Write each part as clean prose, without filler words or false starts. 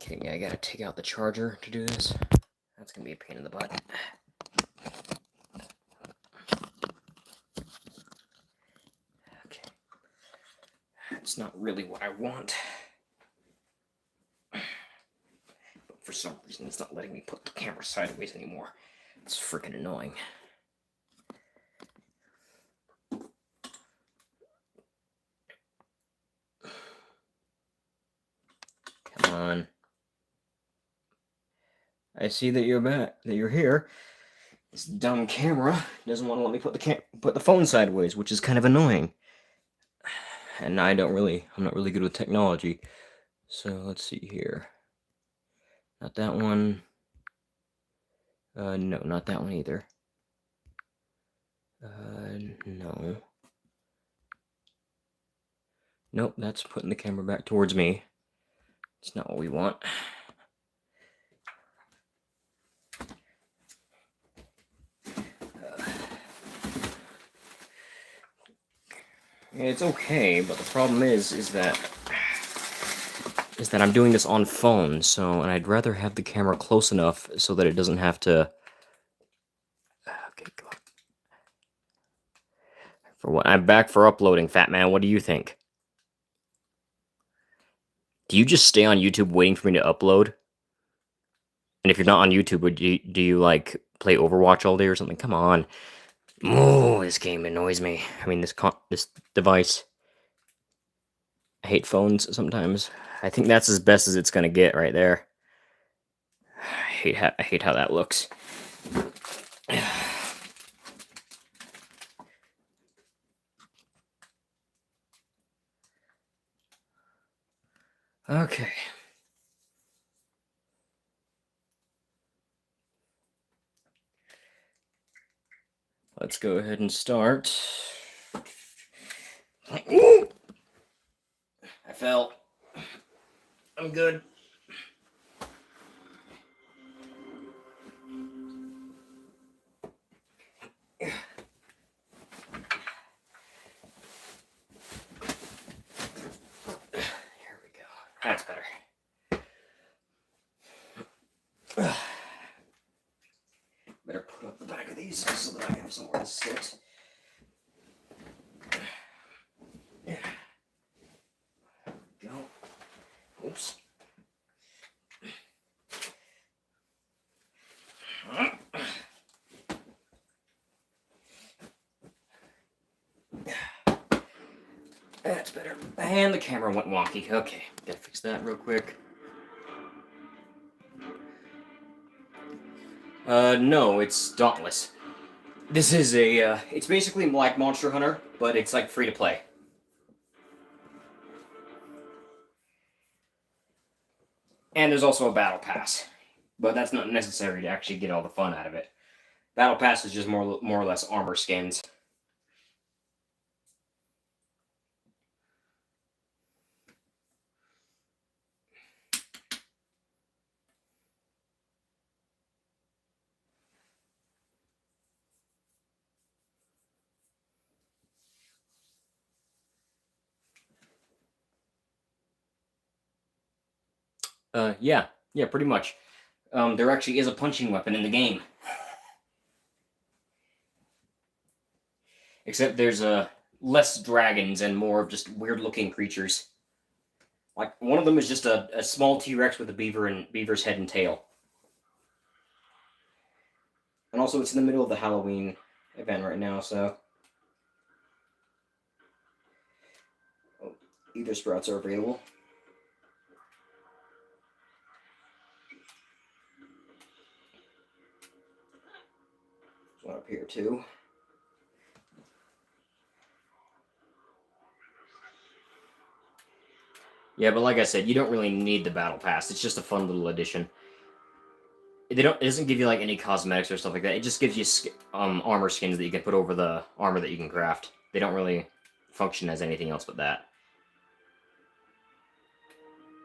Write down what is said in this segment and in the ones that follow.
kidding me? I gotta take out the charger to do this. That's gonna be a pain in the butt. Okay. That's not really what I want. But for some reason, it's not letting me put the camera sideways anymore. It's freaking annoying. Come on. I see that you're back, that you're here. This dumb camera doesn't want to let me put the phone sideways, which is kind of annoying. And I'm not really good with technology. So let's see here. Not that one. No, not that one either. No. Nope, that's putting the camera back towards me. It's not what we want. It's okay, but the problem is that I'm doing this on phone, and I'd rather have the camera close enough so that it doesn't have to. Okay, come on. For what? I'm back for uploading, Fat Man. What do you think? Do you just stay on YouTube waiting for me to upload? And if you're not on YouTube, do you like play Overwatch all day or something? Come on. Oh, this game annoys me. I mean, this device. I hate phones sometimes. I think that's as best as it's gonna get right there. I hate how that looks. Okay. Let's go ahead and start. Ooh! I fell. I'm good. Here we go. That's better. Better put up the back of these so that I have somewhere to sit. There we go. Oops. That's better. And the camera went wonky. Okay, gotta fix that real quick. No, it's Dauntless. This is it's basically like Monster Hunter, but it's like free to play. And there's also a battle pass, but that's not necessary to actually get all the fun out of it. Battle pass is just more or less armor skins. Yeah, pretty much. There actually is a punching weapon in the game. Except there's less dragons and more of just weird-looking creatures. Like, one of them is just a small T-Rex with a beaver's head and tail. And also, it's in the middle of the Halloween event right now, so... Oh, either sprouts are available. There's one up here, too. Yeah, but like I said, you don't really need the battle pass. It's just a fun little addition. It doesn't give you like any cosmetics or stuff like that. It just gives you armor skins that you can put over the armor that you can craft. They don't really function as anything else but that.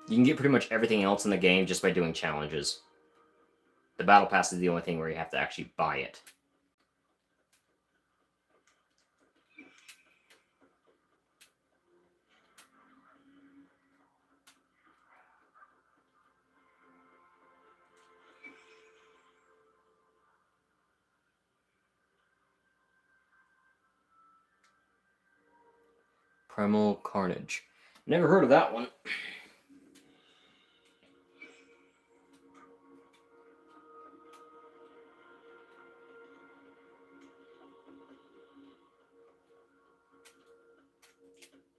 You can get pretty much everything else in the game just by doing challenges. The battle pass is the only thing where you have to actually buy it. Primal Carnage. Never heard of that one.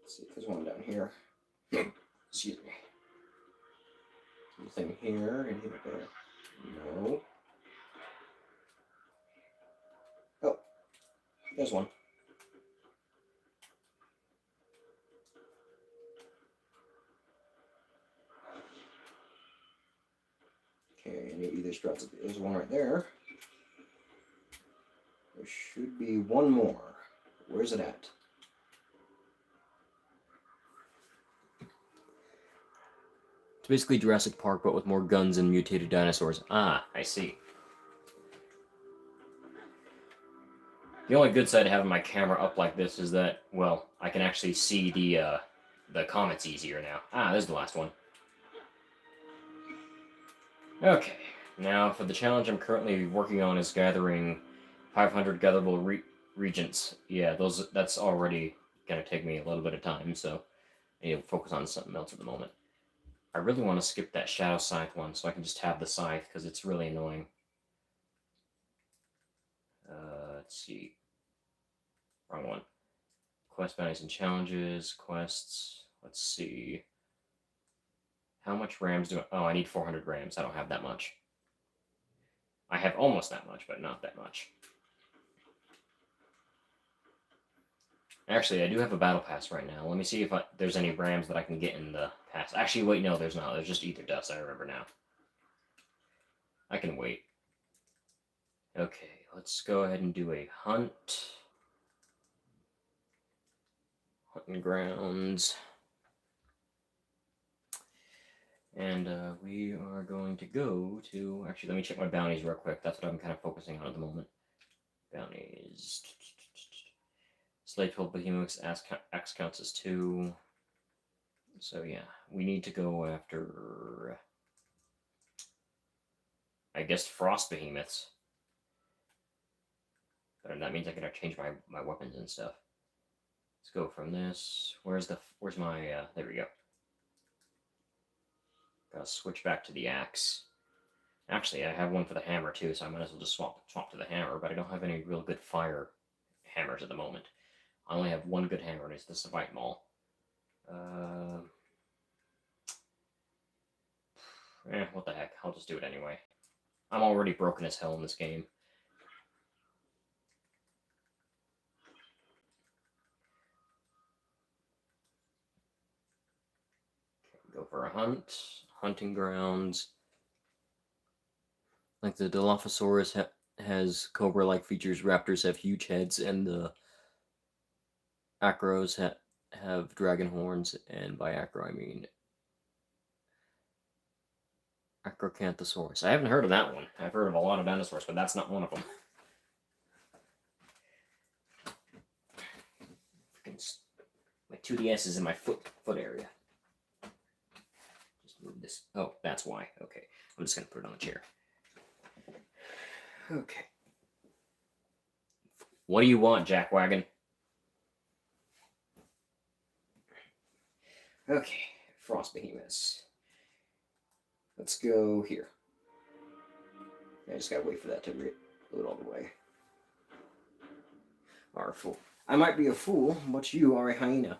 Let's see if there's one down here. Excuse me. Anything here? Anything there? No. Oh, there's one. Okay, I need these drops. There's one right there. There should be one more. Where's it at? It's basically Jurassic Park, but with more guns and mutated dinosaurs. Ah, I see. The only good side of having my camera up like this is that, well, I can actually see the comments easier now. Ah, there's the last one. Okay, now for the challenge I'm currently working on is gathering 500 gatherable regents. Yeah, that's already going to take me a little bit of time, so I need to focus on something else at the moment. I really want to skip that Shadow Scythe one so I can just have the Scythe, because it's really annoying. Let's see. Wrong one. Quest bounties and challenges, quests. Let's see. How much rams do I... Oh, I need 400 rams. I don't have that much. I have almost that much, but not that much. Actually, I do have a battle pass right now. Let me see if there's any rams that I can get in the pass. Actually, wait, no, there's not. There's just ether dust, I remember now. I can wait. Okay, let's go ahead and do a hunt. Hunting grounds. And we are going to go to... Actually, let me check my bounties real quick. That's what I'm kind of focusing on at the moment. Bounties. Slay 12 behemoths, X counts as 2. So yeah, we need to go after... I guess frost behemoths. But that means I gotta change my weapons and stuff. Let's go from this. Where's my... there we go. Gotta switch back to the axe. Actually, I have one for the hammer too, so I might as well just swap to the hammer, but I don't have any real good fire hammers at the moment. I only have one good hammer, and it's the Savite Maul. What the heck? I'll just do it anyway. I'm already broken as hell in this game. Go for a hunt. Hunting grounds. Like the Dilophosaurus has cobra-like features, raptors have huge heads, and the acros have dragon horns, and by acro I mean Acrocanthosaurus. I haven't heard of that one. I've heard of a lot of dinosaurs, but that's not one of them. My 2DS is in my foot area. Just move this. Oh, that's why. Okay. I'm just going to put it on the chair. Okay. What do you want, Jackwagon? Okay. Frost behemoths. Let's go here. I just gotta wait for that to load all the way. Are a fool. I might be a fool, but you are a hyena.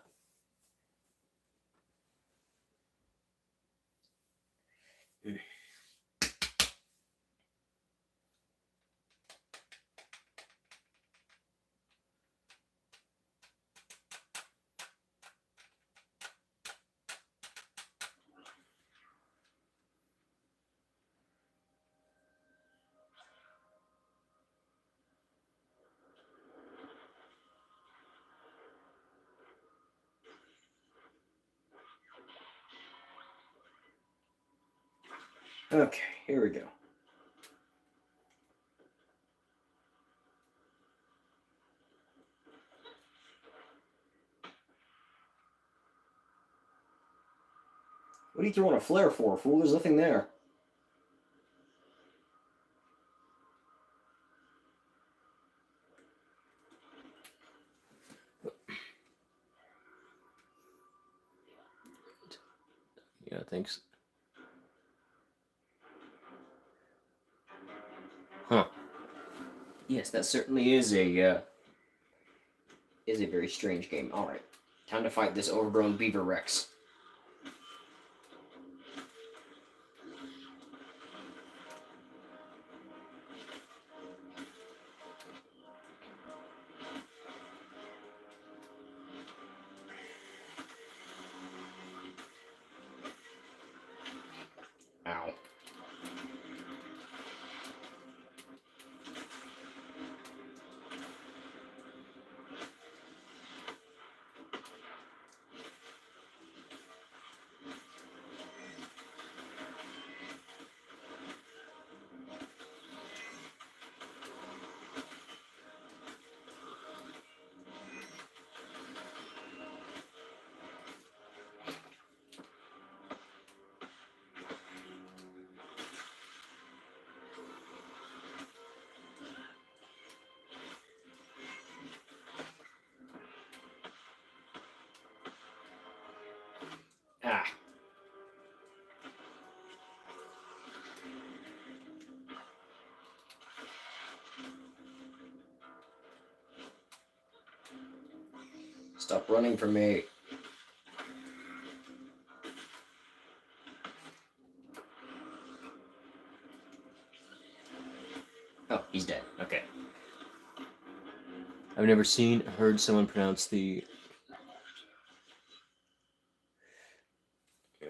Okay, here we go. What are you throwing a flare for, fool? There's nothing there. Yeah, thanks. Huh. Yes, that certainly is a very strange game. All right, time to fight this overgrown beaver Rex. Ow. Ah. Stop running from me. Oh, he's dead. Okay. I've never heard someone pronounce the.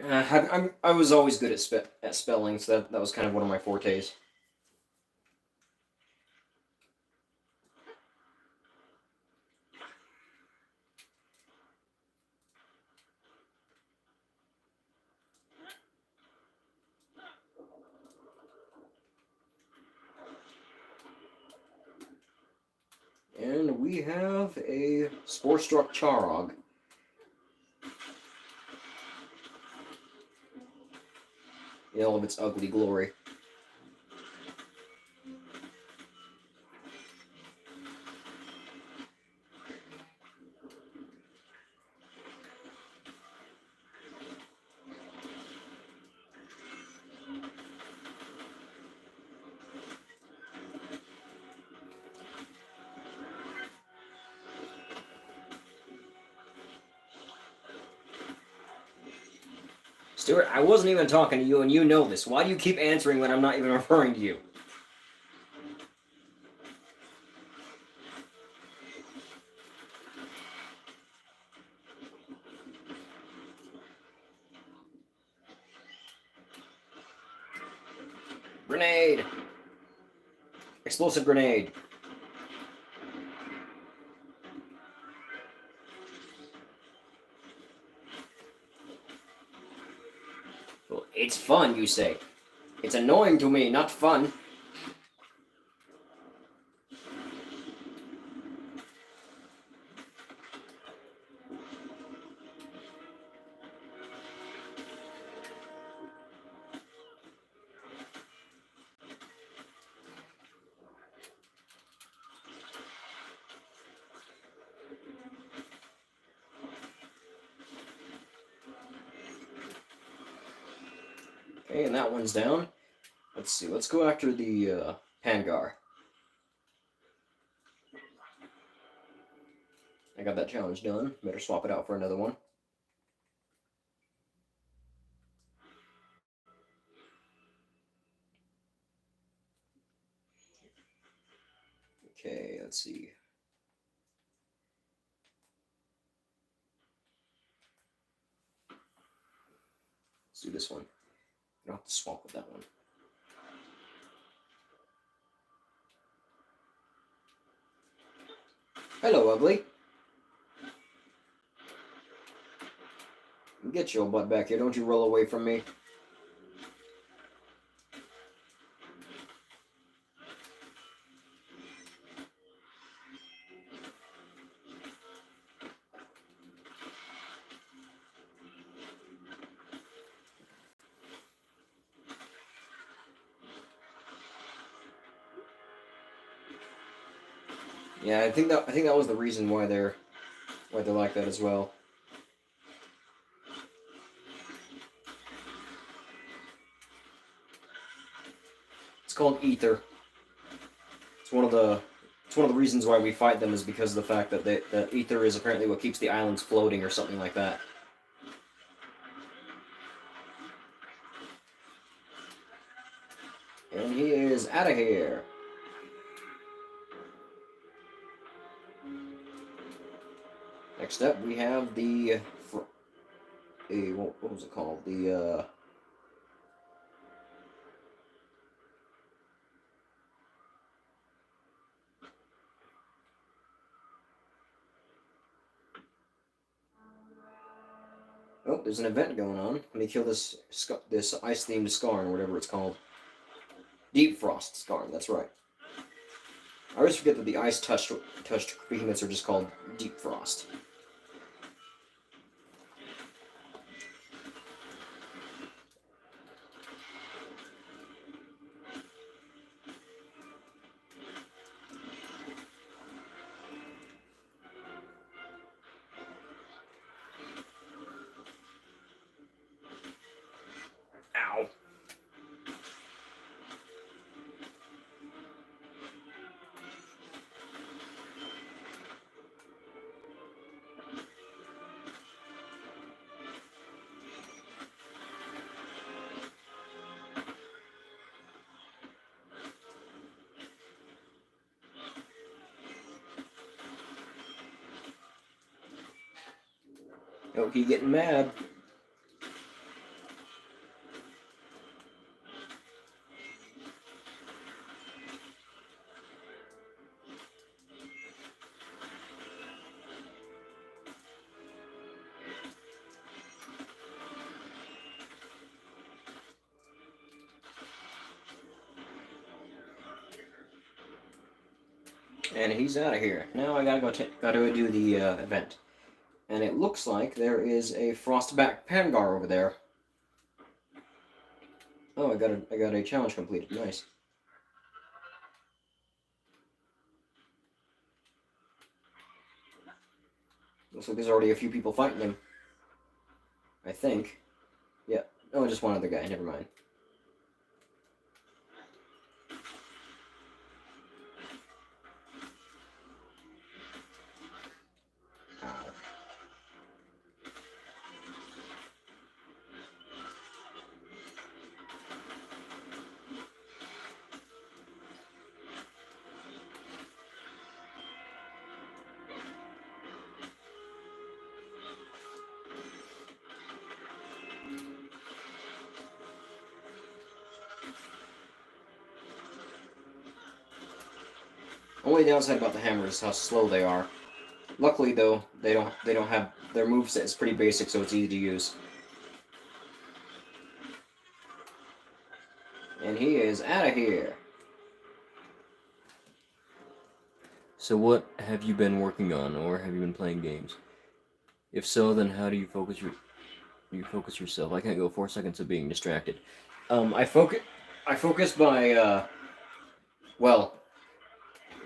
I was always good at spelling, so that was kind of one of my fortes. And we have a spore-struck Charog. In all of its ugly glory. Stuart, I wasn't even talking to you, and you know this. Why do you keep answering when I'm not even referring to you? Grenade! Explosive grenade. Well, it's fun, you say. It's annoying to me, not fun. Okay, and that one's down. Let's see, let's go after the Pangar. I got that challenge done. Better swap it out for another one. Okay, let's see. Let's do this one. I don't have to swap with that one. Hello, ugly. Get your butt back here. Don't you roll away from me. Yeah, I think that was the reason why they're like that as well. It's called ether. It's one of the reasons why we fight them is because of the fact that that ether is apparently what keeps the islands floating or something like that. And he is out of here. Next up, we have the what was it called? The oh, there's an event going on. Let me kill this ice-themed Skarn, or whatever it's called. Deep Frost Skarn, that's right. I always forget that the ice-touched behemoths are just called Deep Frost. Ow. Oh, he getting mad. And he's out of here. Now I gotta do the event. And it looks like there is a Frostback Pangar over there. Oh, I got a challenge completed. Nice. Looks like there's already a few people fighting him. I think. Yeah. Oh, just one other guy. Never mind. Only downside about the hammer is how slow they are. Luckily, though, they don't have their moveset is pretty basic, so it's easy to use. And he is out of here. So what have you been working on, or have you been playing games? If so, then how do you focus yourself? I can't go 4 seconds of being distracted. I focus by well,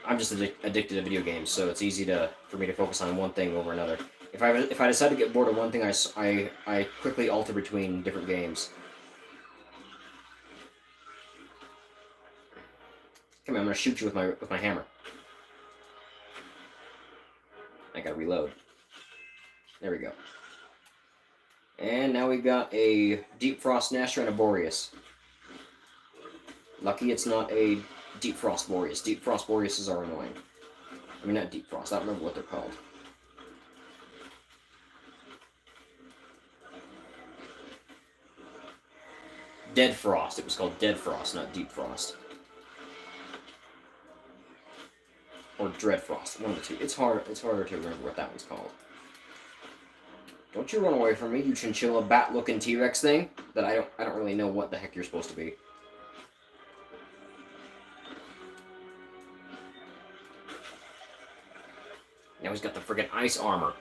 I'm just addicted to video games, so it's easy for me to focus on one thing over another. If I decide to get bored of one thing, I quickly alter between different games. Come here, I'm gonna shoot you with my hammer. I gotta reload. There we go. And now we got a Deep Frost Gnasher and a Boreas. Lucky it's not a Deep Frost Boreas. Deep Frost Boreases are annoying. I mean, not Deep Frost. I don't remember what they're called. Dead Frost. It was called Dead Frost, not Deep Frost. Or Dread Frost. One of the two. It's harder to remember what that one's called. Don't you run away from me, you chinchilla bat-looking T-Rex thing. That I don't really know what the heck you're supposed to be. Now he's got the friggin' ice armor.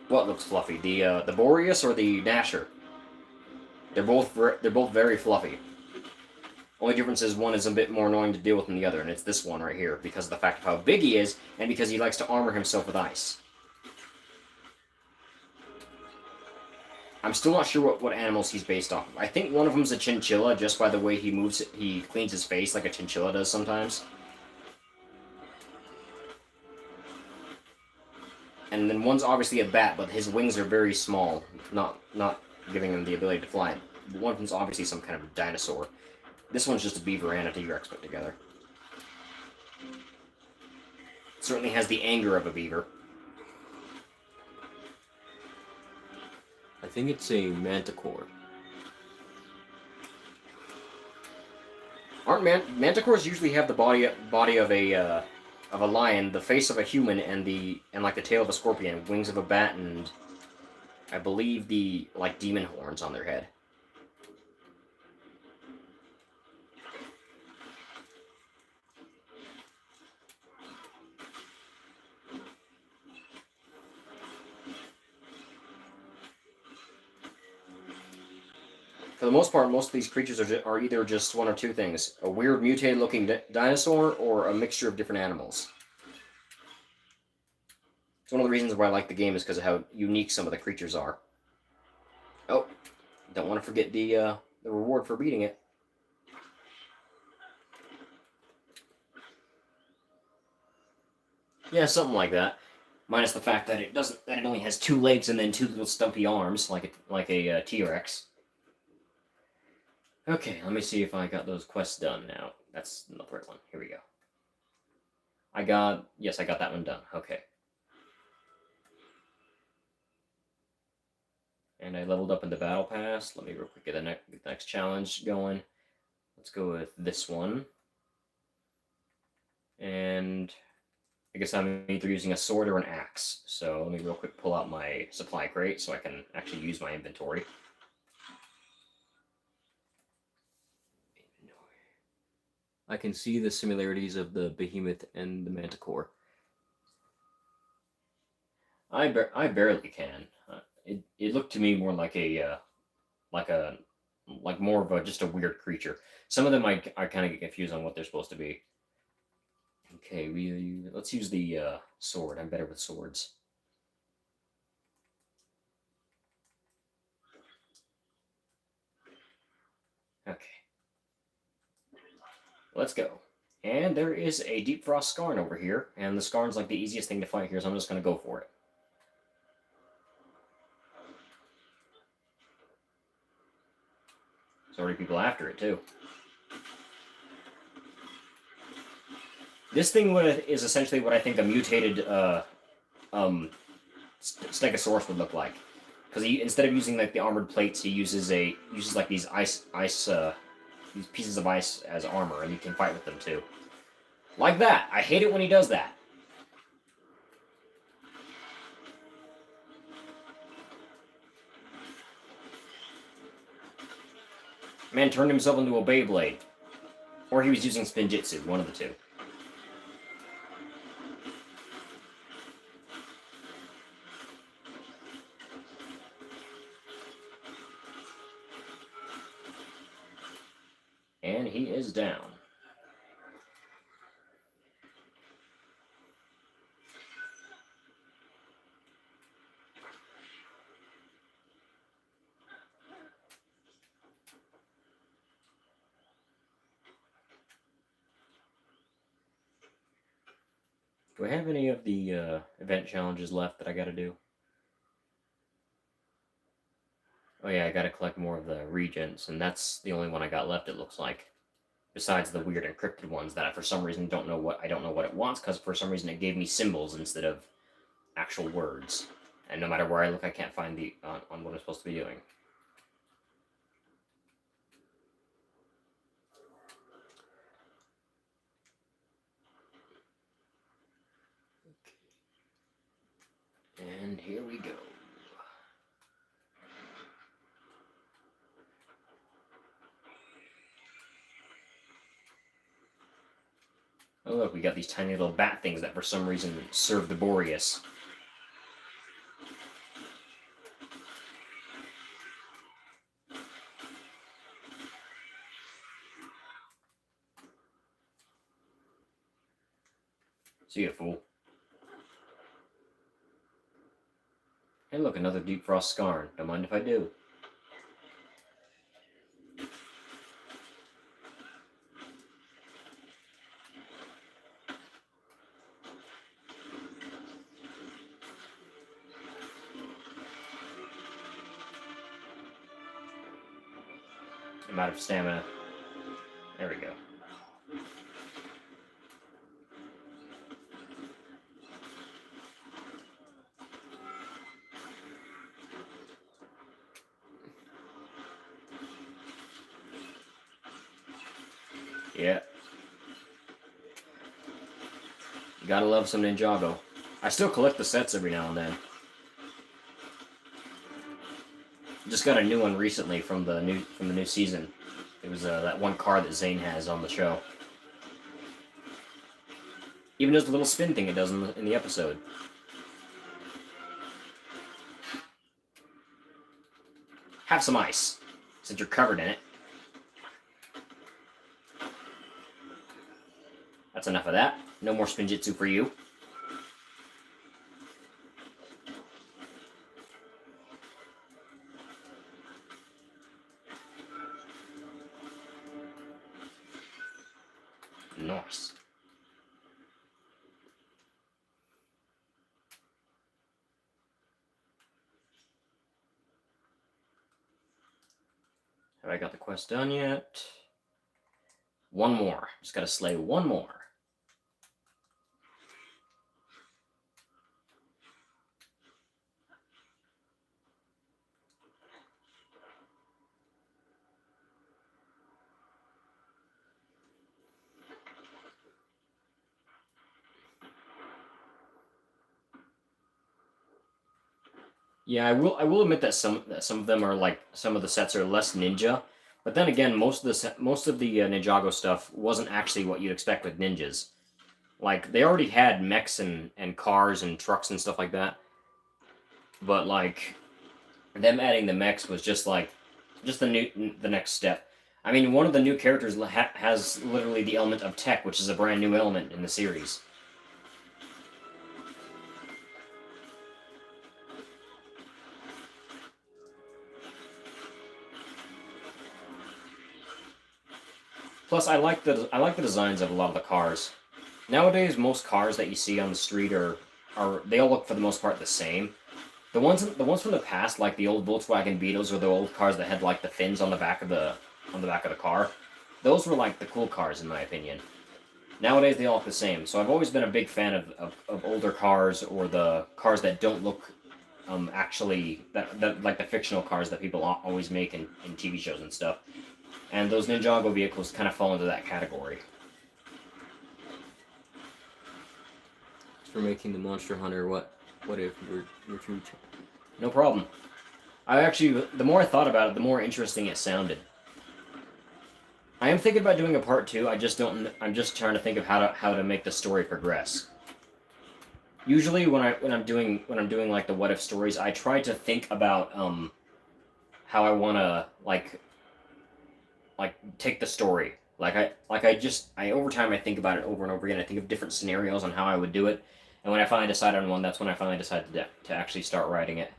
What looks fluffy? The Boreas or the Gnasher? They're both very fluffy. Only difference is one is a bit more annoying to deal with than the other, and it's this one right here, because of the fact of how big he is, and because he likes to armor himself with ice. I'm still not sure what animals he's based off of. I think one of them's a chinchilla, just by the way he moves, he cleans his face like a chinchilla does sometimes. And then one's obviously a bat, but his wings are very small, not giving him the ability to fly. One of them's obviously some kind of dinosaur. This one's just a beaver and a T-Rex put together. Certainly has the anger of a beaver. I think it's a manticore. Aren't manticores usually have the body of a lion, the face of a human, and like the tail of a scorpion, wings of a bat, and I believe the like demon horns on their head. For the most part, most of these creatures are either just one or two things: a weird mutated-looking dinosaur or a mixture of different animals. It's one of the reasons why I like the game is because of how unique some of the creatures are. Oh, don't want to forget the reward for beating it. Yeah, something like that. Minus the fact that it only has 2 legs and then 2 little stumpy arms, like a T-Rex. Okay, let me see if I got those quests done now. That's not the right one. Here we go. Yes, I got that one done. Okay. And I leveled up in the battle pass. Let me real quick get the next challenge going. Let's go with this one. And I guess I'm either using a sword or an axe. So let me real quick pull out my supply crate so I can actually use my inventory. I can see the similarities of the behemoth and the manticore. I barely can. It looked to me more like more of just a weird creature. Some of them I kind of get confused on what they're supposed to be. Okay, let's use the sword. I'm better with swords. Okay. Let's go. And there is a Deep Frost Skarn over here, and the Skarn's like the easiest thing to fight here, so I'm just going to go for it. There's already people after it, too. This thing is essentially what I think a mutated Stegosaurus would look like. Because instead of using like the armored plates, he uses like these these pieces of ice as armor, and you can fight with them too. Like that. I hate it when he does that. Man turned himself into a Beyblade. Or he was using Spinjitzu, one of the two. And he is down. Do I have any of the event challenges left that I gotta do? Oh yeah, I gotta collect more of the regents, and that's the only one I got left, it looks like. Besides the weird encrypted ones that I, for some reason, don't know what it wants, because for some reason it gave me symbols instead of actual words. And no matter where I look, I can't find on what I'm supposed to be doing. And here we go. Oh look, we got these tiny little bat things that for some reason serve the Boreas. See ya, fool. Hey, look, another deep frost scarn. Don't mind if I do. I'm out of stamina. There we go. Yeah. You gotta love some Ninjago. I still collect the sets every now and then. Just got a new one recently from the new season. It was that one card that Zane has on the show. Even does the little spin thing it does in the episode. Have some ice, since you're covered in it. That's enough of that. No more spinjitzu for you. Nice. Have I got the quest done yet? One more. Just gotta slay one more. Yeah, I will admit that some of them are like some of the sets are less ninja, but then again, most of the Ninjago stuff wasn't actually what you'd expect with ninjas. Like they already had mechs and cars and trucks and stuff like that, but like them adding the mechs was just like just the next step. I mean, one of the new characters has literally the element of tech, which is a brand new element in the series. Plus, I like the designs of a lot of the cars. Nowadays, most cars that you see on the street are they all look for the most part the same. The ones from the past, like the old Volkswagen Beetles or the old cars that had like the fins on the back of the car, those were like the cool cars in my opinion. Nowadays, they all look the same. So I've always been a big fan of older cars or the cars that don't look actually that like the fictional cars that people always make in TV shows and stuff. And those Ninjago vehicles kind of fall into that category. For making the Monster Hunter what if your true no problem. I actually the more I thought about it, the more interesting it sounded. I am thinking about doing a part 2. I just don't I'm just trying to think of how to make the story progress. Usually when I'm doing like the what if stories, I try to think about how I want to like take the story. I over time I think about it over and over again. I think of different scenarios on how I would do it, and when I finally decide on one, that's when I finally decide to actually start writing it.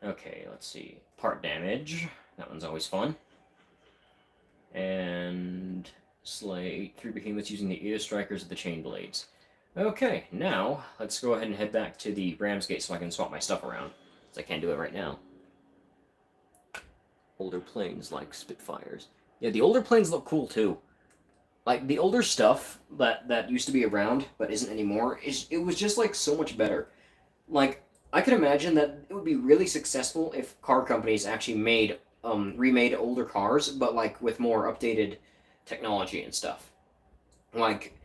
Okay, let's see. Part damage. That one's always fun. And slay 3 behemoths using the Ear Strikers of the Chain Blades. Okay, now let's go ahead and head back to the Ramsgate so I can swap my stuff around, because I can't do it right now. Older planes like Spitfires. Yeah, the older planes look cool too. Like the older stuff that used to be around but isn't anymore, it was just like so much better. Like I could imagine that it would be really successful if car companies actually remade older cars, but like with more updated technology and stuff. Like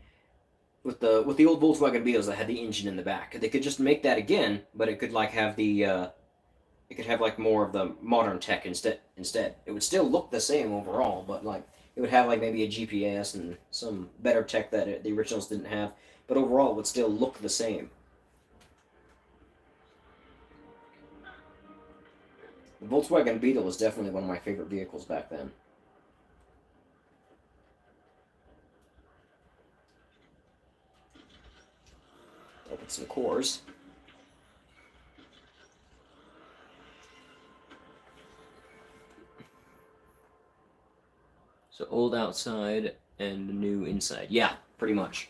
with the old Volkswagen Beetles that had the engine in the back, they could just make that again, but it could like have the it could have like more of the modern tech instead. It would still look the same overall, but like it would have like maybe a GPS and some better tech that the originals didn't have. But overall, it would still look the same. The Volkswagen Beetle was definitely one of my favorite vehicles back then. some cores. So old outside and new inside. Yeah, pretty much.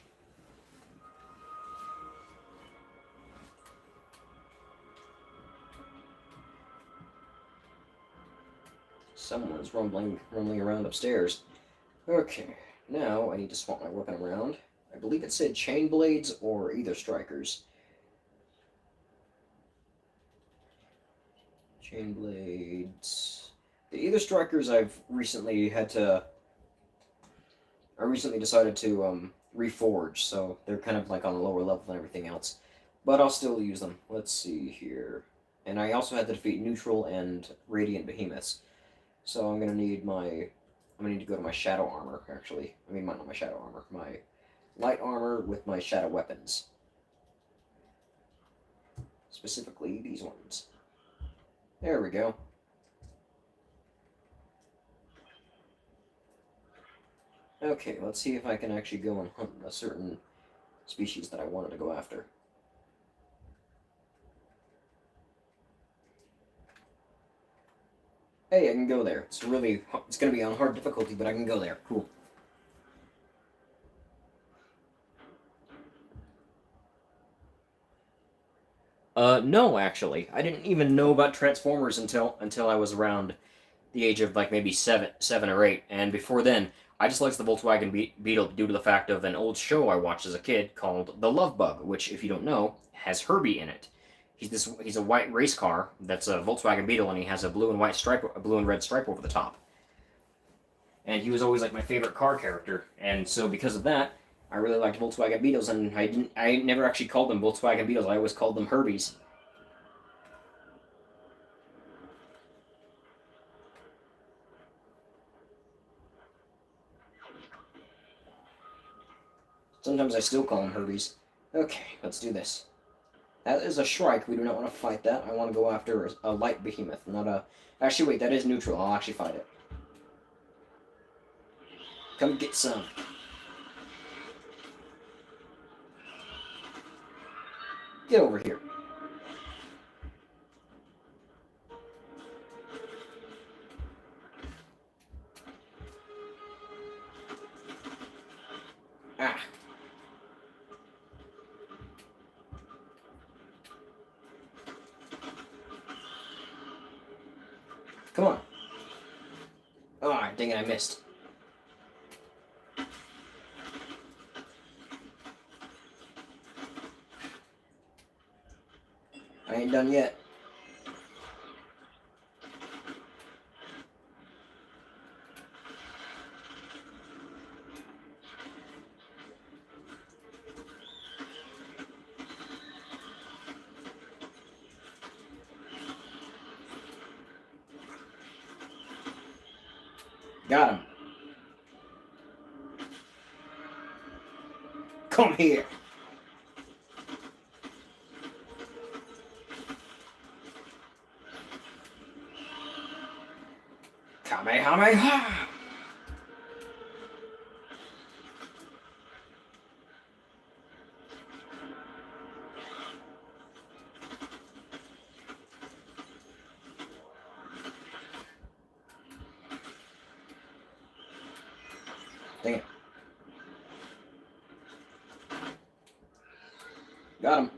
Someone's rumbling around upstairs. Okay, now I need to swap my weapon around. I believe it said chain blades or either strikers. Chain blades. The either strikers I've recently had to. I recently decided to reforge, so they're kind of like on a lower level than everything else. But I'll still use them. Let's see here. And I also had to defeat neutral and radiant behemoths. So I'm gonna need my. I'm gonna need to go to my shadow armor, actually. I mean, not my shadow armor. My light armor with my shadow weapons. Specifically, these ones. There we go. Okay, let's see if I can actually go and hunt a certain species that I wanted to go after. Hey, I can go there. It's going to be on hard difficulty, but I can go there. Cool. No, actually. I didn't even know about Transformers until I was around the age of like maybe seven or eight, and before then, I just liked the Volkswagen Beetle due to the fact of an old show I watched as a kid called The Love Bug, which, if you don't know, has Herbie in it. He's a white race car that's a Volkswagen Beetle, and he has a blue and red stripe over the top. And he was always like my favorite car character, and so because of that, I really liked Volkswagen Beetles, and I never actually called them Volkswagen Beetles. I always called them Herbies. Sometimes I still call them Herbies. Okay, let's do this. That is a Shrike. We do not want to fight that. I want to go after a light behemoth, not a... Actually, wait, that is neutral. I'll actually fight it. Come get some. Get over here. Ah. Come on. Oh, dang it, I missed. I ain't done yet. Got him. Come here. Kamehameha! Dang it. Got him.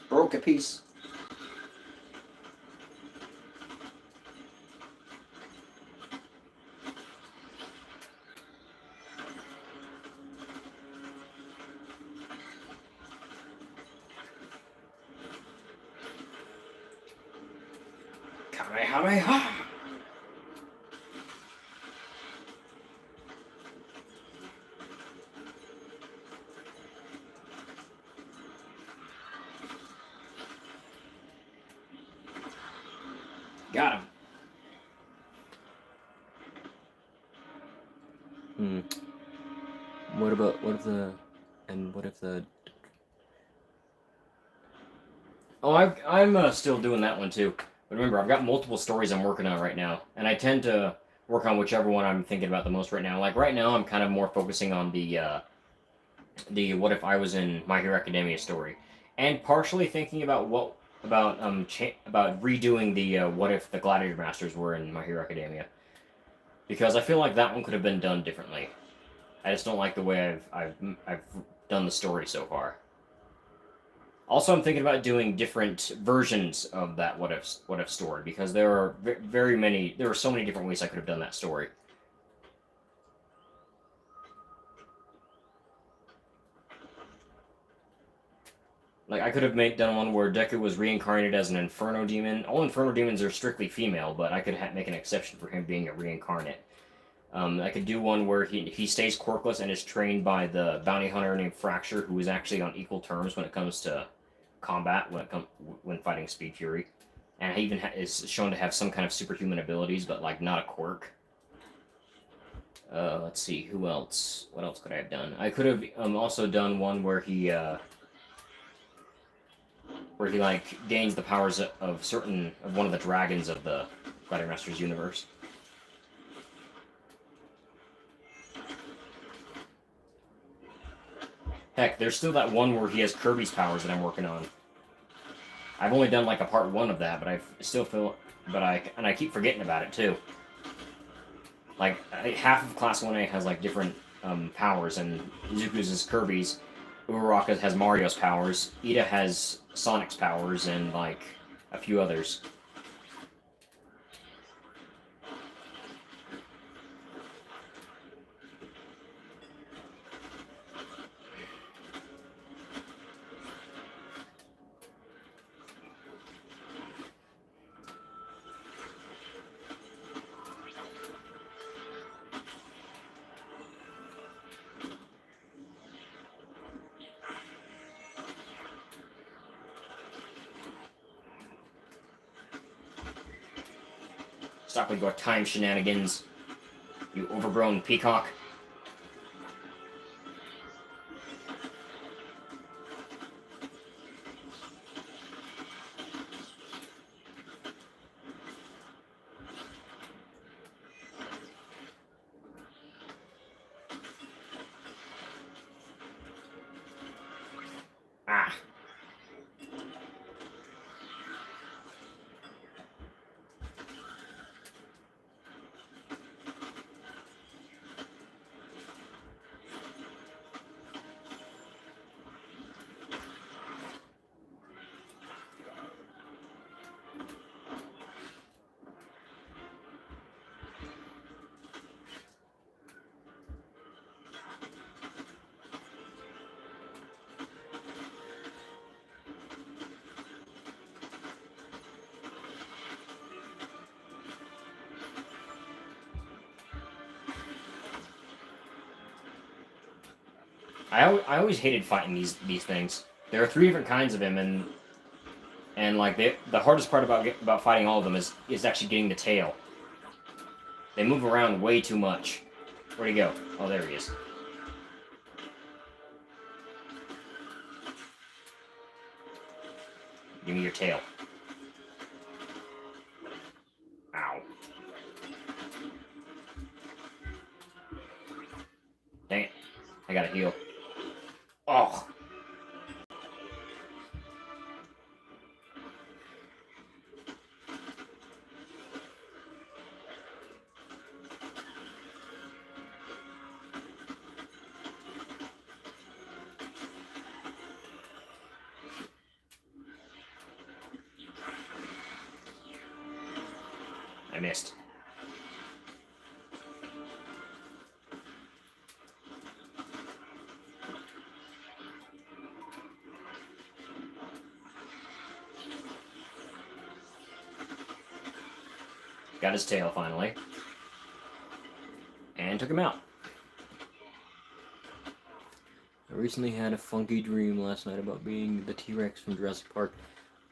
Broke a piece. Kamehameha! Got him. What if the... Oh, I'm still doing that one too. But remember, I've got multiple stories I'm working on right now, and I tend to work on whichever one I'm thinking about the most right now. Like right now, I'm kind of more focusing on the what if I was in My Hero Academia story, and partially thinking about about redoing the what if the Gladiator Masters were in My Hero Academia, because I feel like that one could have been done differently. I just don't like the way I've done the story so far. Also, I'm thinking about doing different versions of that what if story, because there are there are so many different ways I could have done that story. Like I could have done one where Deku was reincarnated as an Inferno demon. All Inferno demons are strictly female, but I could make an exception for him being a reincarnate. I could do one where he stays quirkless and is trained by the bounty hunter named Fracture, who is actually on equal terms when it comes to combat when fighting Speed Fury, and he even is shown to have some kind of superhuman abilities, but like not a quirk. Let's see, who else? What else could I have done? I could have also done one where he like gains the powers of one of the dragons of the Gladiator Masters universe. Heck, there's still that one where he has Kirby's powers that I'm working on. I've only done like a part 1 of that, but I keep forgetting about it too. Like half of Class 1A has like different powers, and Izuku's is Kirby's, Uraraka has Mario's powers, Ida has Sonic's powers, and like a few others. Stop with your time shenanigans, you overgrown peacock. Ah. I always hated fighting these things. There are 3 different kinds of him, and like the hardest part about fighting all of them is actually getting the tail. They move around way too much. Where'd he go? Oh, there he is. Give me your tail. Ow. Dang it. I gotta heal. Oh. I missed. Got his tail finally. And took him out. I recently had a funky dream last night about being the T-Rex from Jurassic Park,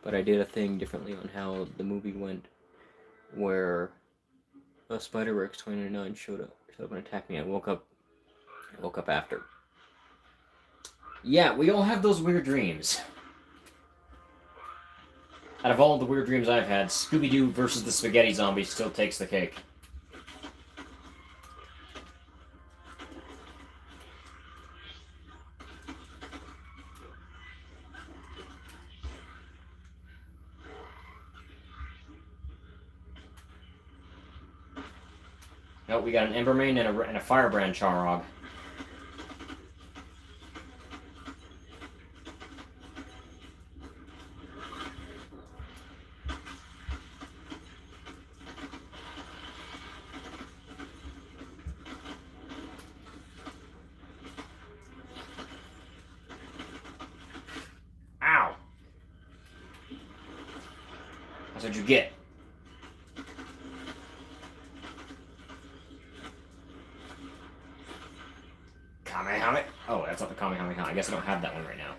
but I did a thing differently on how the movie went. where a Spider Rex 29 showed up and attacked me. I woke up after. Yeah, we all have those weird dreams. Out of all the weird dreams I've had, Scooby-Doo versus the spaghetti zombie still takes the cake. Oh, we got an Embermane and a Firebrand Charog. Ow! That's what you get. Kamehameha? Oh, that's not the Kamehameha. I guess I don't have that one right now.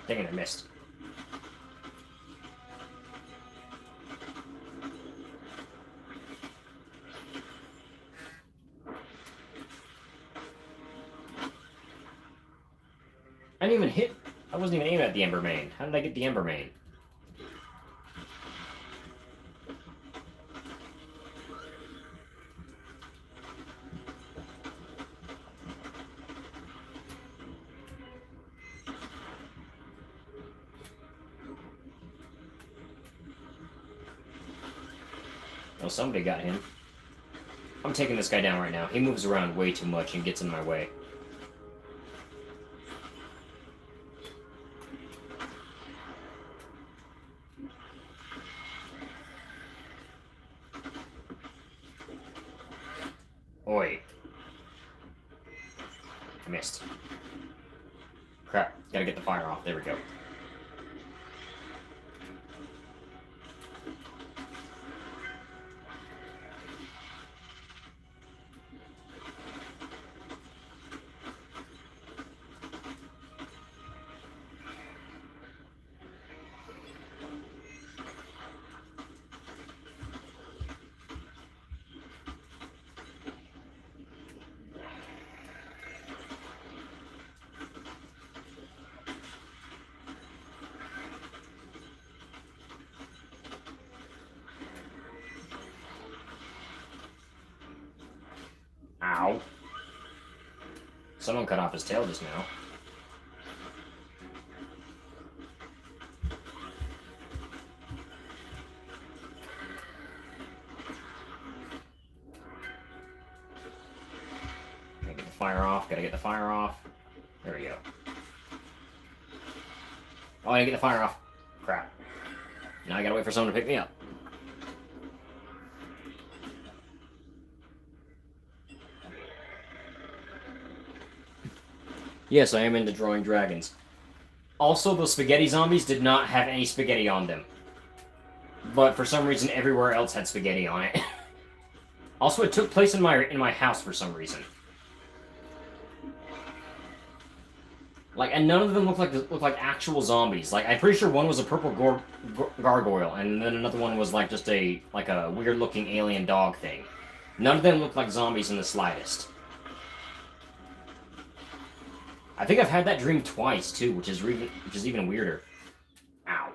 Dang it, I missed. I didn't even hit. I wasn't even aiming at the Embermane. How did I get the Embermane? Oh, somebody got him. I'm taking this guy down right now. He moves around way too much and gets in my way. Oi. I missed. Crap. Gotta get the fire off. There we go. Ow. Someone cut off his tail just now. Gotta get the fire off, gotta get the fire off. There we go. Oh, I gotta get the fire off. Crap. Now I gotta wait for someone to pick me up. Yes, I am into drawing dragons. Also, those spaghetti zombies did not have any spaghetti on them. But for some reason, everywhere else had spaghetti on it. Also, it took place in my house for some reason. Like, and none of them looked like actual zombies. Like, I'm pretty sure one was a purple gargoyle, and then another one was like just a weird-looking alien dog thing. None of them looked like zombies in the slightest. I think I've had that dream twice too, which is even weirder. Ow.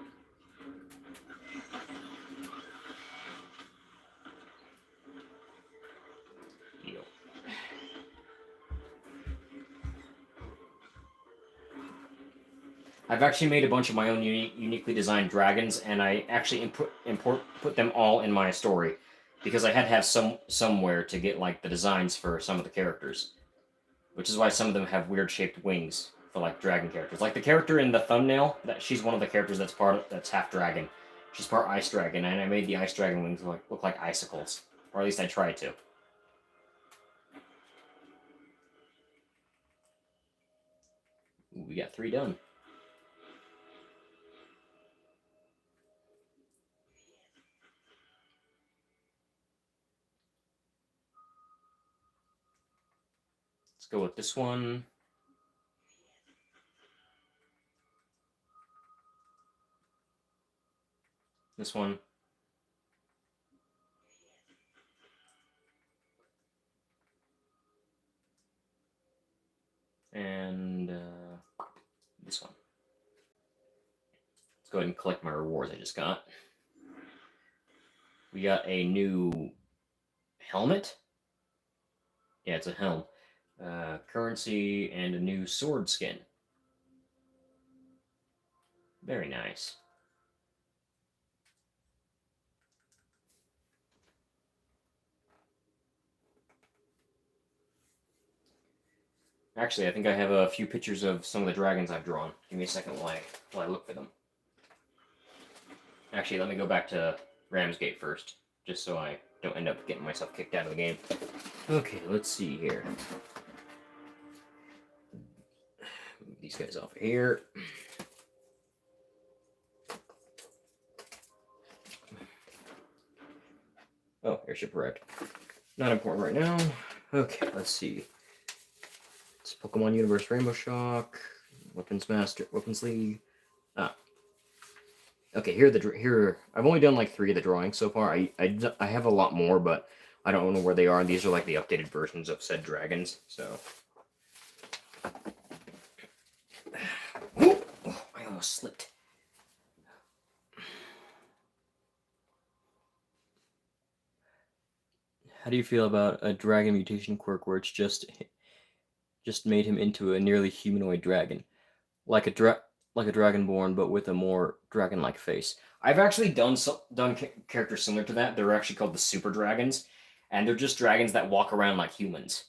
Ew. I've actually made a bunch of my own uniquely designed dragons, and I actually put them all in my story because I had to have somewhere to get like the designs for some of the characters. Which is why some of them have weird-shaped wings for, like, dragon characters. Like, the character in the thumbnail, she's one of the characters that's half dragon. She's part ice dragon, and I made the ice dragon wings look like icicles. Or at least I tried to. Ooh, we got 3 done. Let's go with this one. This one. And this one. Let's go ahead and collect my rewards I just got. We got a new helmet. Yeah, it's a helm. Currency and a new sword skin. Very nice. Actually, I think I have a few pictures of some of the dragons I've drawn. Give me a second while I look for them. Actually, let me go back to Ramsgate first, just so I don't end up getting myself kicked out of the game. Okay, let's see here. Move these guys off of here. Oh, airship arrived. Not important right now. Okay, let's see. It's Pokemon Universe Rainbow Shock, Weapons League. Okay, here I've only done like 3 of the drawings so far. I have a lot more, but I don't know where they are. These are like the updated versions of said dragons. So, oh, I almost slipped. How do you feel about a dragon mutation quirk where it's just made him into a nearly humanoid dragon, like a dragonborn, but with a more dragon-like face? I've actually done characters similar to that. They're actually called the super dragons, and they're just dragons that walk around like humans.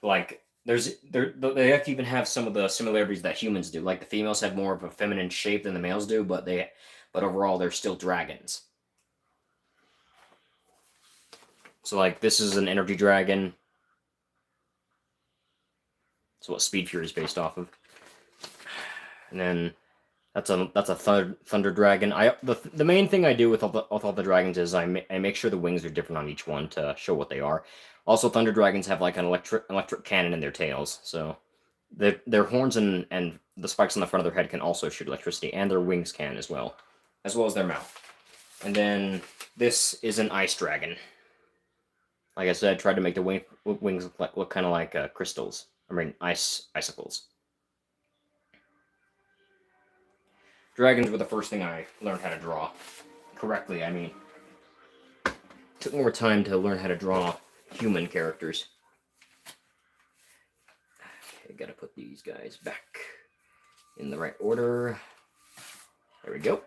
Like they even have some of the similarities that humans do. Like the females have more of a feminine shape than the males do, but overall they're still dragons. So like this is an energy dragon. That's what Speed Fury is based off of. And then that's a thunder dragon. The main thing I do with all the dragons is I make sure the wings are different on each one to show what they are. Also, thunder dragons have like an electric cannon in their tails, so their horns and the spikes on the front of their head can also shoot electricity, and their wings can as well as their mouth. And then this is an ice dragon. Like I said, I tried to make the wings look kind of like crystals. I mean, icicles. Dragons were the first thing I learned how to draw correctly. I mean, it took more time to learn how to draw human characters. Okay, gotta put these guys back in the right order. There we go.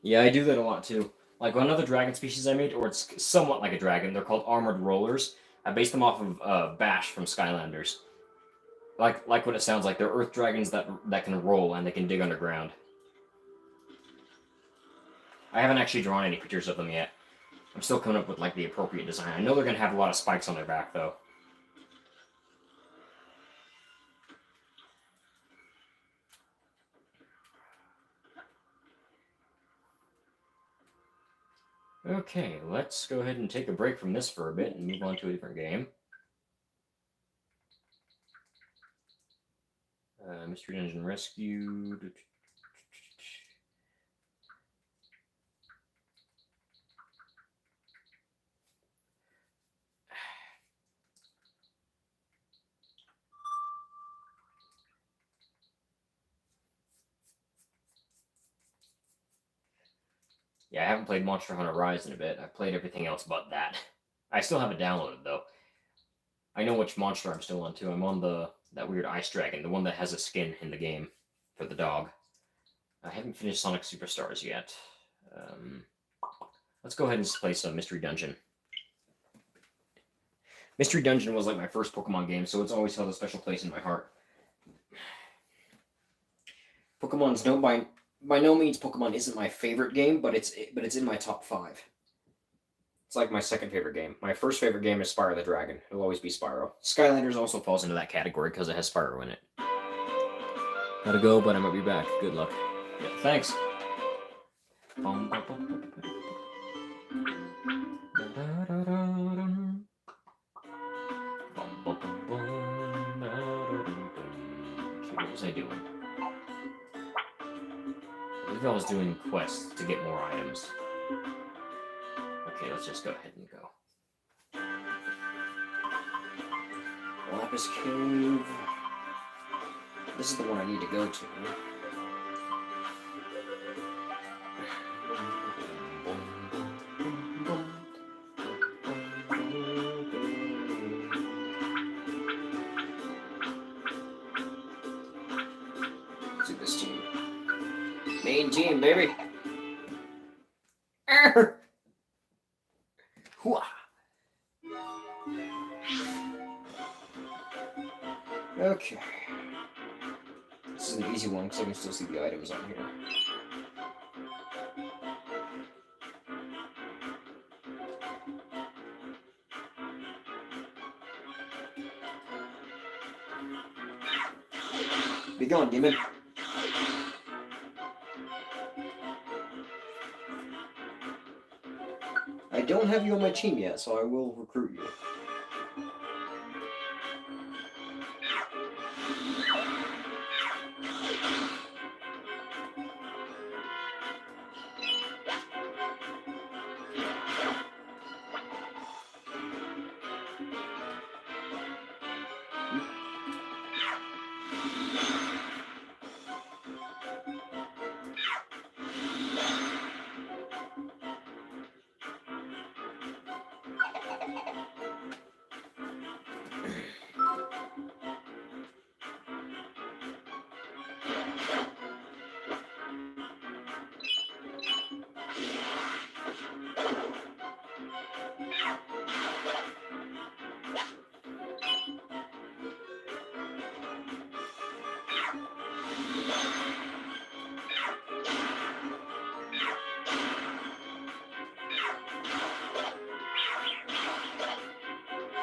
Yeah, I do that a lot too. Like another dragon species I made, or it's somewhat like a dragon, they're called armored rollers. I based them off of Bash from Skylanders. Like what it sounds like. They're earth dragons that can roll and they can dig underground. I haven't actually drawn any pictures of them yet. I'm still coming up with like the appropriate design. I know they're gonna have a lot of spikes on their back though. Okay, let's go ahead and take a break from this for a bit and move on to a different game. Mystery Dungeon Rescue. Yeah, I haven't played Monster Hunter Rise in a bit. I've played everything else but that. I still have it downloaded, though. I know which monster I'm still on, too. I'm on that weird ice dragon, the one that has a skin in the game for the dog. I haven't finished Sonic Superstars yet. Let's go ahead and play some Mystery Dungeon. Mystery Dungeon was like my first Pokemon game, so it's always held a special place in my heart. Pokemon's no by no means Pokemon isn't my favorite game, but it's in my top 5. It's like my second favorite game. My first favorite game is Spyro the Dragon. It'll always be Spyro. Skylanders also falls into that category because it has Spyro in it. Gotta go, but I might be back. Good luck. Yeah, thanks. What was I doing? I believe I was doing quests to get more items. Okay, let's just go ahead and go. Lapis Cave. This is the one I need to go to. Let's do this team. Main team, baby. Hooah. Okay. This is an easy one because I can still see the items on here. Be gone, demon. I don't have you on my team yet, so I will recruit you.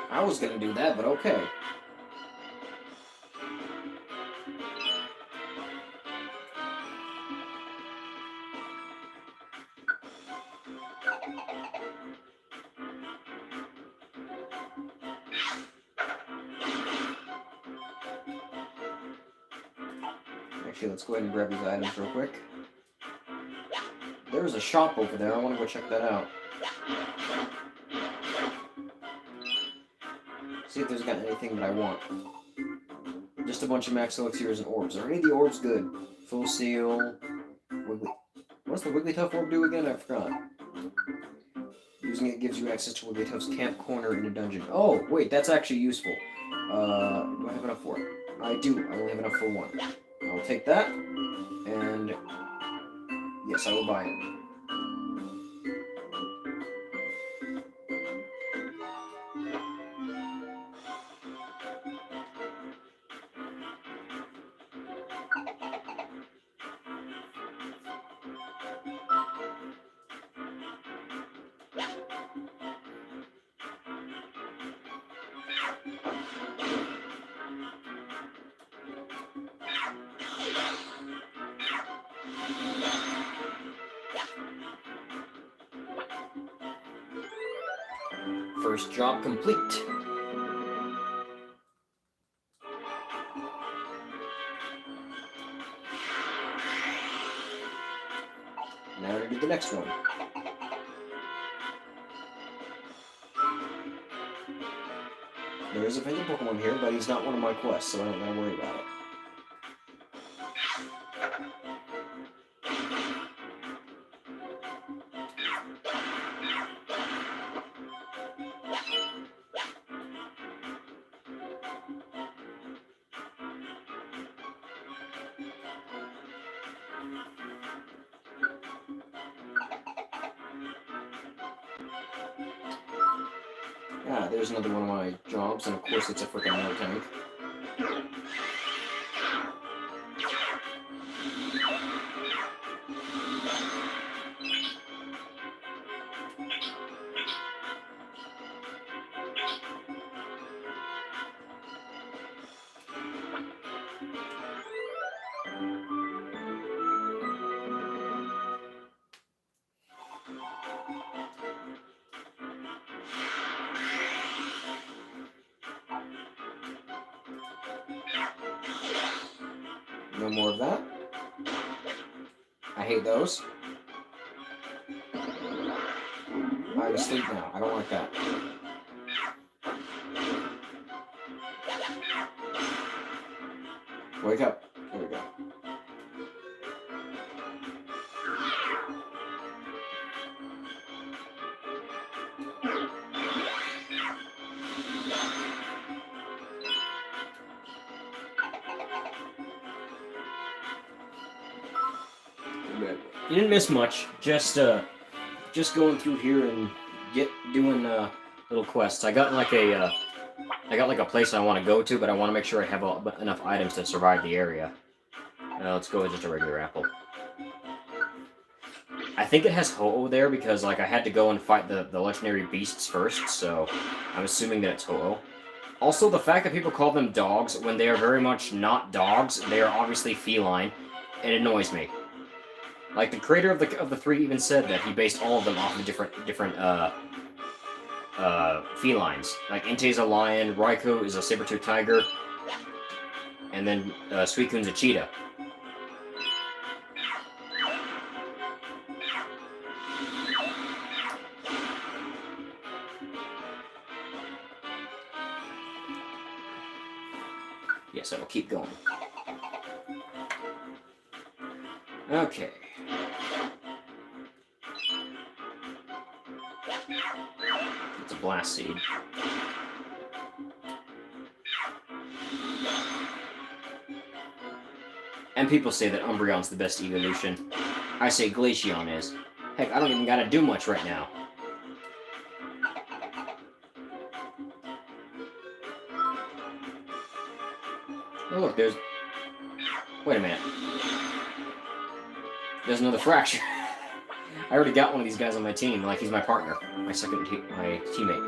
I was gonna do that, but okay. Actually, let's go ahead and grab these items real quick. There's a shop over there. I want to go check that out. See if there's got anything that I want. Just a bunch of max elixirs and orbs. Are any of the orbs good? Full seal. Wiggly. What's the Wigglytuff orb do again? I forgot. Using it gives you access to Wigglytuff's camp corner in a dungeon. Oh, wait, that's actually useful. Do I have enough for it? I do. I only have enough for one. I'll take that. And yes, I will buy it. First job complete. Now to do the next one. There is a Penguin Pokemon here, but he's not one of my quests, so I don't gotta worry about it. Ah, there's another one of my jobs, and of course it's a freaking milk tank. No more of that. I hate those. I'm asleep now. I don't like that. Wake up. There we go. You didn't miss much. Just going through here and doing little quests. I got like a place I want to go to, but I want to make sure I have enough items to survive the area. Let's go with just a regular apple. I think it has Ho-Oh there because like I had to go and fight the legendary beasts first, so I'm assuming that it's Ho-Oh. Also, the fact that people call them dogs when they are very much not dogs, they are obviously feline. It annoys me. Like the creator of the three even said that he based all of them off of different felines. Like Entei's a lion, Raikou is a saber-toothed tiger, and then Suicune's a cheetah. Yes, I will keep going. Okay. It's a blast seed. And people say that Umbreon's the best evolution. I say Glaceon is. Heck, I don't even gotta do much right now. Oh look, there's... Wait a minute. There's another fracture. I already got one of these guys on my team, like he's my partner. My teammate.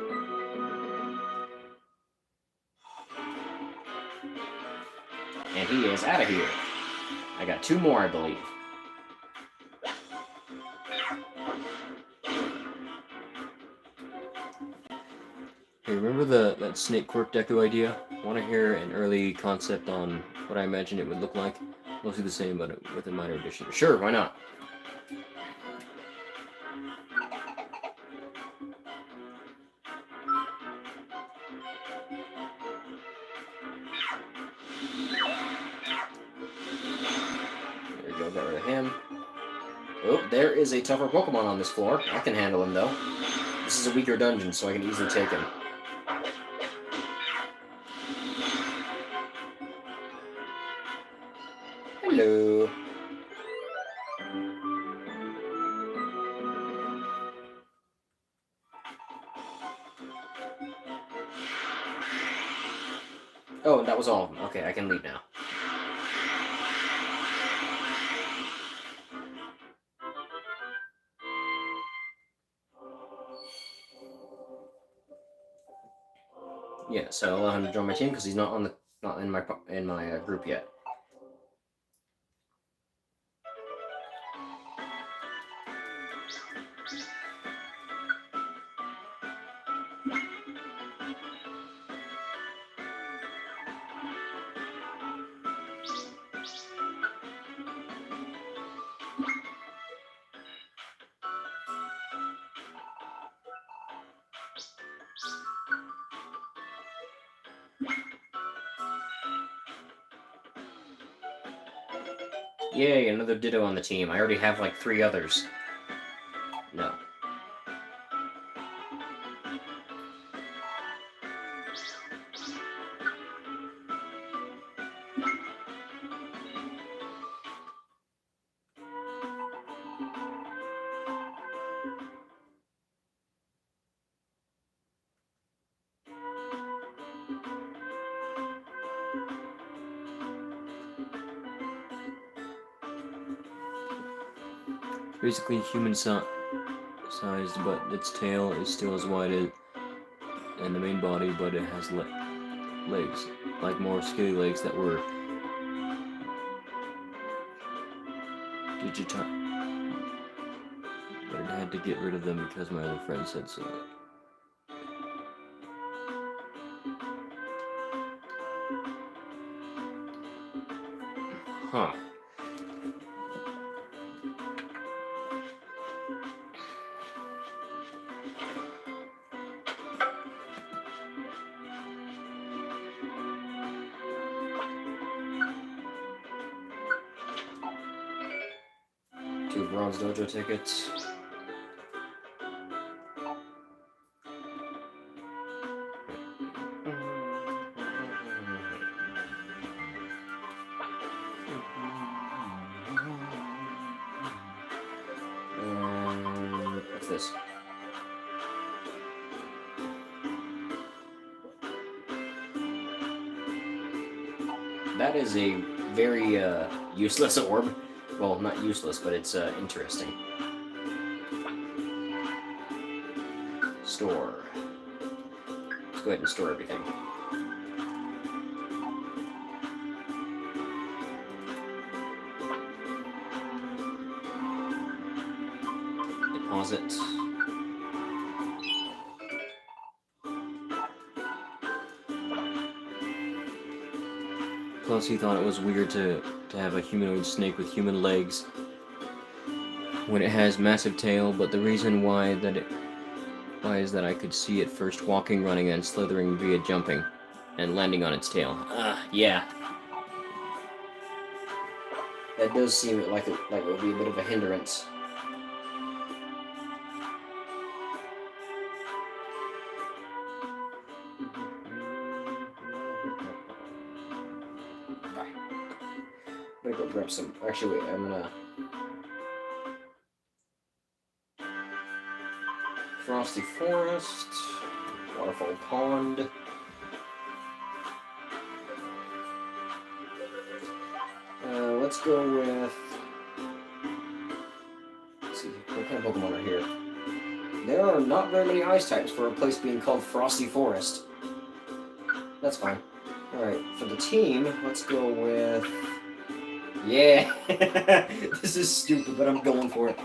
And he is out of here. I got two more, I believe. Hey, remember that snake quirk deco idea? Want to hear an early concept on what I imagine it would look like? Mostly the same, but with a minor addition. Sure, why not? There we go, got rid of him. Oh, there is a tougher Pokemon on this floor. I can handle him, though. This is a weaker dungeon, so I can easily take him. Hello. Oh, that was all of them. Okay, I can leave now. Yeah, so I'll allow him to join my team because he's not in my group yet. Yay, another Ditto on the team. I already have like 3 others. No. basically human sized, but its tail is still as wide as and the main body, but it has legs, like more skinny legs that were digitized. But I had to get rid of them because my other friend said so. Huh. Two bronze dojo tickets. What's this? That is a very useless orb. Well, not useless, but it's interesting. Store. Let's go ahead and store everything. Deposit. Plus, he thought it was weird to have a humanoid snake with human legs when it has massive tail, but the reason why is that I could see it first walking, running, and slithering via jumping and landing on its tail. Yeah. That does seem like it would be a bit of a hindrance. I'm gonna go grab some. Actually, wait, I'm gonna. Frosty Forest, Waterfall Pond. Let's go with. Let's see, what kind of Pokemon are here? There are not very many ice types for a place being called Frosty Forest. That's fine. Alright, for the team, let's go with. Yeah! This is stupid, but I'm going for it.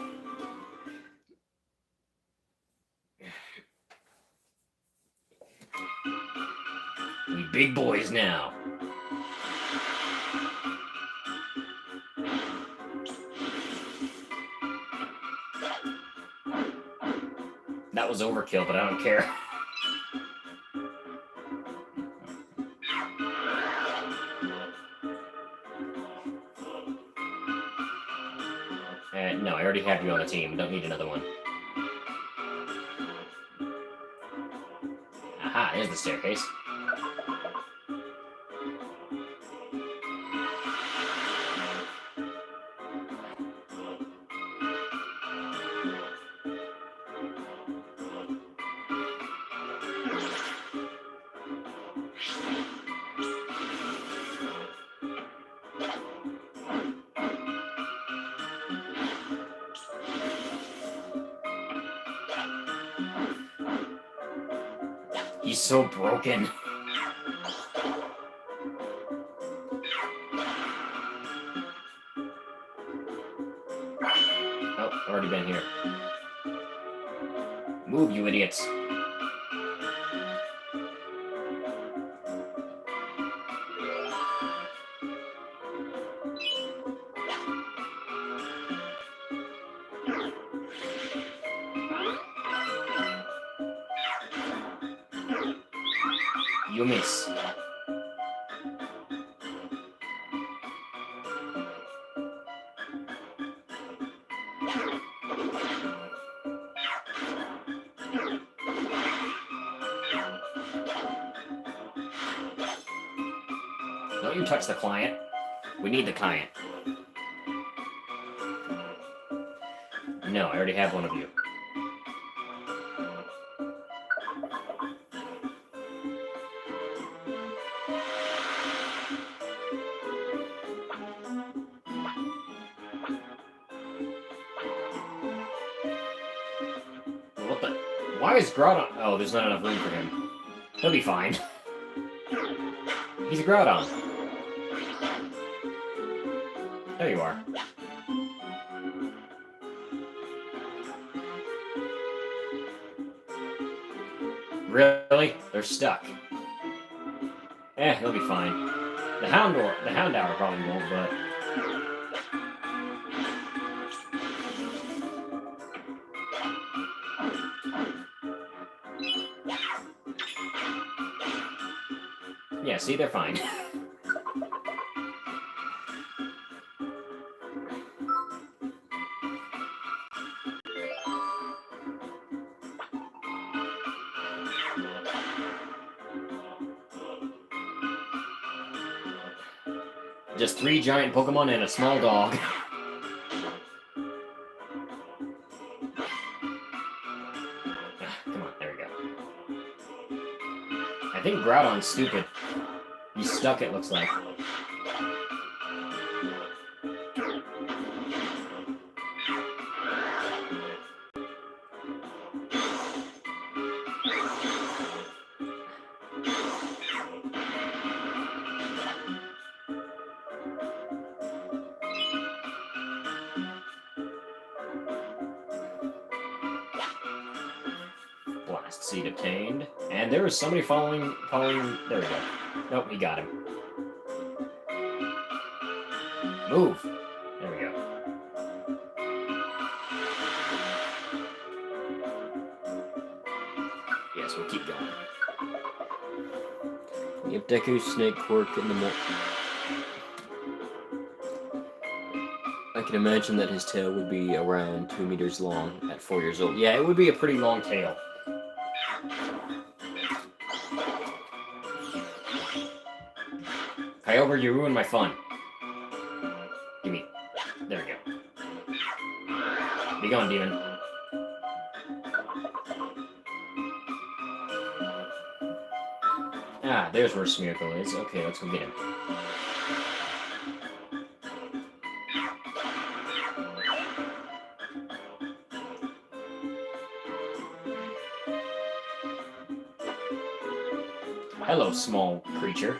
We big boys now. That was overkill, but I don't care. No, I already have you on the team. Don't need another one. Aha, there's the staircase. He's so broken. Oh, already been here. Move, you idiots. You miss. Don't you touch the client. We need the client. No, I already have one of you. Why is Groudon? Oh, there's not enough room for him. He'll be fine. He's a Groudon. There you are. Really? They're stuck. He'll be fine. The Houndour probably won't, but... Yeah, see, they're fine. Just 3 giant Pokemon and a small dog. Come on, there we go. I think Groudon's stupid. He's stuck, it looks like. Blast Seed obtained. And there was somebody following... There we go. Nope, he got him. Move! There we go. Yes, we'll keep going. Yep, Deku, Snake, Quirk, and the more... I can imagine that his tail would be around 2 meters long at 4 years old. Yeah, it would be a pretty long tail. Kyogre, you ruined my fun. Gimme. There we go. Be gone, demon. Ah, there's where Smeargle is. Okay, let's go get him. Hello, small creature.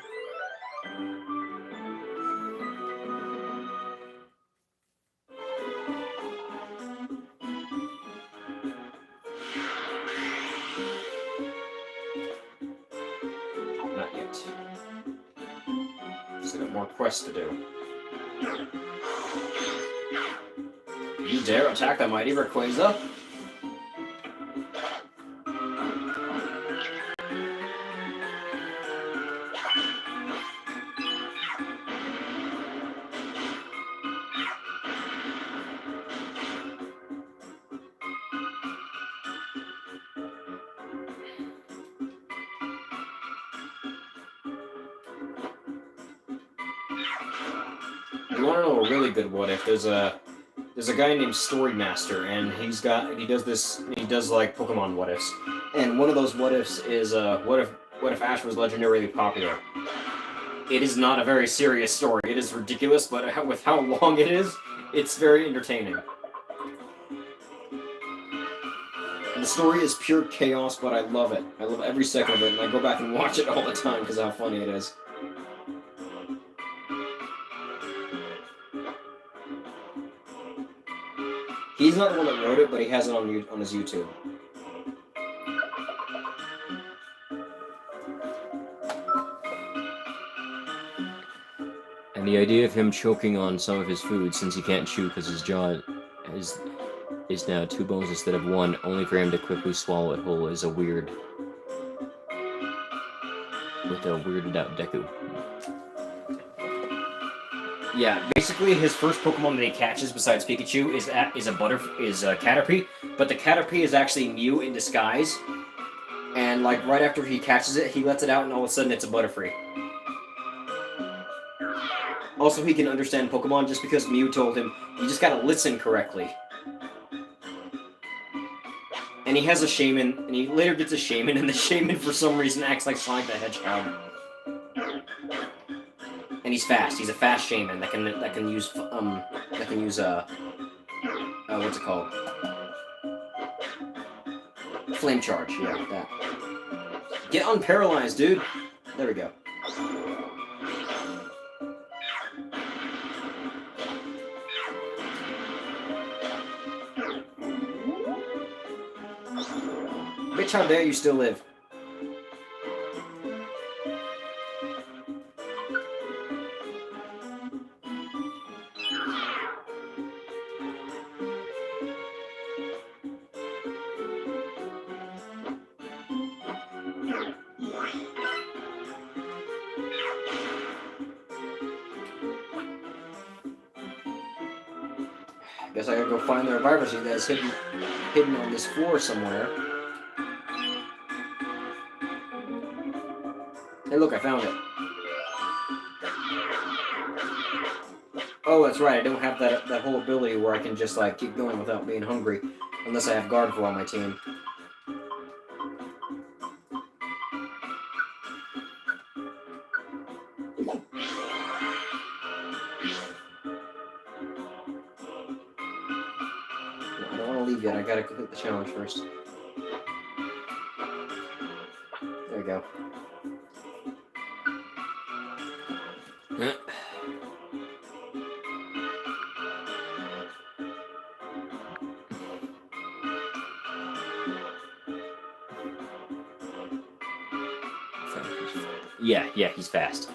Not yet. Still got more quests to do. You dare attack the mighty Rayquaza? You want to know a really good what if? There's a guy named Story Master, and he does like Pokemon what ifs. And one of those what ifs is what if Ash was legendarily popular? It is not a very serious story. It is ridiculous, but with how long it is, it's very entertaining. And the story is pure chaos, but I love it. I love every second of it, and I go back and watch it all the time because of how funny it is. He's not the one that wrote it, but he has it on his YouTube. And the idea of him choking on some of his food, since he can't chew because his jaw is now 2 bones instead of 1, only for him to quickly swallow it whole, is a weird... with a weirded out Deku. Yeah, basically his first Pokemon that he catches besides Pikachu is Caterpie, but the Caterpie is actually Mew in disguise. And like right after he catches it, he lets it out, and all of a sudden it's a Butterfree. Also, he can understand Pokemon just because Mew told him you just gotta listen correctly. And he has a Shaman, and he later gets a Shaman, and the Shaman for some reason acts like Sonic the Hedgehog. And he's fast. He's a fast shaman that can use what's it called? Flame charge, yeah, that. Get unparalyzed, dude! There we go. Bitch, how dare you still live? Guess I gotta go find the reviver seed that's hidden on this floor somewhere. Hey, look, I found it. Oh, that's right. I don't have that whole ability where I can just like keep going without being hungry, unless I have Gardevoir on my team. I don't want to leave yet. I gotta complete the challenge first. There we go. Yeah, he's fast.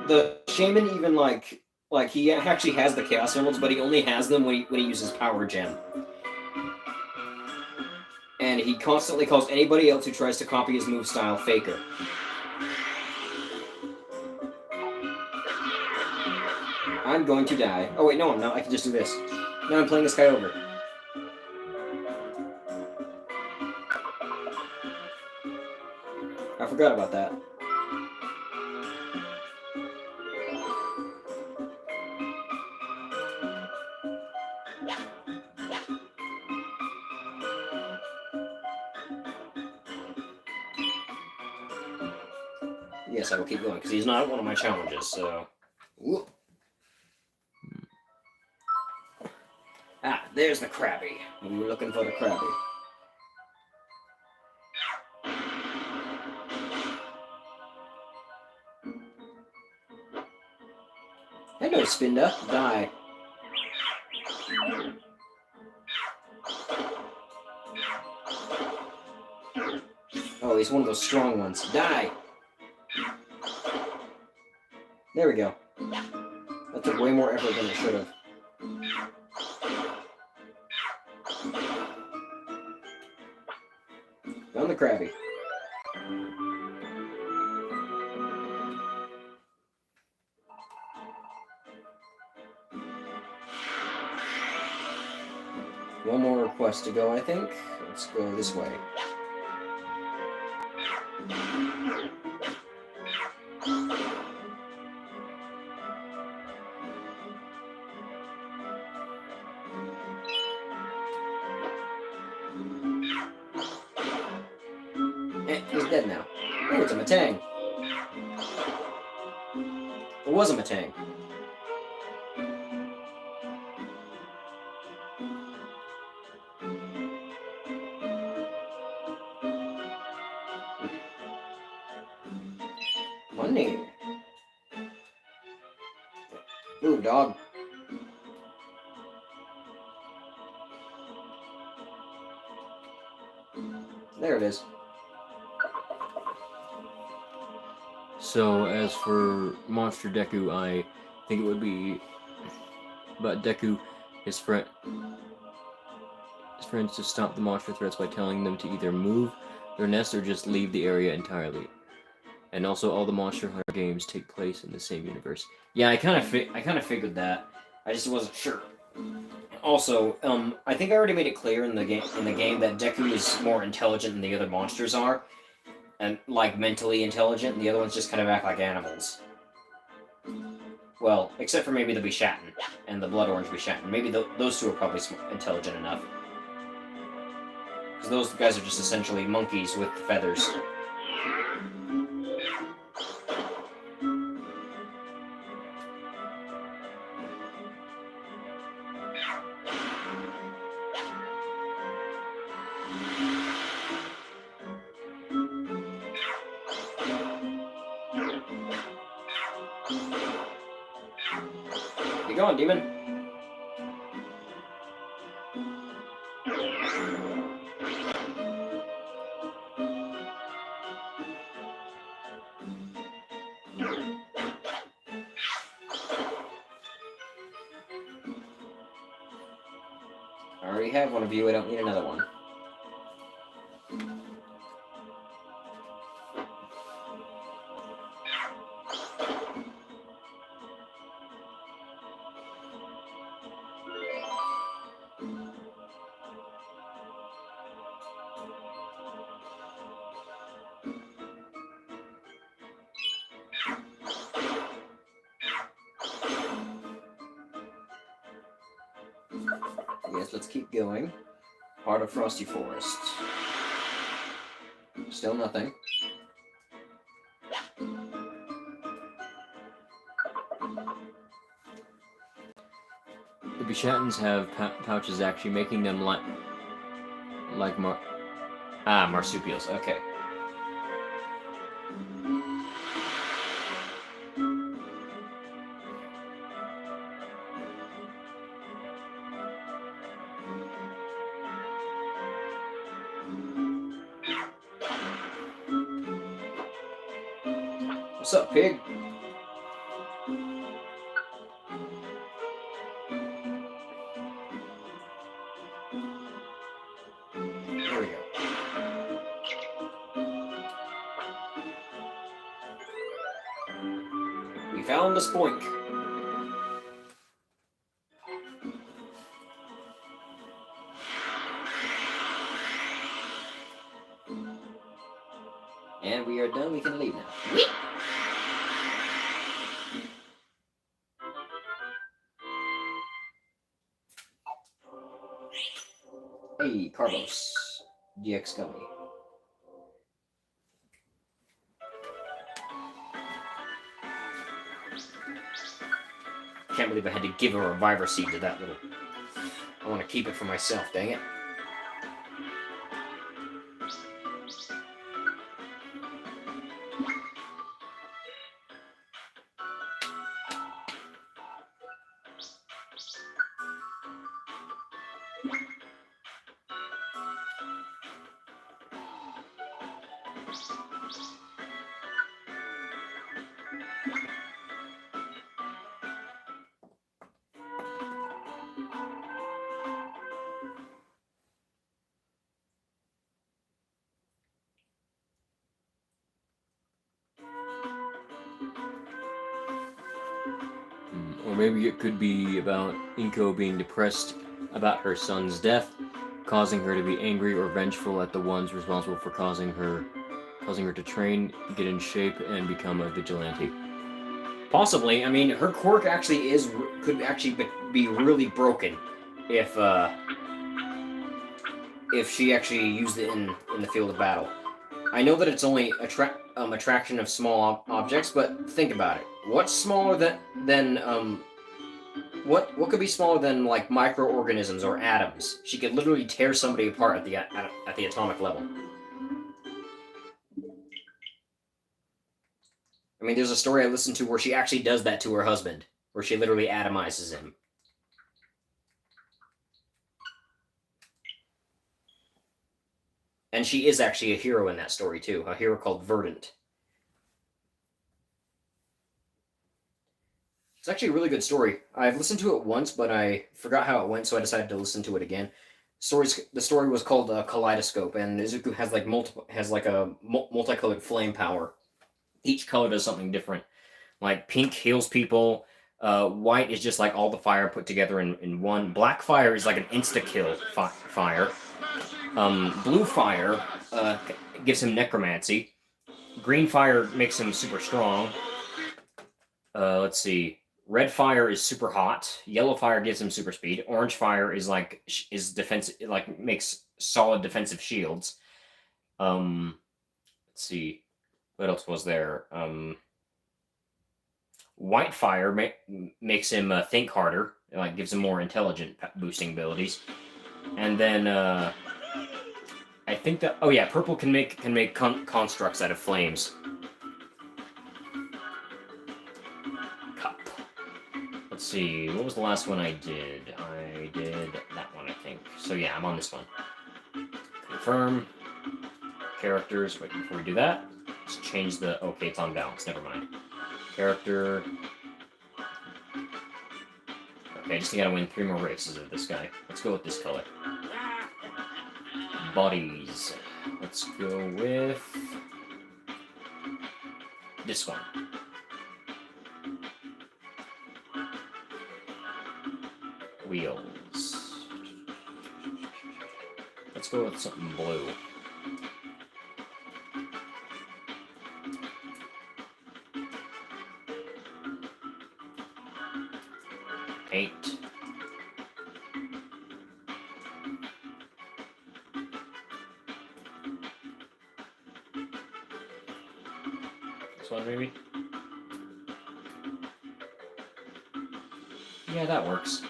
The shaman even like he actually has the chaos emeralds, but he only has them when he uses power gem. And he constantly calls anybody else who tries to copy his move style faker. I'm going to die. Oh wait, no I'm not. I can just do this. Now I'm playing this guy over. I forgot about that. Yes, I will keep going, because he's not one of my challenges, so... Whoop. Ah, there's the Krabby. We were looking for the Krabby. Hello, Spinda. Die. Oh, he's one of those strong ones. Die! There we go. That took way more effort than it should have. Found the Krabby. One more request to go, I think. Let's go this way. He's dead now. Oh, it's a Matang. It was a Matang. Money. Ooh, dog. There it is. So, as for Monster Deku, I think it would be about Deku, his friends to stop the monster threats by telling them to either move their nest or just leave the area entirely. And also, all the Monster Hunter games take place in the same universe. Yeah, I kind of figured that. I just wasn't sure. Also, I think I already made it clear in the game that Deku is more intelligent than the other monsters are, and like mentally intelligent. And the other ones just kind of act like animals. Well, except for maybe the Bishaten and the Blood Orange Bishaten. Maybe those two are probably intelligent enough, because those guys are just essentially monkeys with feathers. going, demon? I already have one of you, I don't need another one. Yes, let's keep going. Heart of Frosty Forest. Still nothing. The Bishattans have pouches actually, making them like Marsupials, okay. What's up, pig? There we go. We found the spoink. And we are done, we can leave now. Hey, Carlos. GX Gummy. Can't believe I had to give a reviver seed to that little... I want to keep it for myself, dang it. Or maybe it could be about Inko being depressed about her son's death, causing her to be angry or vengeful at the ones responsible for causing her to train, get in shape, and become a vigilante. Possibly. I mean, her quirk actually could actually be really broken if she actually used it in the field of battle. I know that it's only attraction of small objects, but think about it. What's smaller than what could be smaller than like microorganisms or atoms? She could literally tear somebody apart at the atomic level. I mean, there's a story I listened to where she actually does that to her husband, where she literally atomizes him. And she is actually a hero in that story, too. A hero called Verdant. It's actually a really good story. I've listened to it once, but I forgot how it went, so I decided to listen to it again. The story was called Kaleidoscope, and Izuku has like a multicolored flame power. Each color does something different. Like pink heals people. White is just like all the fire put together in one. Black fire is like an insta-kill fire. Blue fire gives him necromancy. Green fire makes him super strong. Let's see. Red fire is super hot. Yellow fire gives him super speed. Orange fire is defensive, like makes solid defensive shields. Let's see. What else was there? White fire makes him think harder. It, like gives him more intelligent boosting abilities. And then I think that purple can make constructs out of flames. Cup. Let's see, what was the last one I did? I did that one, I think. So yeah, I'm on this one. Confirm. Characters. Wait, before we do that, let's change the... Okay, it's on balance. Never mind. Character. Okay, I just gotta win 3 more races of this guy. Let's go with this color. Bodies. Let's go with... this one. Wheels. Let's go with something blue. Paint. This one, maybe? Yeah, that works.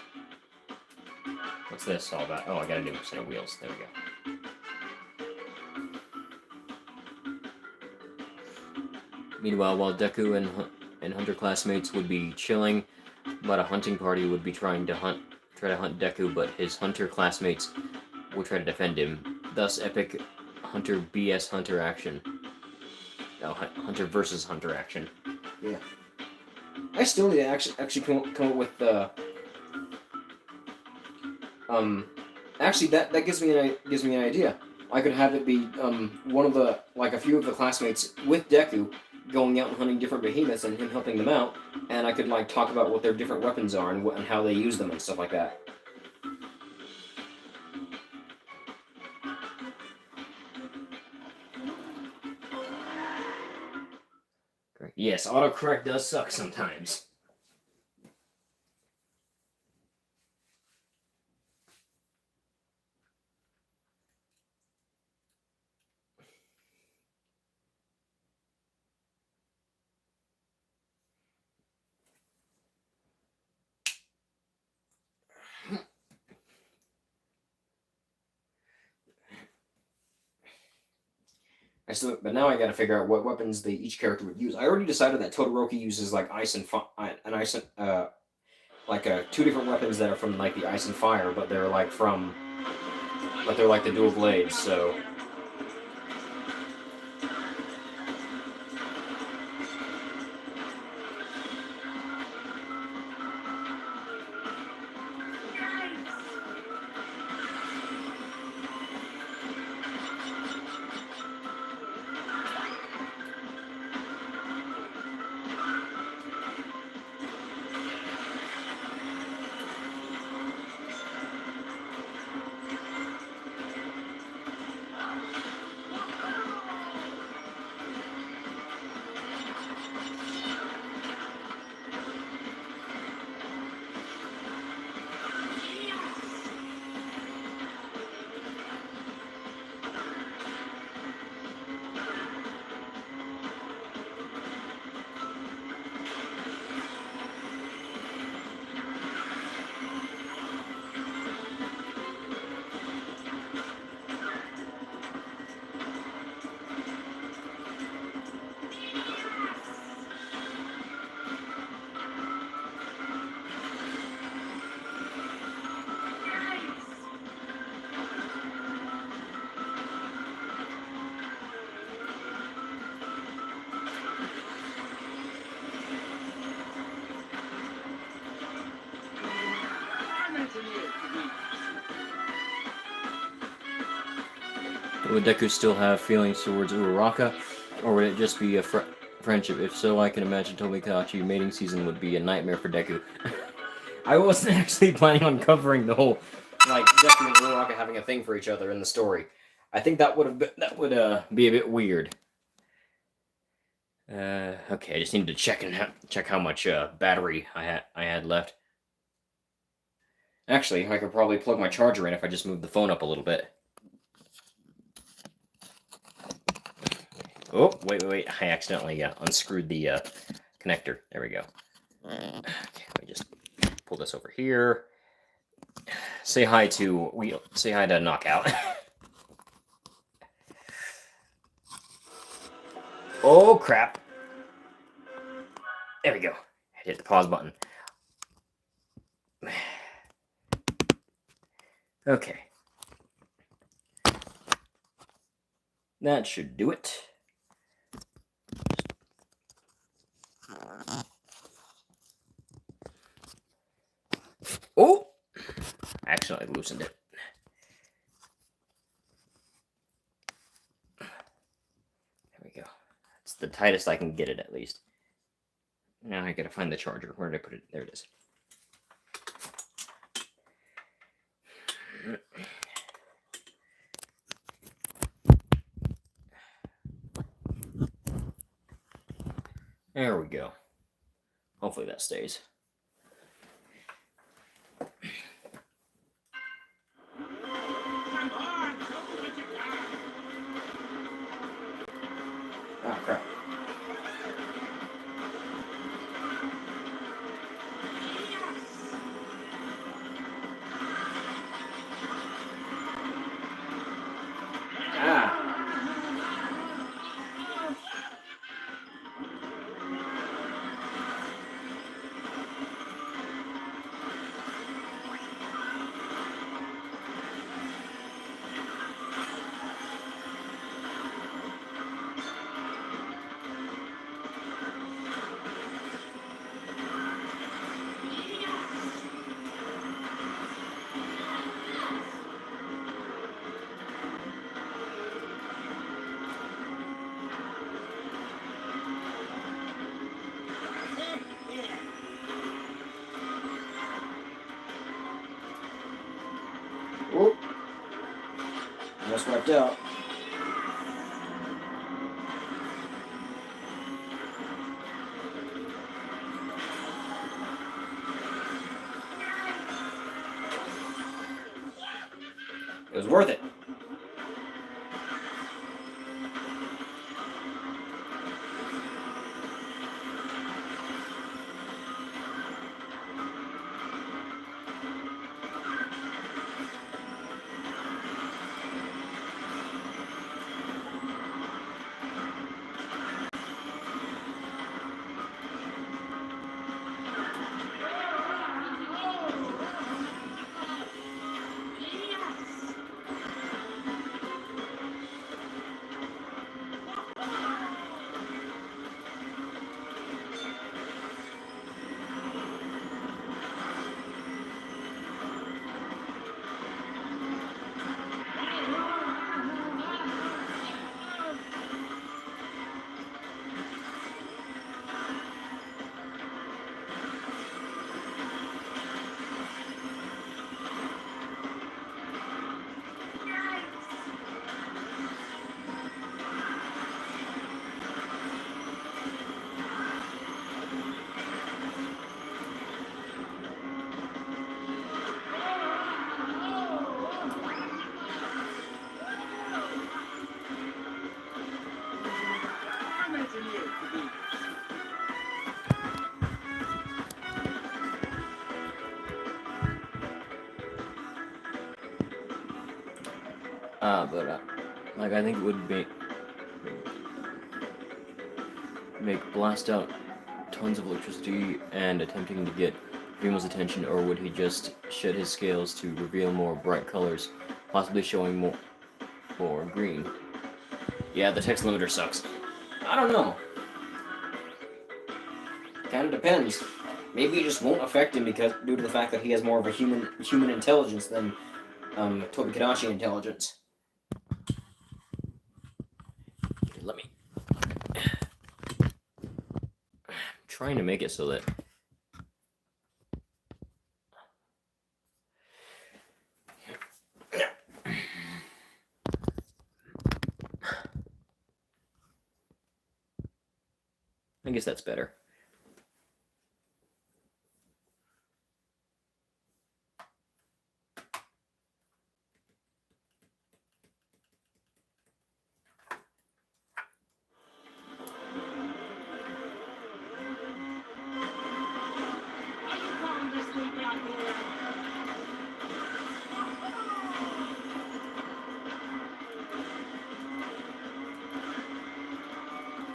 What's this all about? Oh, I gotta do a set of wheels. There we go. Meanwhile, while Deku and Hunter classmates would be chilling, but a hunting party would be try to hunt Deku, but his Hunter classmates would try to defend him. Thus, epic Hunter BS Hunter action. Oh, Hunter versus Hunter action. Yeah. I still need to actually come up with the. Actually, that gives me an idea. I could have it be one of the a few of the classmates with Deku going out and hunting different behemoths and him helping them out, and I could talk about what their different weapons are and how they use them and stuff like that. Great. Yes, autocorrect does suck sometimes. But now I got to figure out what weapons each character would use. I already decided that Todoroki uses ice and two different weapons that are from the ice and fire, but they're the dual blades. So. Would Deku still have feelings towards Uraraka, or would it just be a friendship? If so, I can imagine Tomikachi mating season would be a nightmare for Deku. I wasn't actually planning on covering the whole Deku and Uraraka having a thing for each other in the story. I think that would be a bit weird. Okay, I just need to check how much battery I had left. Actually, I could probably plug my charger in if I just move the phone up a little bit. Oh, wait. I accidentally unscrewed the connector. There we go. Okay, let me just pull this over here. Say hi to Knockout. Oh, crap. There we go. Hit the pause button. Okay. That should do it. Oh! Actually, I loosened it. There we go. It's the tightest I can get it, at least. Now I gotta find the charger. Where did I put it? There it is. There we go. Hopefully that stays. Oh, crap. Ah! Oh! Just wiped out. It was worth it. But like I think it would make blast out tons of electricity and attempting to get Vemo's attention, or would he just shed his scales to reveal more bright colors, possibly showing more green? Yeah, the text limiter sucks. I don't know. Kind of depends. Maybe it just won't affect him because due to the fact that he has more of a human intelligence than Tobikadachi intelligence. Let me. I'm trying to make it so that. I guess that's better.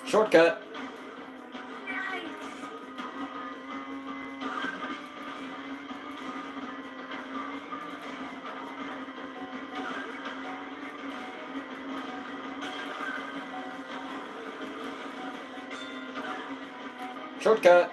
Shortcut. Shortcut!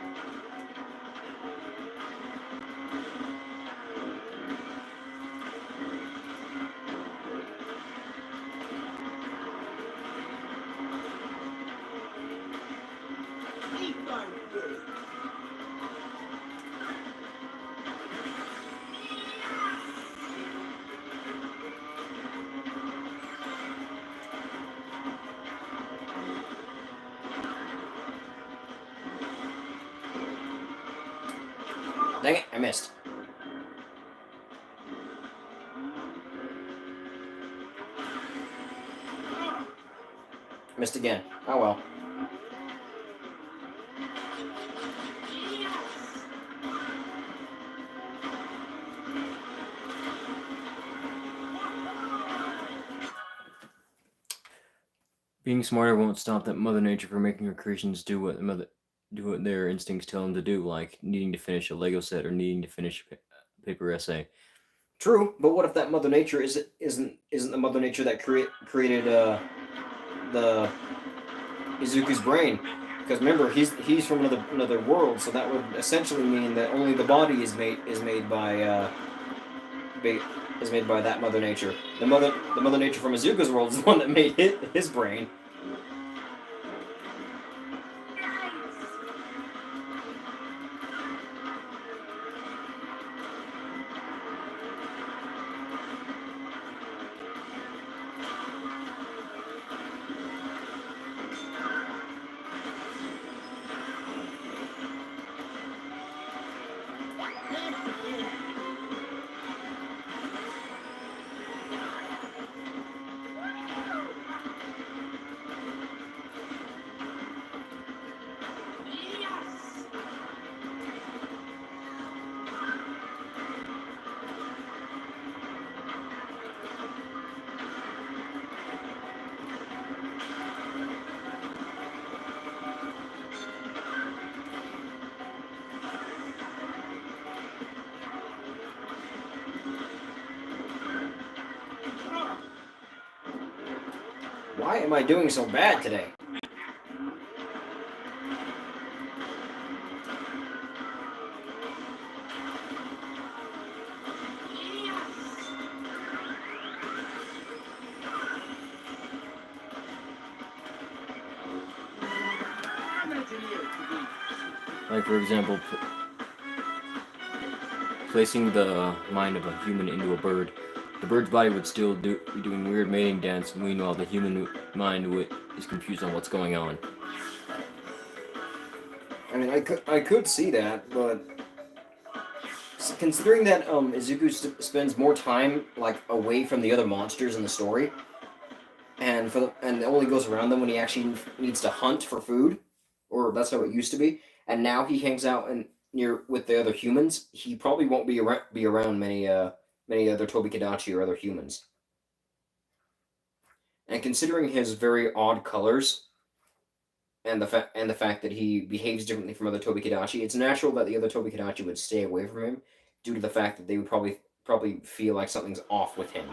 Dang it, I missed. Missed again. Oh well. Being smarter won't stop that Mother Nature from making her creations do what their instincts tell them to do, like needing to finish a Lego set or needing to finish a paper essay. True, but what if that Mother Nature isn't the Mother Nature that created the Izuku's brain? Because remember, he's from another world, so that would essentially mean that only the body is made by that Mother Nature. The Mother Nature from Izuku's world is the one that made his brain. Why am I doing so bad today? Like, for example, placing the mind of a human into a bird. The bird's body would still be doing weird mating dance, meanwhile the human mind is confused on what's going on. I mean, I could see that, but considering that Izuku spends more time like away from the other monsters in the story, and only goes around them when he actually needs to hunt for food, or that's how it used to be, and now he hangs out near with the other humans. He probably won't be around many other Tobi-Kadachi or other humans. And considering his very odd colors and the fact that he behaves differently from other Tobi-Kadachi, it's natural that the other Tobi-Kadachi would stay away from him due to the fact that they would probably feel like something's off with him.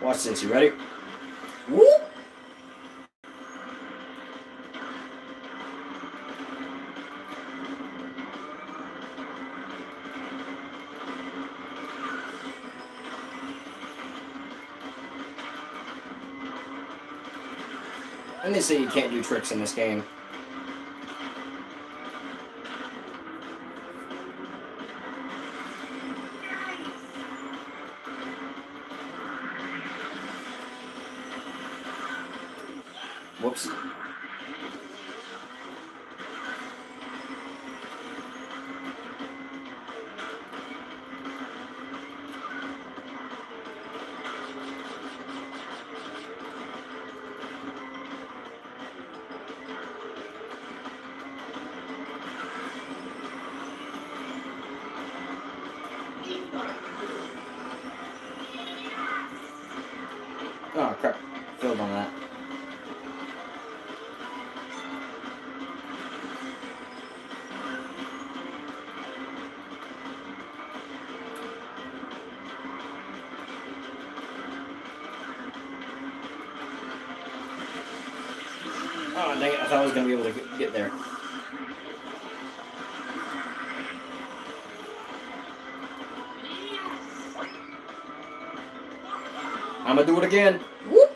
Watch this. You ready? Whoop! And they say you can't do tricks in this game. Whoops. Oh crap. Failed on that. Oh, dang it. I thought I was going to be able to get there. I'm going to do it again. Whoop!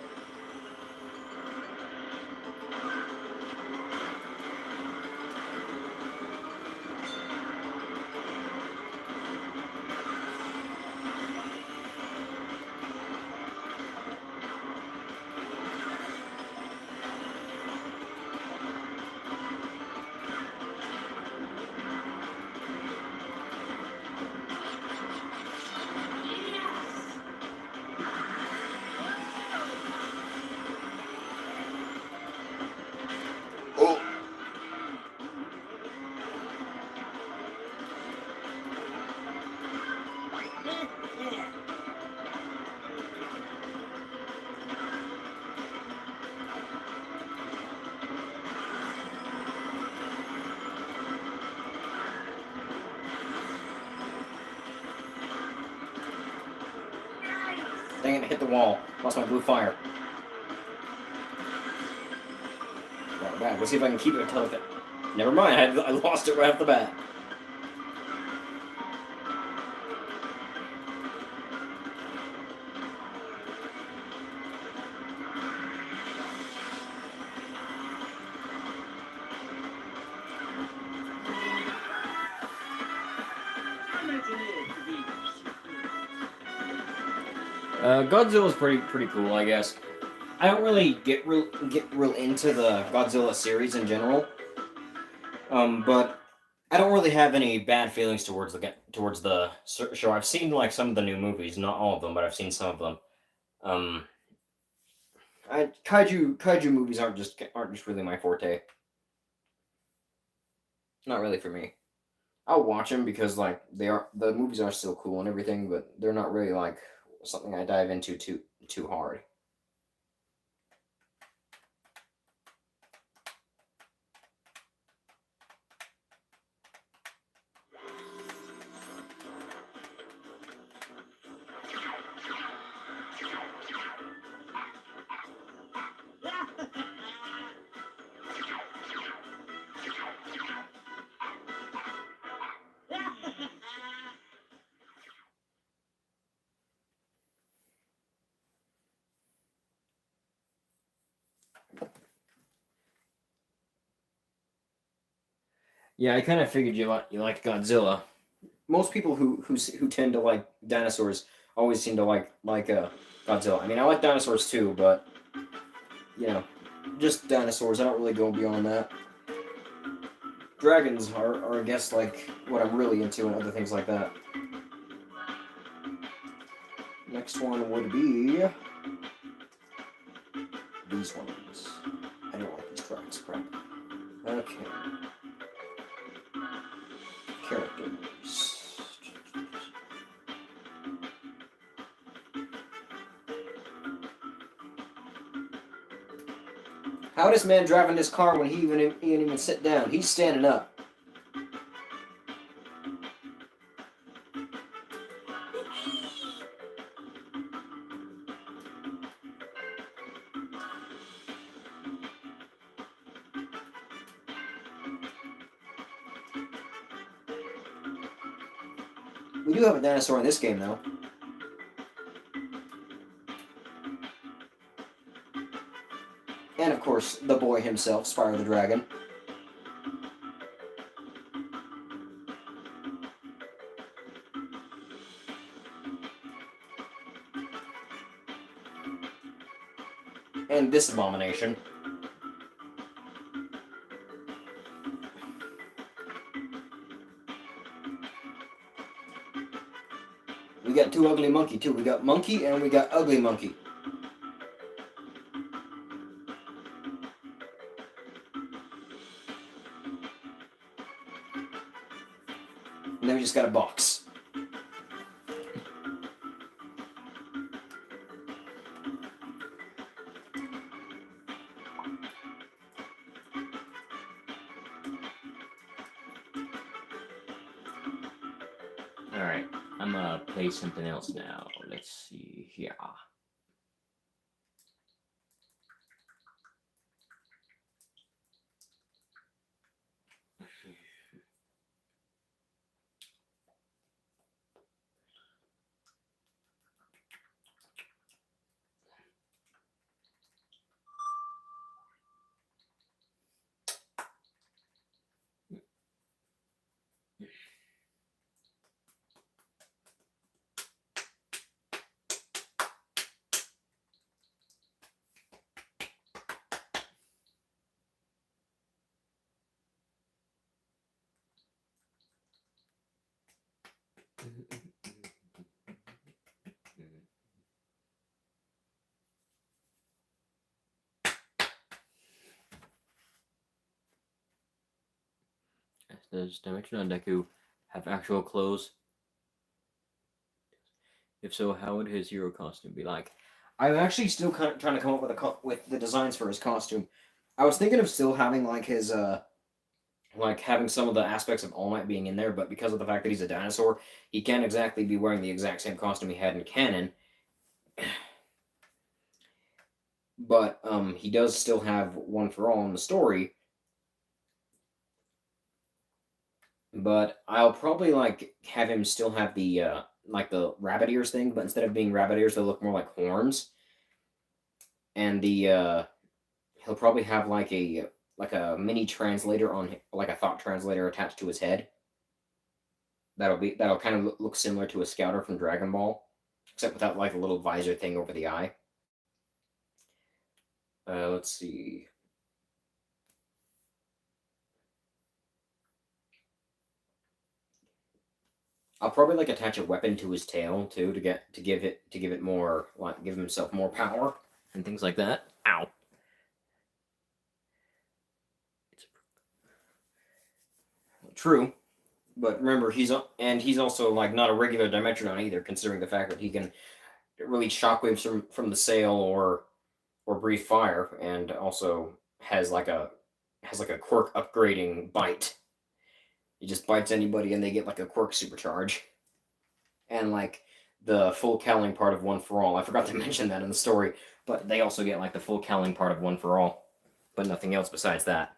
Oh. Dang it, hit the wall. Lost my blue fire. Right back. Let's see if I can keep it until it. Never mind, I lost it right off the bat. Godzilla's pretty cool, I guess. I don't really get real into the Godzilla series in general, but I don't really have any bad feelings towards the show. I've seen like some of the new movies, not all of them, but I've seen some of them. Kaiju movies aren't just really my forte. Not really for me. I'll watch them because like the movies are still cool and everything, but they're not really like something I dive into too hard. Yeah, I kind of figured you liked Godzilla. Most people who tend to like dinosaurs always seem to like Godzilla. I mean, I like dinosaurs too, but you know, just dinosaurs. I don't really go beyond that. Dragons are I guess like what I'm really into and other things like that. Next one would be these ones. I don't like these dragons. Crap. Okay. Characters. How this man driving this car when he ain't even sit down? He's standing up. We do have a dinosaur in this game, though. And, of course, the boy himself, Spyro the Dragon. And this abomination. We got two ugly monkey, too. We got monkey and we got ugly monkey. And then we just got a box. Alright, I'm gonna play something else now. Let's see here. Does Dimension on Deku have actual clothes? If so, how would his hero costume be like? I'm actually still kind of trying to come up with the designs for his costume. I was thinking of still having like his like having some of the aspects of All Might being in there, but because of the fact that he's a dinosaur, he can't exactly be wearing the exact same costume he had in canon. But he does still have One for All in the story. But I'll probably like have him still have the like the rabbit ears thing, but instead of being rabbit ears, they look more like horns. And the he'll probably have like a mini translator on like a thought translator attached to his head. That'll kind of look similar to a Scouter from Dragon Ball, except without like a little visor thing over the eye. Let's see. I'll probably like attach a weapon to his tail too to give it more like give himself more power and things like that. Ow. True, but remember he's also like not a regular Dimetrodon either, considering the fact that he can release shockwaves from the sail or breathe fire, and also has like a quirk upgrading bite. He just bites anybody and they get like a quirk supercharge. And like the full cowling part of One for All. I forgot to mention that in the story, but they also get like the full cowling part of One for All, but nothing else besides that.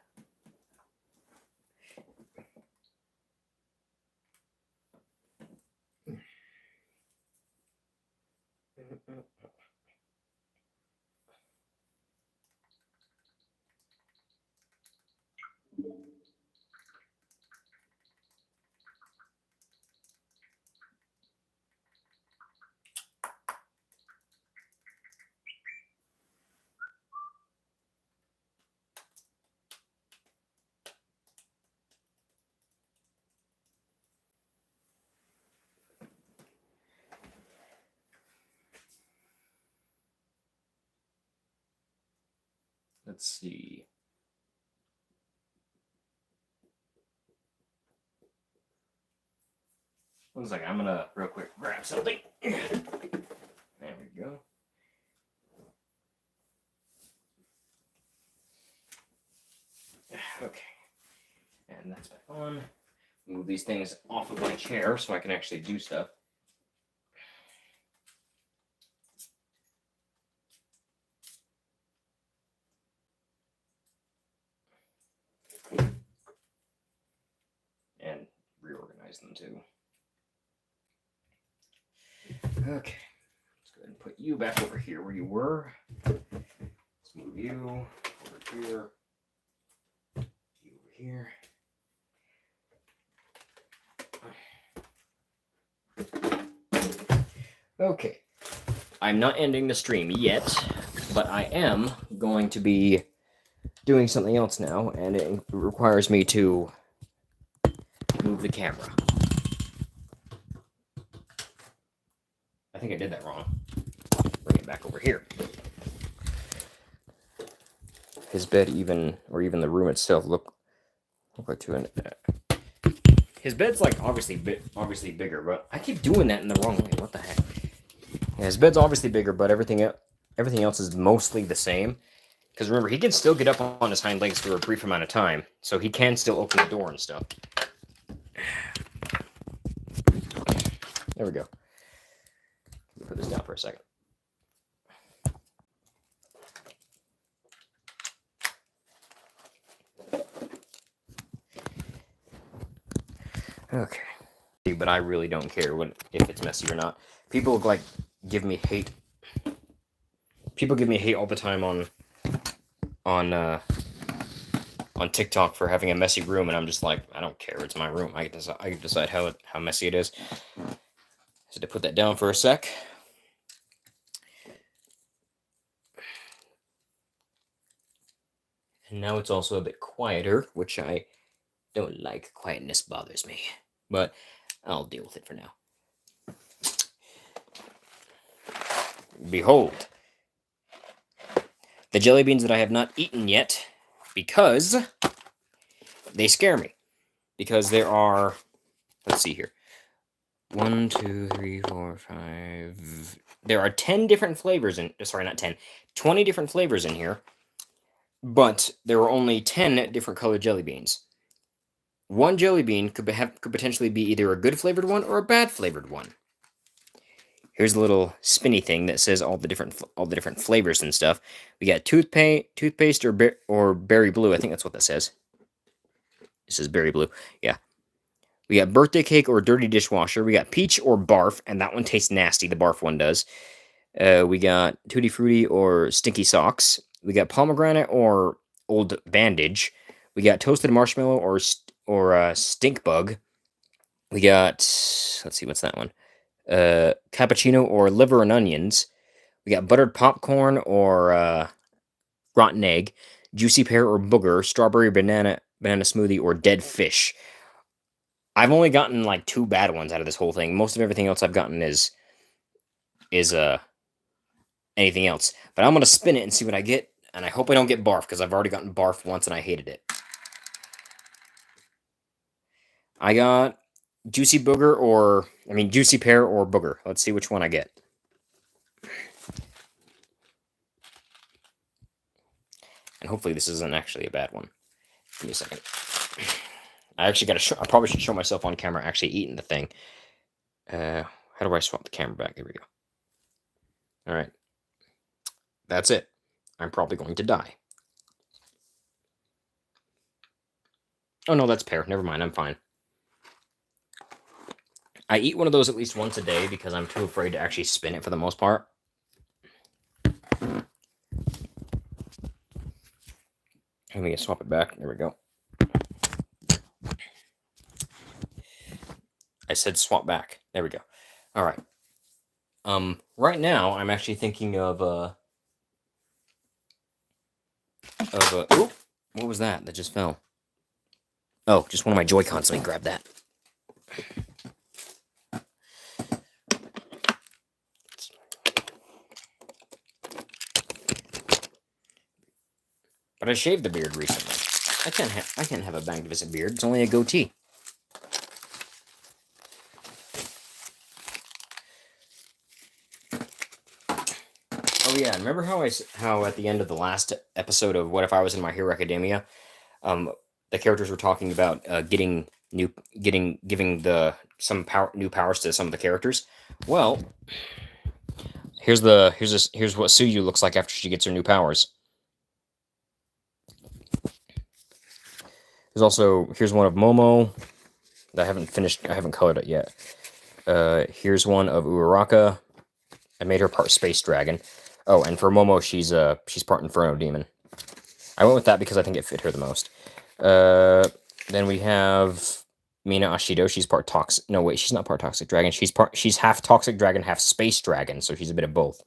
Let's see. Looks like I'm gonna real quick grab something. There we go. Okay. And that's back on. Move these things off of my chair so I can actually do stuff. And reorganize them too. Okay. Let's go ahead and put you back over here where you were. Let's move you over here. You over here. Okay. I'm not ending the stream yet, but I am going to be doing something else now, and it requires me to move the camera. I think I did that wrong. Bring it back over here. His bed even the room itself look like two. His bed's like obviously bigger, but I keep doing that in the wrong way. What the heck? Yeah, his bed's obviously bigger, but everything else is mostly the same. Because remember, he can still get up on his hind legs for a brief amount of time, so he can still open the door and stuff. There we go. Let me put this down for a second. Okay. But I really don't care if it's messy or not. People like give me hate. People give me hate all the time on TikTok for having a messy room, and I'm just like, I don't care. It's my room. I can decide how messy it is. So to put that down for a sec. And now it's also a bit quieter, which I don't like. Quietness bothers me, but I'll deal with it for now. Behold, the jelly beans that I have not eaten yet, because they scare me. Because there are, let's see here, 1, 2, 3, 4, 5. There are 10 different flavors in. Sorry, not 10. 20 different flavors in here. But there are only 10 different colored jelly beans. One jelly bean could potentially be either a good flavored one or a bad flavored one. Here's a little spinny thing that says all the different flavors and stuff. We got toothpaste or berry blue. I think that's what that says. It says berry blue. Yeah. We got birthday cake or dirty dishwasher. We got peach or barf, and that one tastes nasty. The barf one does. We got tutti frutti or stinky socks. We got pomegranate or old bandage. We got toasted marshmallow or stink bug. We got, let's see, what's that one? Cappuccino or liver and onions. We got buttered popcorn or rotten egg. Juicy pear or booger. Strawberry banana smoothie or dead fish. I've only gotten like 2 bad ones out of this whole thing. Most of everything else I've gotten is anything else. But I'm gonna spin it and see what I get, and I hope I don't get barf, because I've already gotten barf once and I hated it. I got juicy pear or booger. Let's see which one I get. And hopefully this isn't actually a bad one. Give me a second. I probably should show myself on camera actually eating the thing. How do I swap the camera back? Here we go. All right. That's it. I'm probably going to die. Oh no, that's pear. Never mind. I'm fine. I eat one of those at least once a day because I'm too afraid to actually spin it for the most part. Let me swap it back. There we go. I said swap back. There we go. All right. Right now I'm actually thinking of oop, what was that just fell? Oh, just one of my Joy-Cons. Let me grab that. But I shaved the beard recently. I can't have a magnificent beard. It's only a goatee. Oh yeah, remember how at the end of the last episode of What If I Was in My Hero Academia, the characters were talking about giving new powers to some of the characters. Well, here's what Suyu looks like after she gets her new powers. Here's one of Momo that I haven't colored it yet. Here's one of Uraraka. I made her part space dragon. Oh, and for Momo, she's part Inferno demon. I went with that because I think it fit her the most. Then we have Mina Ashido. She's part toxic. No, wait, she's not part toxic dragon. She's half toxic dragon, half space dragon. So she's a bit of both.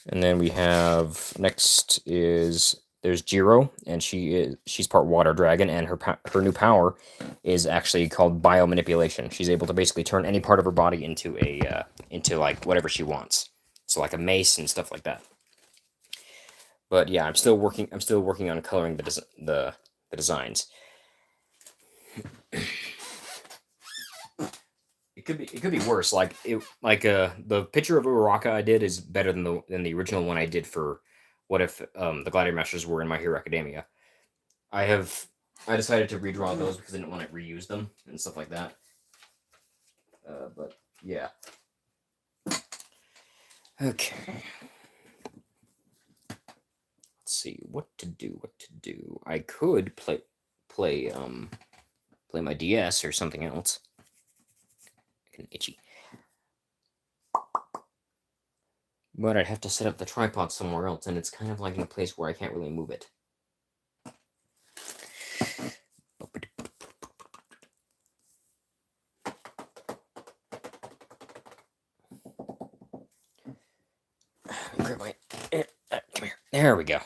And then we have next is there's Jiro, and she's part water dragon, and her new power is actually called biomanipulation. She's able to basically turn any part of her body into into like whatever she wants. So like a mace and stuff like that. But yeah, I'm still working on coloring the designs. It could be worse. Like the picture of Uraraka I did is better than the original one I did for What If the Gladiator Masters were in My Hero Academia. I decided to redraw those because I didn't want to reuse them and stuff like that. But yeah. Okay. Let's see what to do. I could play my DS or something else. Itchy. But I'd have to set up the tripod somewhere else, and it's kind of like in a place where I can't really move it. Grab my... come here. There we go.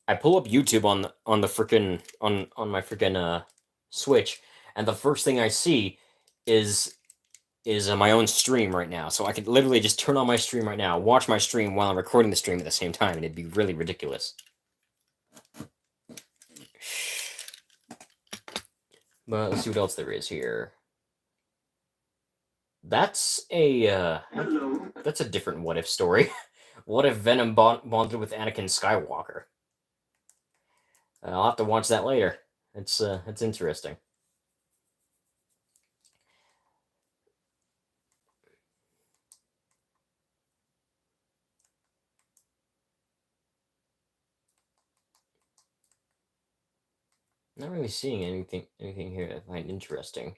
I pull up YouTube on the freaking on my freaking Switch, and the first thing I see is my own stream right now. So I could literally just turn on my stream right now, watch my stream while I'm recording the stream at the same time, and it'd be really ridiculous. But let's see what else there is here. That's a different What If story. What if Venom bonded with Anakin Skywalker? I'll have to watch that later. It's interesting. Not really seeing anything here that I find interesting.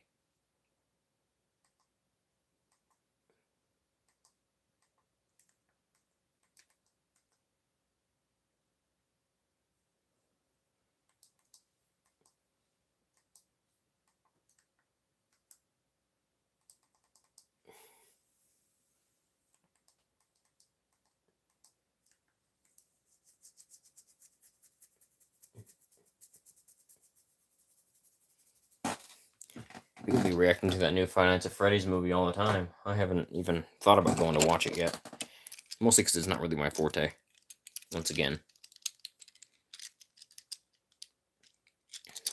People be reacting to that new Five Nights at Freddy's movie all the time. I haven't even thought about going to watch it yet. Mostly because it's not really my forte. Once again.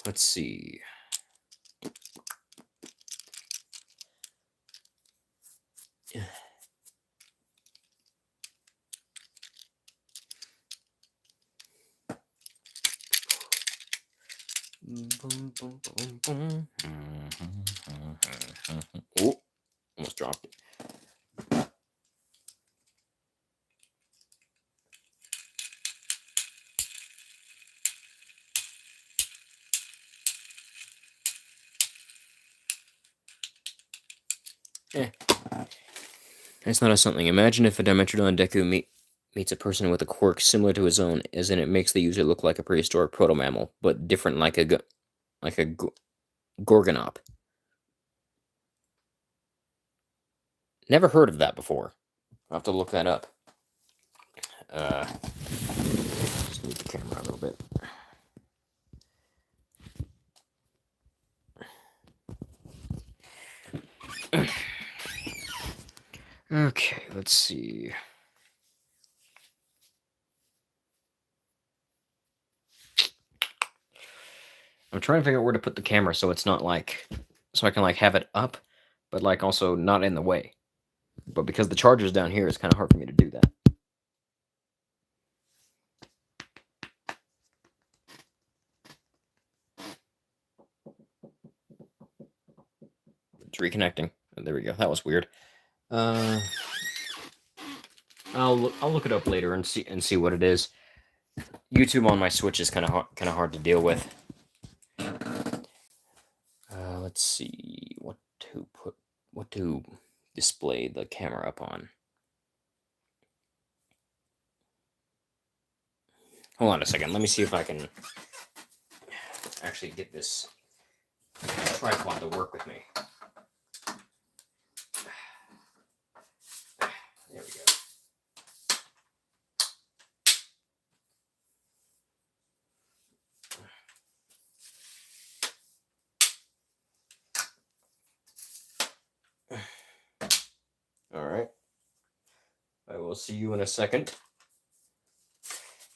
Let's see. Oh, almost dropped it. It's not a something. Imagine if a Dimetrodon Deku meets a person with a quirk similar to his own, as in it makes the user look like a prehistoric proto-mammal, but different like a Gorgonop. Never heard of that before. I'll have to look that up. Just move the camera a little bit. Okay, let's see. I'm trying to figure out where to put the camera so it's not like, so I can like have it up, but like also not in the way. But because the charger's down here, it's kind of hard for me to do that. It's reconnecting. Oh, there we go. That was weird. I'll look it up later and see what it is. YouTube on my Switch is kind of hard to deal with. Let's see what to display the camera up on. Hold on a second. Let me see if I can actually get this tripod to work with me. There we go. All right. I will see you in a second.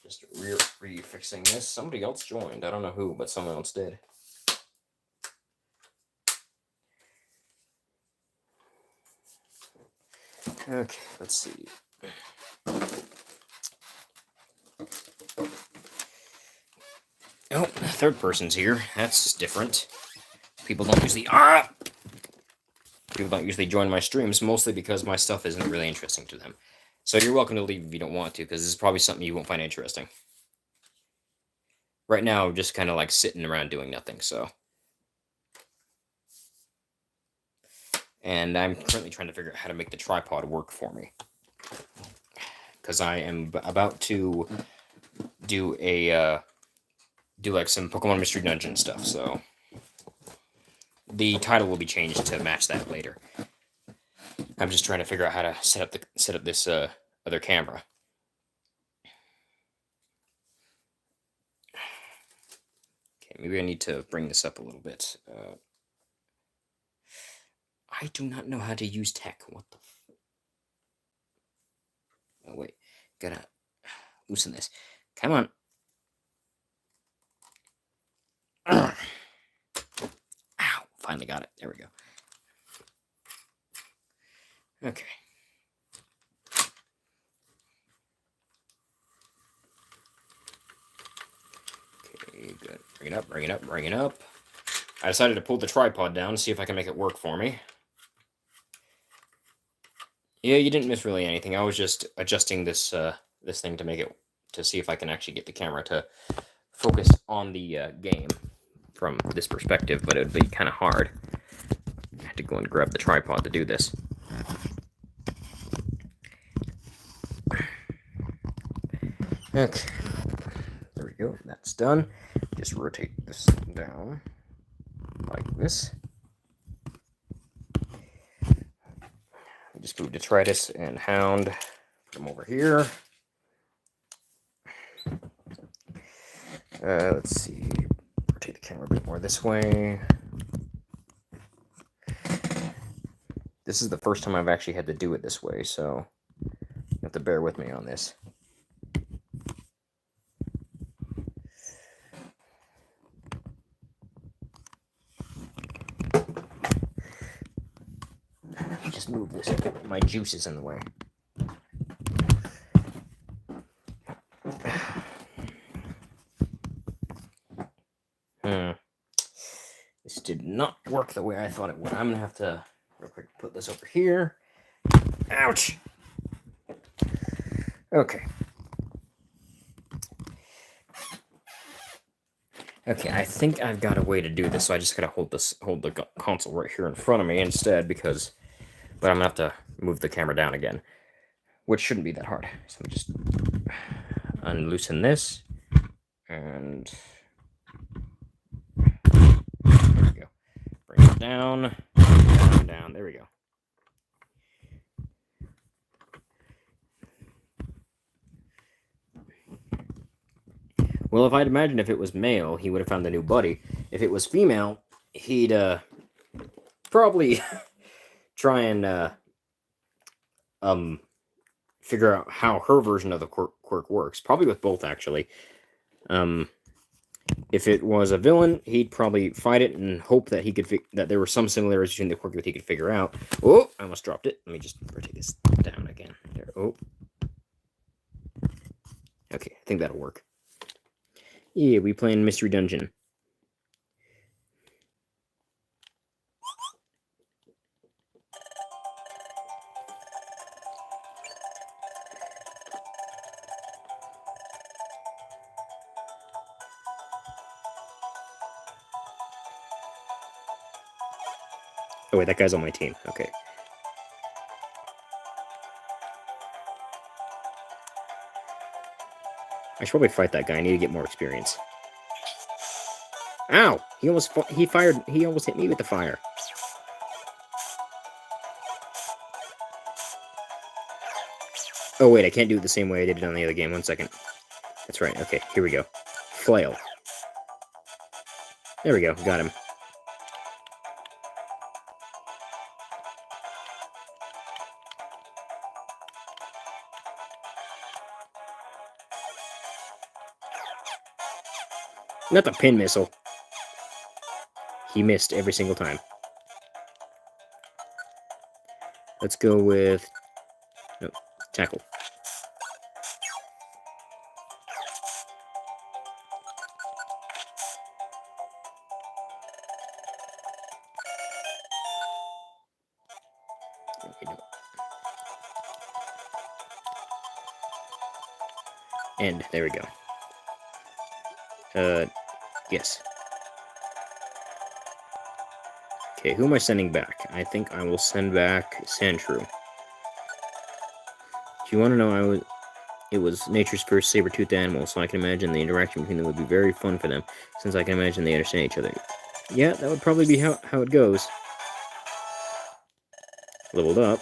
Just re-fixing this. Somebody else joined. I don't know who, but someone else did. Okay, let's see. Oh, third person's here. That's different. People don't usually join my streams, mostly because my stuff isn't really interesting to them. So you're welcome to leave if you don't want to, because this is probably something you won't find interesting. Right now, I'm just kind of like sitting around doing nothing, so. And I'm currently trying to figure out how to make the tripod work for me. Because I am about to do like some Pokemon Mystery Dungeon stuff, so. The title will be changed to match that later. I'm just trying to figure out how to set up this other camera. Okay, maybe I need to bring this up a little bit. I do not know how to use tech. What the? Oh wait, gotta loosen this. Come on. Ow! Finally got it. There we go. Okay. Okay, good. Bring it up, bring it up, bring it up. I decided to pull the tripod down to see if I can make it work for me. Yeah, you didn't miss really anything. I was just adjusting this this thing to see if I can actually get the camera to focus on the game from this perspective, but it would be kind of hard. I had to go and grab the tripod to do this. Okay, there we go. That's done. Just rotate this down like this. Just move Detritus and Hound. Put them over here. Let's see. Rotate the camera a bit more this way. This is the first time I've actually had to do it this way, so you have to bear with me on this. Just move this. My juice is in the way. This did not work the way I thought it would. I'm gonna have to real quick put this over here. Ouch! Okay. Okay, I think I've got a way to do this, so I just gotta hold the console right here in front of me instead, but I'm gonna have to move the camera down again, which shouldn't be that hard. So let me just unloosen this, and there we go. Bring it down, down, down. There we go. Well, if I'd imagined if it was male, he would have found a new buddy. If it was female, he'd probably try and figure out how her version of the quirk works. Probably with both, actually. If it was a villain, he'd probably fight it and hope that he could that there were some similarities between the quirk that he could figure out. Oh, I almost dropped it. Let me just take this down again. There. Oh. Okay, I think that'll work. Yeah, we playing Mystery Dungeon. Oh wait, that guy's on my team. Okay. I should probably fight that guy. I need to get more experience. Ow! He almost he almost hit me with the fire. Oh wait, I can't do it the same way I did it on the other game. 1 second. That's right. Okay, here we go. Flail. There we go. Got him. Not the pin missile. He missed every single time. Let's go with... No, tackle. Okay, no. And there we go. Yes. Okay, who am I sending back? I think I will send back Sandshrew. If you want to know, it was nature's first saber-toothed animal, so I can imagine the interaction between them would be very fun for them, since I can imagine they understand each other. Yeah, that would probably be how it goes. Leveled up.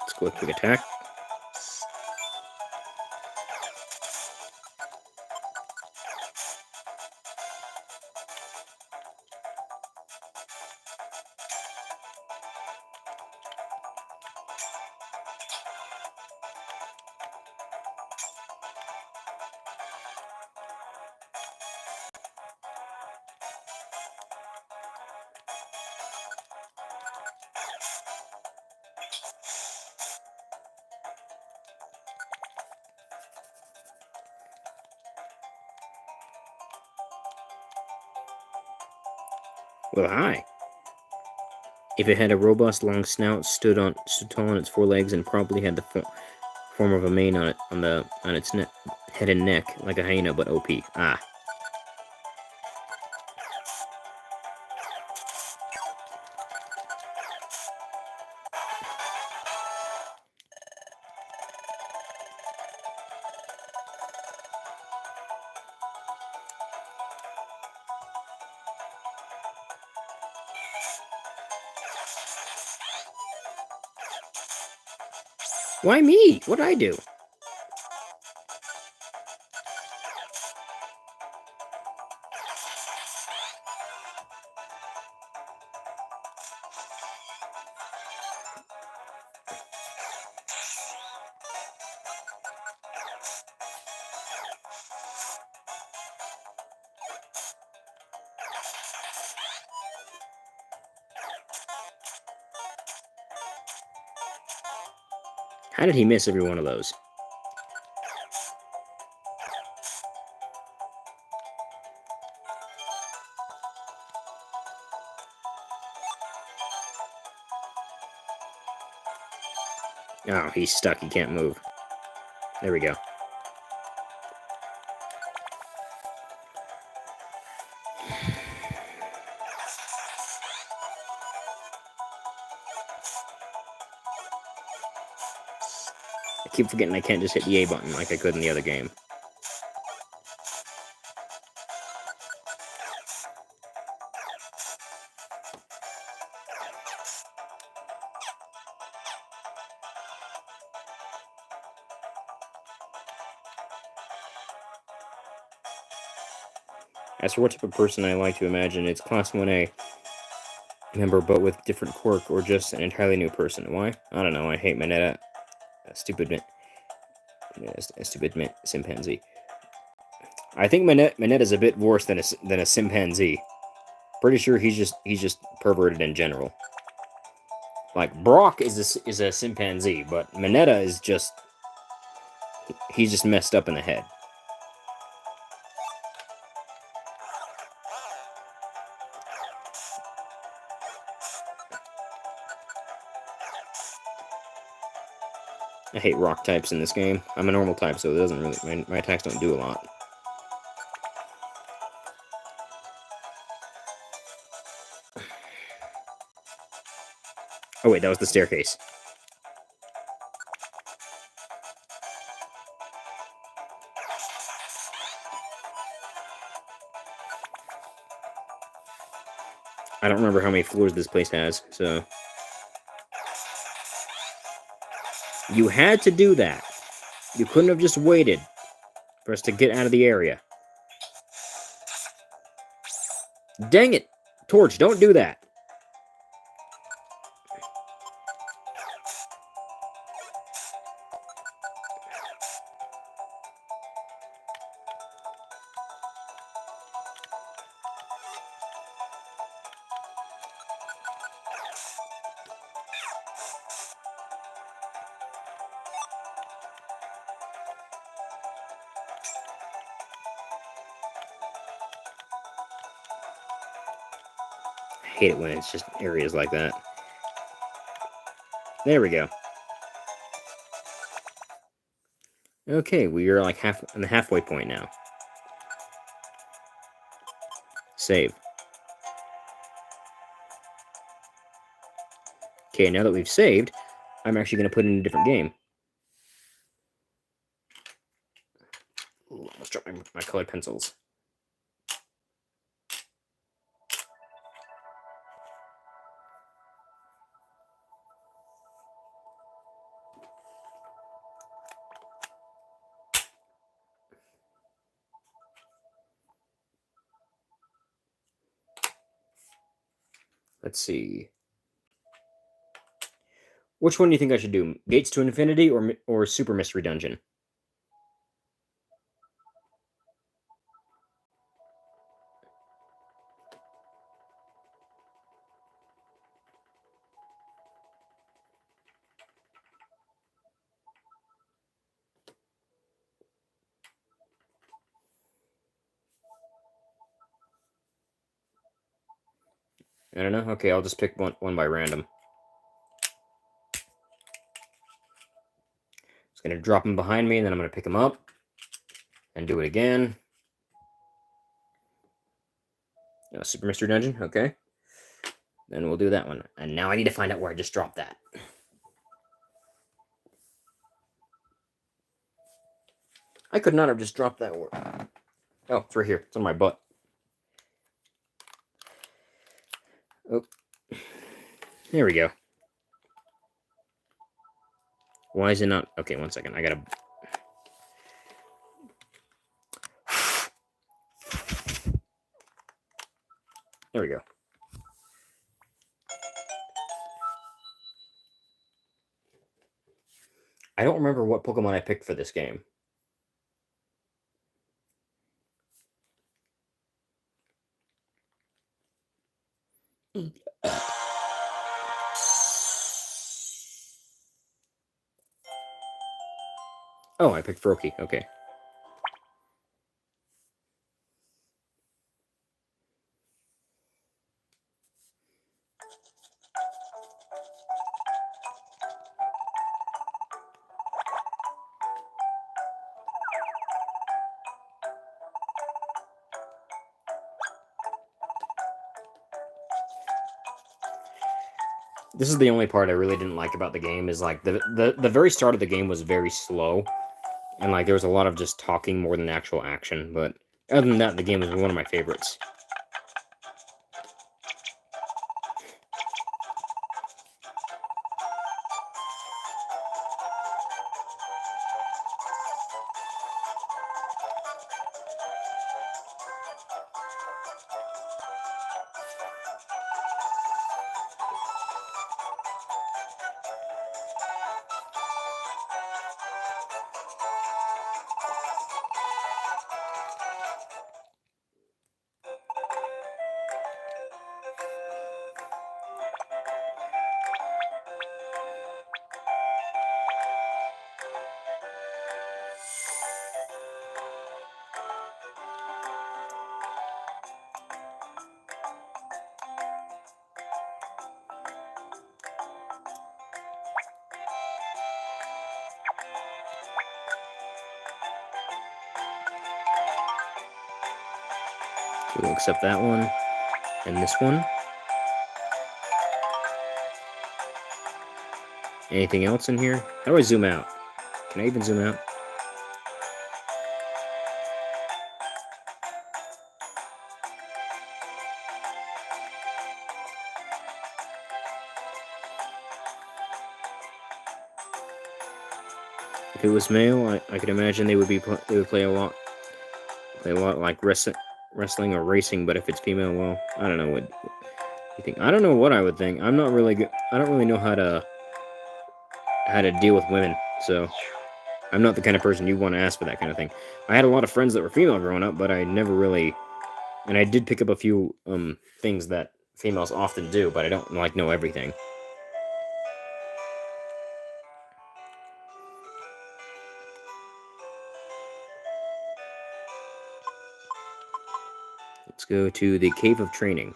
Let's go with quick attack. Well, hi. If it had a robust long snout, stood tall on its four legs, and probably had the form of a mane on its head and neck, like a hyena, but OP. Ah. Why me? What'd I do? How did he miss every one of those? Oh, he's stuck. He can't move. There we go. I keep forgetting I can't just hit the A button like I could in the other game. As for what type of person I like to imagine, it's Class 1A member, but with different quirk, or just an entirely new person. Why? I don't know. I hate Mineta. A stupid chimpanzee. I think Mineta's a bit worse than a chimpanzee. Pretty sure he's just perverted in general. Like Brock is a chimpanzee, but Mineta is he's just messed up in the head. I hate rock types in this game. I'm a normal type, so it doesn't really my attacks don't do a lot. Oh wait, that was the staircase. I don't remember how many floors this place has, so... You had to do that. You couldn't have just waited for us to get out of the area. Dang it! Torch, don't do that! I hate it when it's just areas like that. There we go. Okay, we are like on the halfway point now. Save. Okay, now that we've saved, I'm actually going to put in a different game. Ooh, almost dropped my colored pencils. Let's see. Which one do you think I should do? Gates to Infinity or Super Mystery Dungeon? I don't know. Okay, I'll just pick one by random. It's going to drop him behind me, and then I'm going to pick him up and do it again. Super Mystery Dungeon, okay. Then we'll do that one. And now I need to find out where I just dropped that. I could not have just dropped that word. Oh, it's right here. It's on my butt. Oh. There we go. Why is it not... Okay, one second. I gotta... There we go. I don't remember what Pokemon I picked for this game. Oh, I picked Froakie. Okay. This is the only part I really didn't like about the game, is like the very start of the game was very slow, and like there was a lot of just talking more than actual action, but other than that, the game was one of my favorites. So we'll accept that one, and this one. Anything else in here? How do I zoom out? Can I even zoom out? If it was male, I could imagine they would play a lot like wrestling or racing. But if it's female, well, I don't know what you think. I don't know what I would think. I'm not really good. I don't really know how to deal with women, so I'm not the kind of person you want to ask for that kind of thing. I had a lot of friends that were female growing up, but I never really, and I did pick up a few things that females often do, but I don't like know everything. Let's go to the Cave of Training.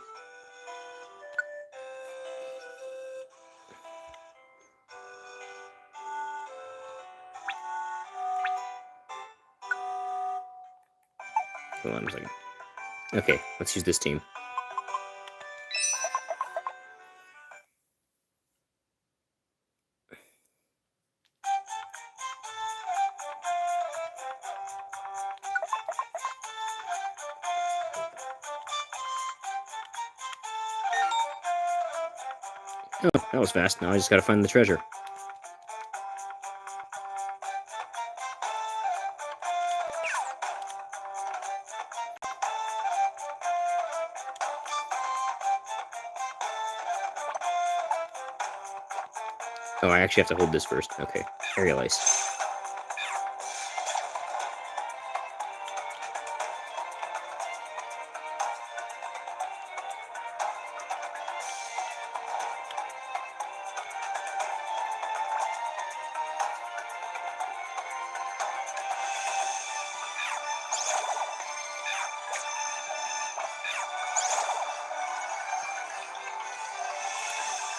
Hold on a second. Okay, let's use this team. Oh, that was fast. Now I just gotta find the treasure. Oh, I actually have to hold this first. Okay, aerial ice.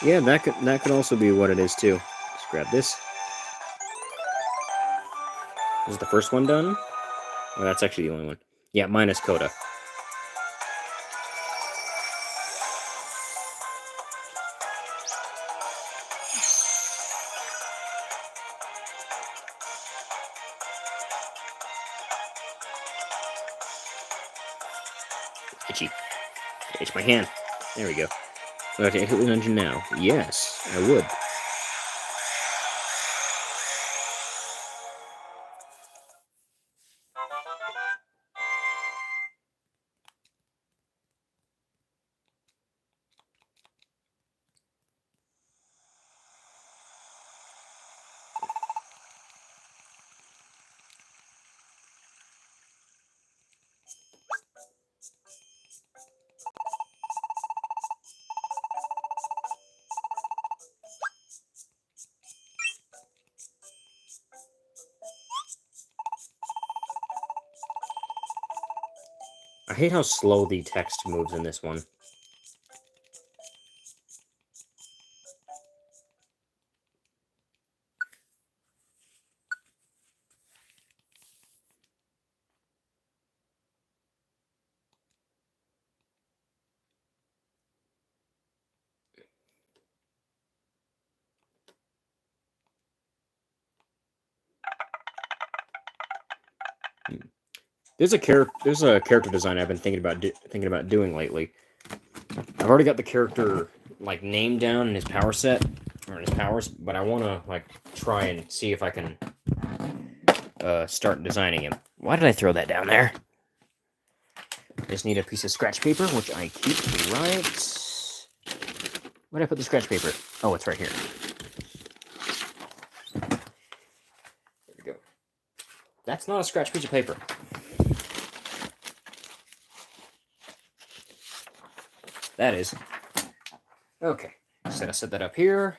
Yeah, that could also be what it is too. Just grab this. Is the first one done? Oh, that's actually the only one. Yeah, minus Coda. Itchy. Itch my hand. There we go. Would I have to exit the dungeon now? Yes, I would. I hate how slow the text moves in this one. There's a character design I've been thinking about doing lately. I've already got the character like name down in his power set or in his powers, but I want to like try and see if I can start designing him. Why did I throw that down there? I just need a piece of scratch paper, which I keep right. Where did I put the scratch paper? Oh, it's right here. There we go. That's not a scratch piece of paper. That is. Okay, just gotta set that up here.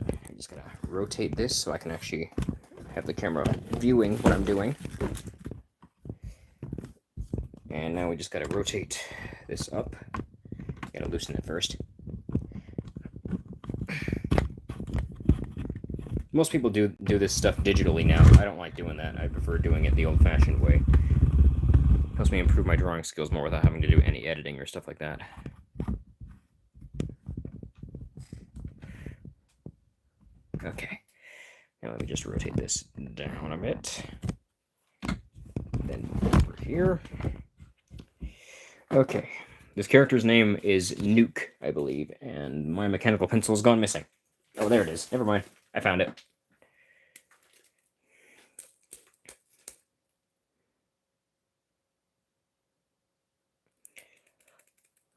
I'm just gonna rotate this so I can actually have the camera viewing what I'm doing. And now we just gotta rotate this up. Gotta loosen it first. Most people do this stuff digitally now. I don't like doing that. I prefer doing it the old-fashioned way. Helps me improve my drawing skills more without having to do any editing or stuff like that. Okay. Now let me just rotate this down a bit. Then over here. Okay. This character's name is Nuke, I believe, and my mechanical pencil's gone missing. Oh, there it is. Never mind. I found it.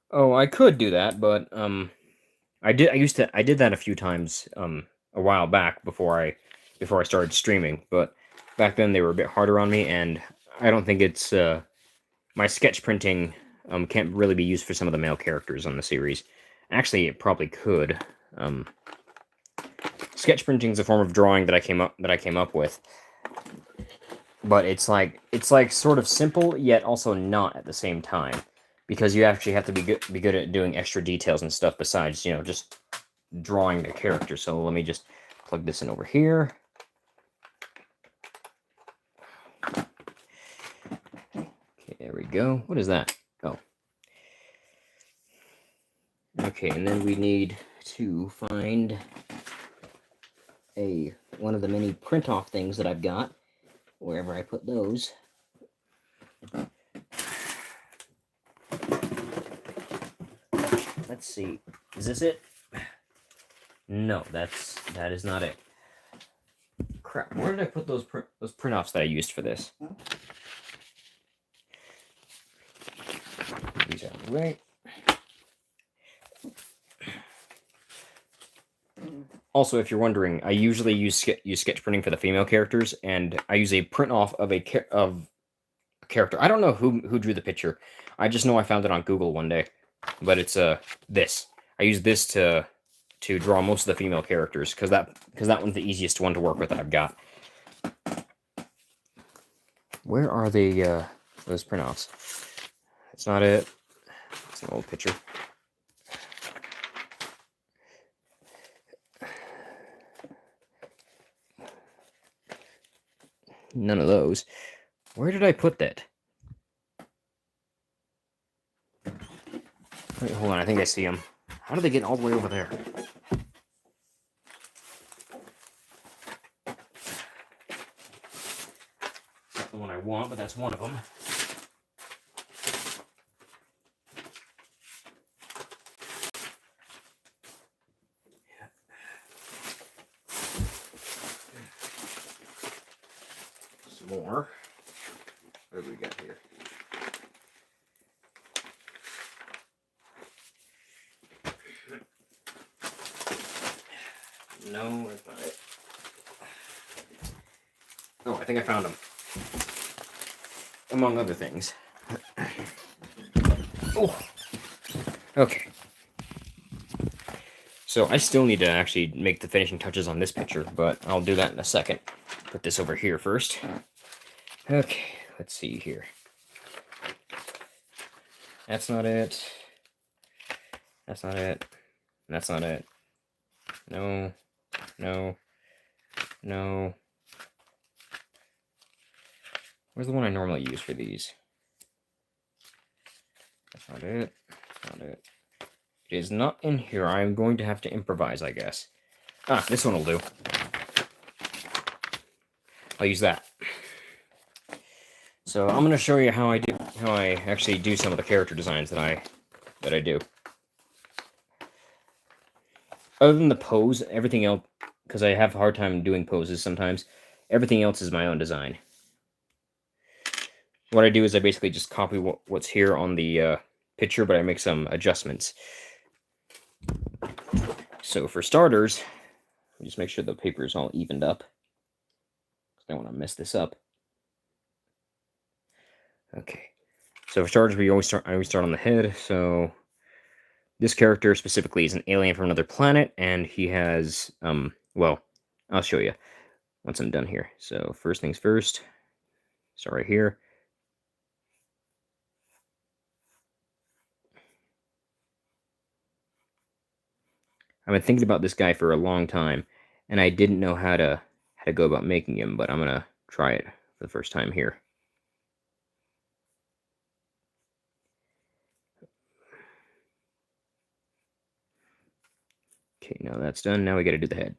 Oh, I could do that, but I did that a few times a while back before I started streaming, but back then they were a bit harder on me, and I don't think it's my sketch printing can't really be used for some of the male characters on the series. Actually, it probably could. Sketch printing is a form of drawing that I came up with, but it's like sort of simple yet also not at the same time, because you actually have to be good at doing extra details and stuff besides, you know, just drawing the character. So let me just plug this in over here. Okay, there we go. What is that? Oh. Okay, and then we need to find one of the many print-off things that I've got, wherever I put those. Let's see. Is this it? No, that is not it. Crap. Where did I put those print-offs that I used for this? These are right. Also, if you're wondering, I usually use sketch printing for the female characters, and I use a print-off of a character. I don't know who drew the picture. I just know I found it on Google one day. But it's this. I use this to draw most of the female characters because that one's the easiest one to work with that I've got. Where are the those print-offs? That's not it. It's an old picture. None of those. Where did I put that? Wait, hold on, I think I see them. How did they get all the way over there? Not the one I want, but that's one of them. Some more. What do we got here? No, that's not it. Oh, I think I found them. Among other things. Oh. Okay. So I still need to actually make the finishing touches on this picture, but I'll do that in a second. Put this over here first. Okay, let's see here. That's not it. That's not it. That's not it. No. No. No. Where's the one I normally use for these? That's not it. That's not it. It is not in here. I'm going to have to improvise, I guess. Ah, this one will do. I'll use that. So I'm gonna show you how I actually do some of the character designs that I do. Other than the pose, everything else, because I have a hard time doing poses sometimes, everything else is my own design. What I do is I basically just copy what's here on the picture, but I make some adjustments. So for starters, just make sure the paper is all evened up. I don't want to mess this up. Okay. So for starters, I always start on the head. So this character specifically is an alien from another planet, and he has well, I'll show you once I'm done here. So first things first, start right here. I've been thinking about this guy for a long time, and I didn't know how to go about making him, but I'm gonna try it for the first time here. Okay, now that's done. Now we got to do the head.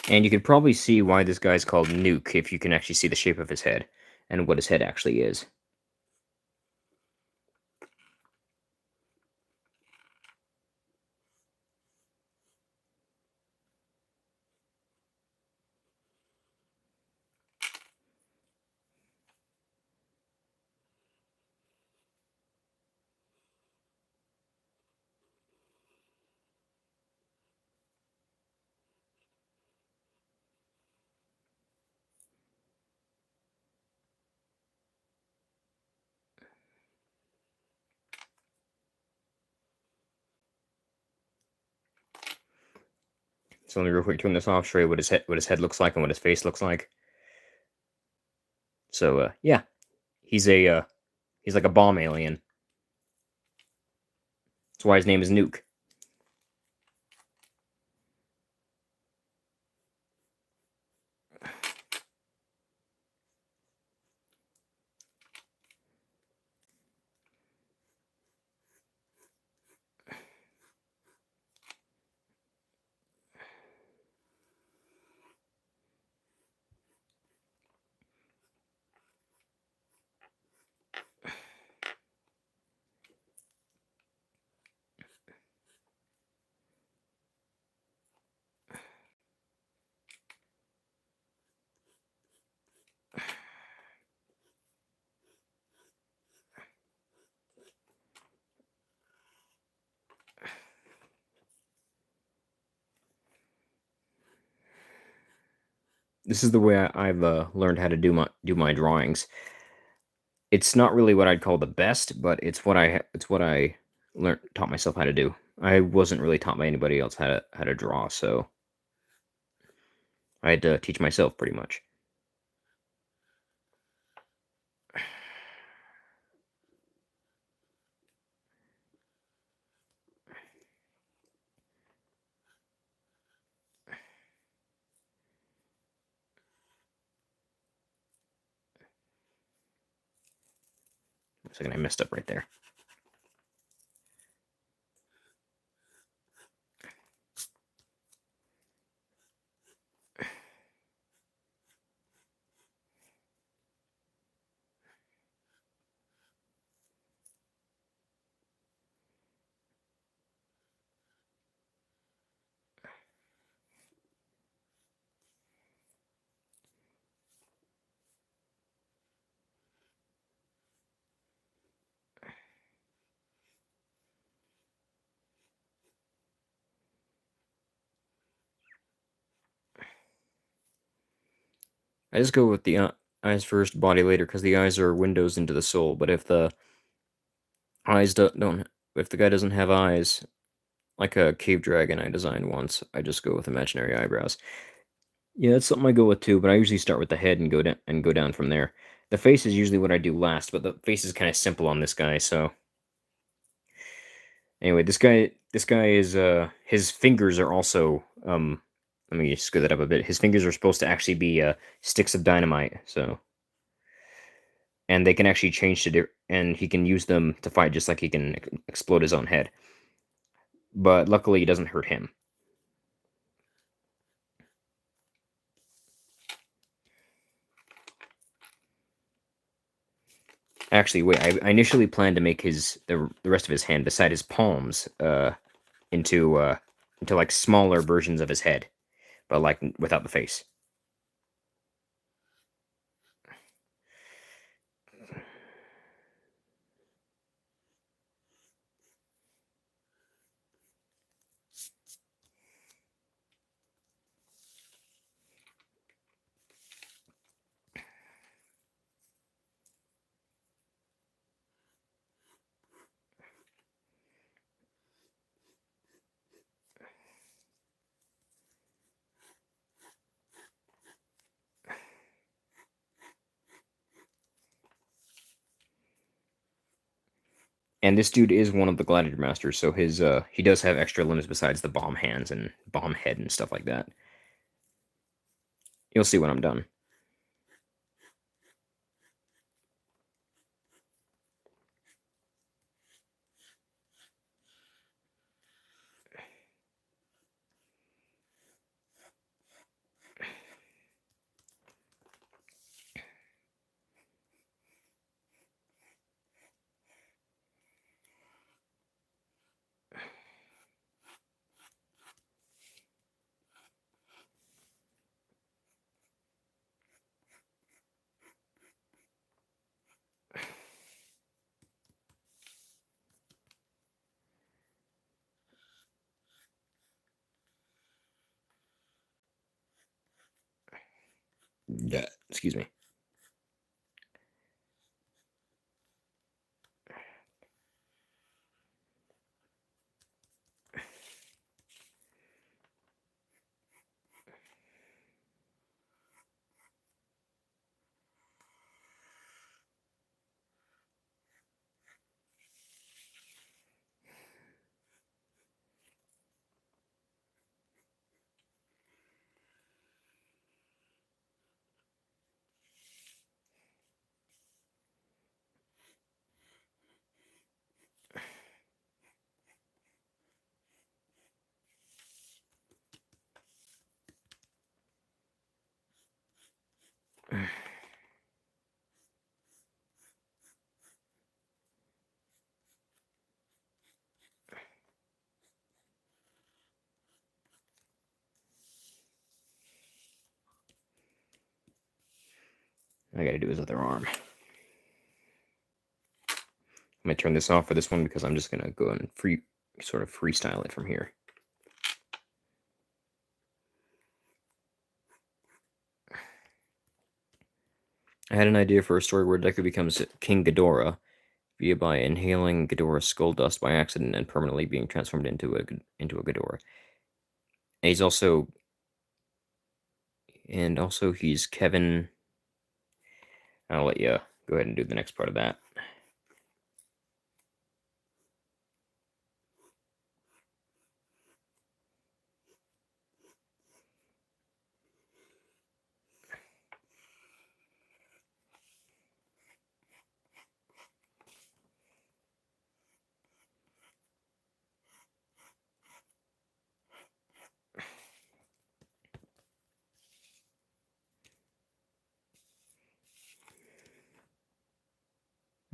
And you can probably see why this guy's called Nuke if you can actually see the shape of his head and what his head actually is. So let me real quick turn this off, show you what his head looks like and what his face looks like. So yeah, he's like a bomb alien. That's why his name is Nuke. This is the way I've learned how to do my drawings. It's not really what I'd call the best, but it's what I taught myself how to do. I wasn't really taught by anybody else how to draw, so I had to teach myself pretty much. One second, I messed up right there. I just go with the eyes first, body later, because the eyes are windows into the soul. But if the eyes don't, if the guy doesn't have eyes, like a cave dragon I designed once. I just go with imaginary eyebrows. Yeah, that's something I go with too, but I usually start with the head and go down from there. The face is usually what I do last, but the face is kind of simple on this guy, so anyway, this guy is his fingers are also let me screw that up a bit. His fingers are supposed to actually be sticks of dynamite, so and they can actually change and he can use them to fight just like he can explode his own head. But luckily it doesn't hurt him. Actually, wait, I initially planned to make the rest of his hand beside his palms into like smaller versions of his head, but like without the face. And this dude is one of the gladiator masters, so his he does have extra limbs besides the bomb hands and bomb head and stuff like that. You'll see when I'm done. Yeah, excuse me. I gotta do his other arm. I'm gonna turn this off for this one because I'm just gonna go and sort of freestyle it from here. I had an idea for a story where Deku becomes King Ghidorah via by inhaling Ghidorah's skull dust by accident and permanently being transformed into a Ghidorah. And he's Kevin. I'll let you go ahead and do the next part of that.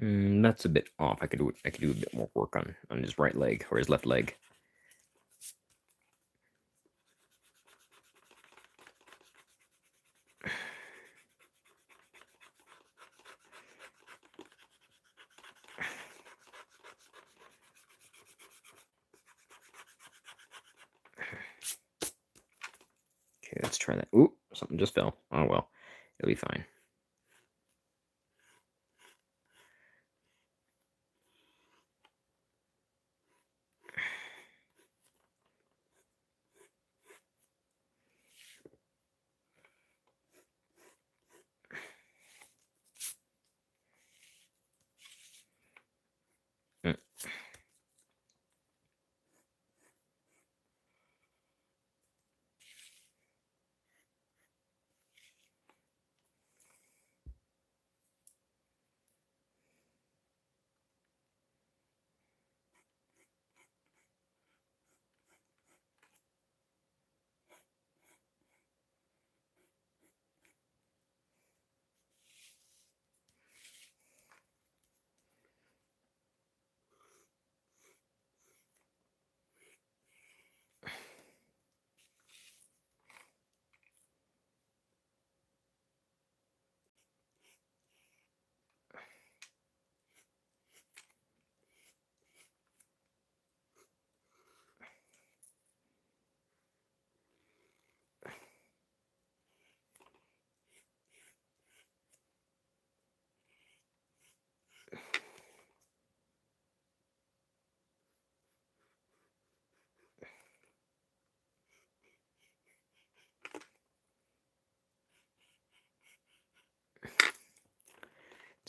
That's a bit off. I could do a bit more work on his right leg or his left leg. Okay, let's try that. Ooh, something just fell. Oh well, it'll be fine.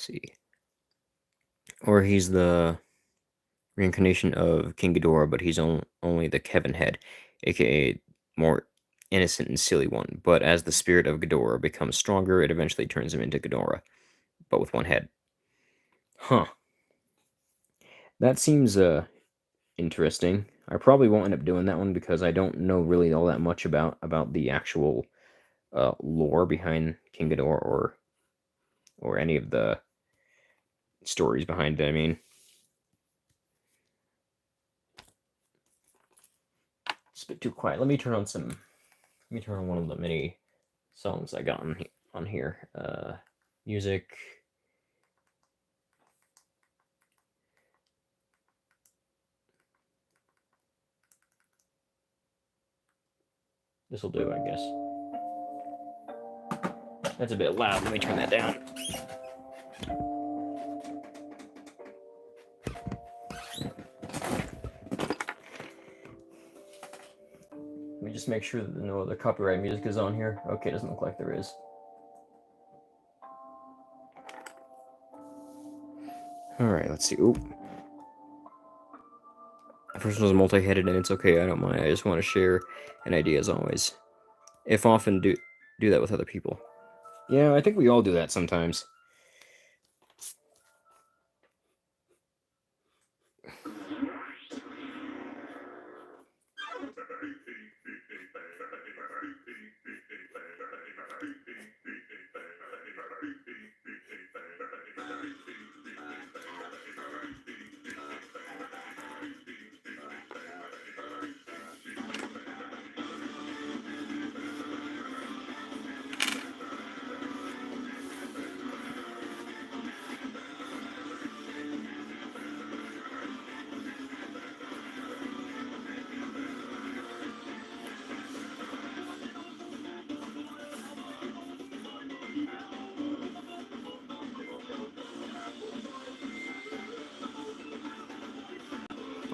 Let's see. Or he's the reincarnation of King Ghidorah, but he's only the Kevin head, aka more innocent and silly one. But as the spirit of Ghidorah becomes stronger, it eventually turns him into Ghidorah, but with one head. Huh. That seems interesting. I probably won't end up doing that one because I don't know really all that much about the actual lore behind King Ghidorah or any of the stories behind it. I mean, it's a bit too quiet. Let me turn on one of the many songs I got on here. Music. This will do, I guess. That's a bit loud. Let me turn that down. Let me just make sure that no other copyright music is on here. Okay, doesn't look like there is. Alright, let's see. Oop. The first one was multi-headed, and it's okay, I don't mind. I just want to share an idea as always. If often, do that with other people. Yeah, I think we all do that sometimes.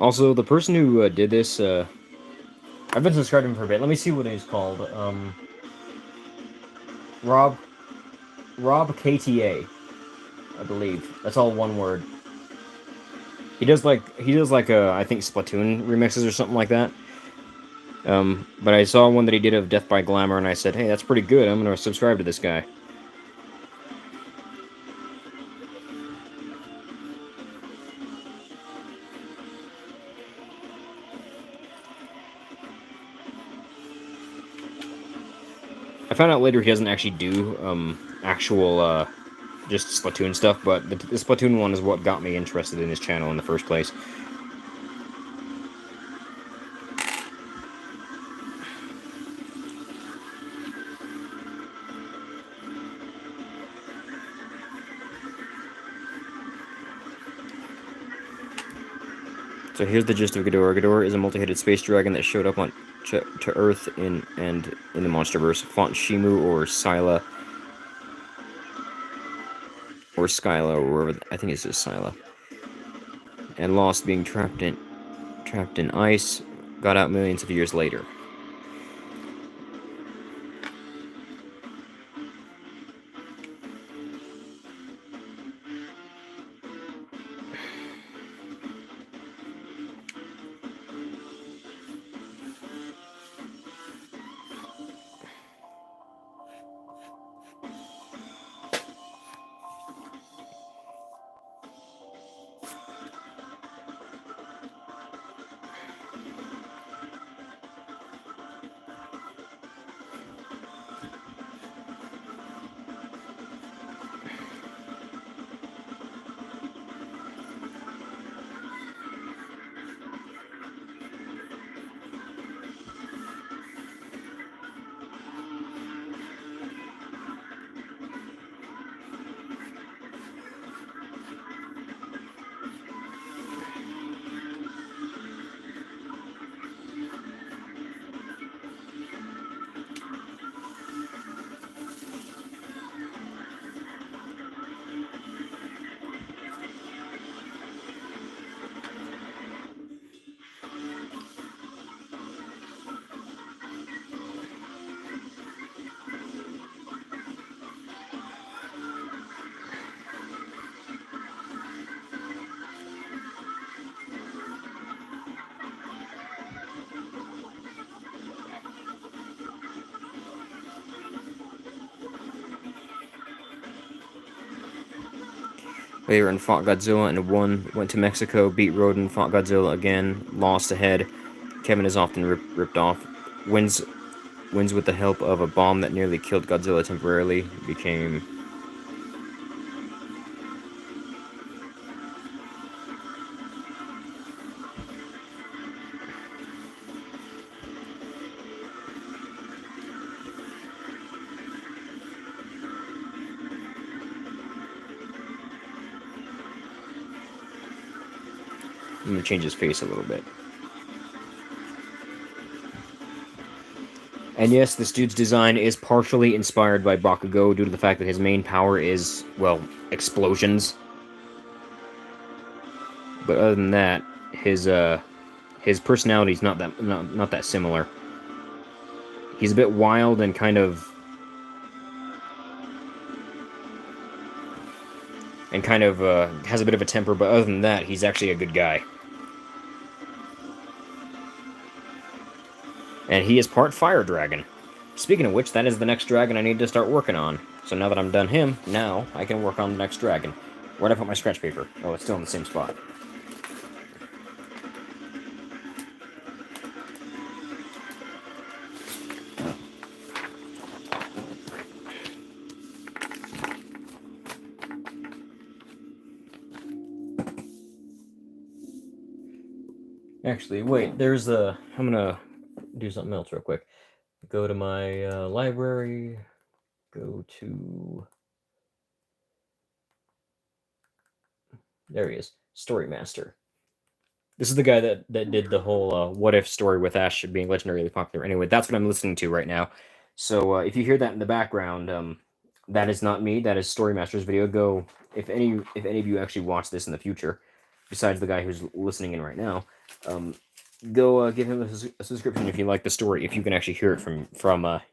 Also, the person who did this, I've been subscribed to him for a bit. Let me see what he's called. Rob KTA, I believe. That's all one word. He does like I think Splatoon remixes or something like that. But I saw one that he did of Death by Glamour, and I said, hey, that's pretty good. I'm gonna subscribe to this guy. I found out later he doesn't actually do actual just Splatoon stuff, but the Splatoon one is what got me interested in his channel in the first place. So here's the gist of Ghidorah. Ghidorah is a multi-headed space dragon that showed up on to Earth in the MonsterVerse. Font Shimu or Scylla or Skyla or wherever, I think it's just Scylla. And lost, being trapped in ice. Got out millions of years later. later and fought Godzilla and won. Went to Mexico, beat Rodan, fought Godzilla again, lost ahead. Kevin is often ripped off. Wins with the help of a bomb that nearly killed Godzilla temporarily. Became... I'm gonna change his face a little bit. And yes, this dude's design is partially inspired by Bakugo due to the fact that his main power is, well, explosions. But other than that, his personality is not that similar. He's a bit wild and kind of has a bit of a temper, but other than that, he's actually a good guy. And he is part fire dragon. Speaking of which, that is the next dragon I need to start working on. So now that I'm done him, now I can work on the next dragon. Where'd I put my scratch paper? Oh, it's still in the same spot. Actually, wait, there's a... I'm gonna do something else real quick. Go to my library. Go to... There he is. Story Master. This is the guy that did the whole what if story with Ash being legendarily popular. Anyway, that's what I'm listening to right now. So if you hear that in the background, that is not me. That is Story Master's video. Go, if any of you actually watch this in the future, besides the guy who's listening in right now, go give him a subscription if you like the story. If you can actually hear it from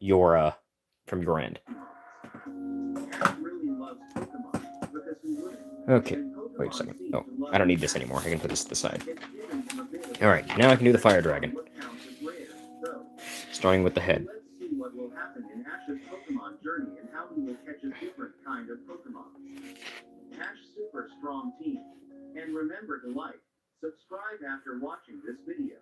your end. Okay, wait a second. Oh, I don't need this anymore. I can put this to the side. Alright, now I can do the fire dragon. Starting with the head. Let's see what will happen in Ash's Pokemon journey and how he will catch a different kind of Pokemon. Ash Super Strong Team. And remember to like, subscribe after watching this video.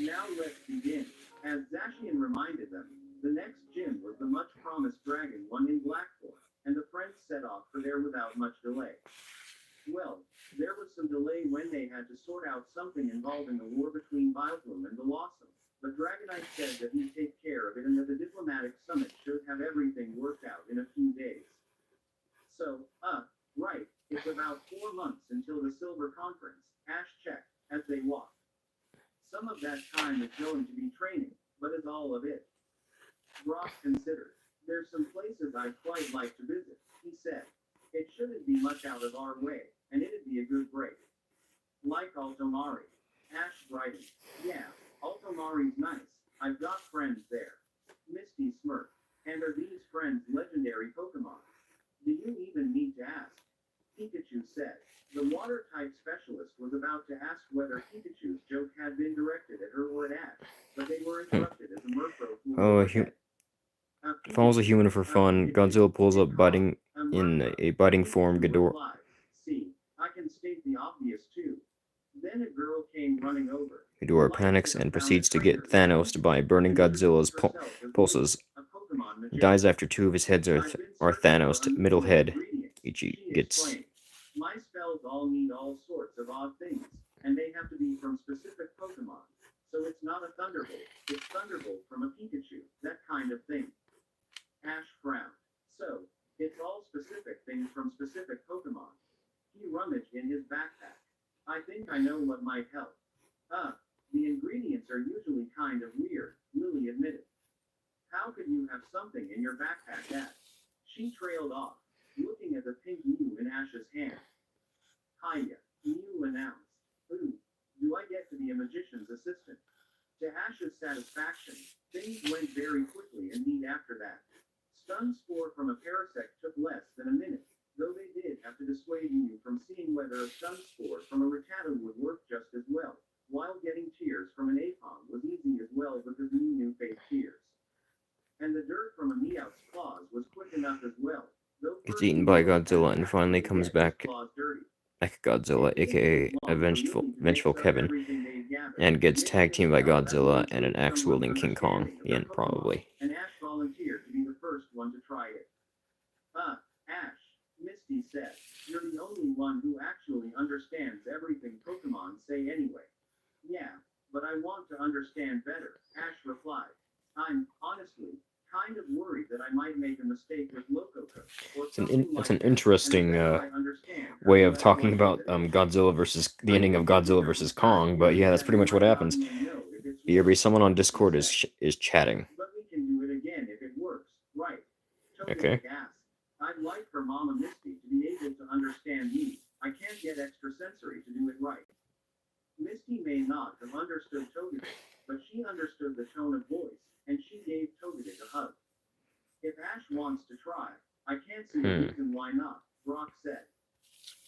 Now let's begin. As Zacian reminded them, the next gym was the much-promised Dragon one in Black Forest, and the friends set off for there without much delay. Well, there was some delay when they had to sort out something involving the war between Vileplume and Blossom. But Dragonite said that he'd take care of it and that the diplomatic summit should have everything worked out in a few days. So, right, it's about 4 months until the Silver Conference, Ash checked, as they walked. Some of that time is going to be training, but is all of it? Brock considered. There's some places I'd quite like to visit, he said. It shouldn't be much out of our way, and it'd be a good break. Like Altomari. Ash brightened. Yeah, Altomari's nice. I've got friends there. Misty smirked. And are these friends legendary Pokemon? Do you even need to ask? Pikachu said. The water-type specialist was about to ask whether Pikachu's joke had been directed at her or at Ash, but they were interrupted as a Murkrow flew Follows a human for fun. Godzilla pulls up biting in a biting form. See, I can state the obvious too. Then a girl came running over. Ghidorah panics and proceeds to get Thanos by burning Godzilla's pulses. He dies after 2 of his heads are Thanos' middle head. Ichi gets... My spells all need all sorts of odd things, and they have to be from specific Pokemon. So it's not a Thunderbolt, it's Thunderbolt from a Pikachu, that kind of thing. Ash frowned. So, it's all specific things from specific Pokemon. He rummaged in his backpack. I think I know what might help. The ingredients are usually kind of weird, Lily admitted. How could you have something in your backpack, Ash? She trailed off, looking at the pink Mew in Ash's hand. Hiya, Mew announced. Ooh, do I get to be a magician's assistant? To Ash's satisfaction, things went very quickly and neat after that. Stun Spore from a Parasect took less than a minute, though they did have to dissuade Mew from seeing whether a Stun Spore from a Rattata would work just as well, while getting Tears from an Apom was easy as well because Mew knew fake Tears. And the dirt from a Meowth's claws was quick enough as well. Gets eaten by Godzilla and finally comes back Mechagodzilla, aka Vengeful Kevin, and gets tag teamed by Godzilla and an axe-wielding King Kong. The end, probably. And Ash volunteered to be the first one to try it. Ash, Misty said, you're the only one who actually understands everything Pokemon say anyway. Yeah, but I want to understand better, Ash replied. I'm, honestly, kind of worried that I might make a mistake with Lococo. It's an interesting way of talking about Godzilla versus the ending of Godzilla versus Kong, but yeah, that's pretty much what happens. Someone on Discord is chatting. But we can do it again if it works, right? Okay. I'd like for Mama Misty to be able to understand me. I can't get extrasensory to do it right. Misty may not have understood Togetic, but she understood the tone of voice, and she gave Togetic a hug. If Ash wants to try, I can't see a reason why not, Brock said.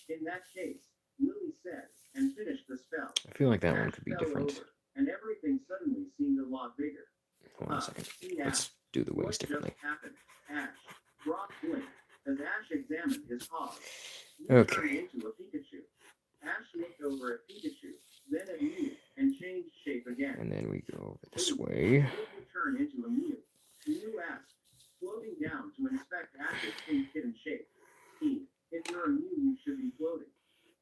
In that case, Lily said, and finished the spell. I feel like that Ash one could be fell different. over, and everything suddenly seemed a lot bigger. Hold on a second. Let's do the wings differently. What just happened? Ash. Brock blinked as Ash examined his paws. Okay. Turned into a Pikachu. Ash looked over at Pikachu, then at Mew, and changed shape again. And then we go over this way. Did you turn into a Mew? Mew asked, floating down to inspect Ash's pink kitten shape. If you're a Mew, you should be floating.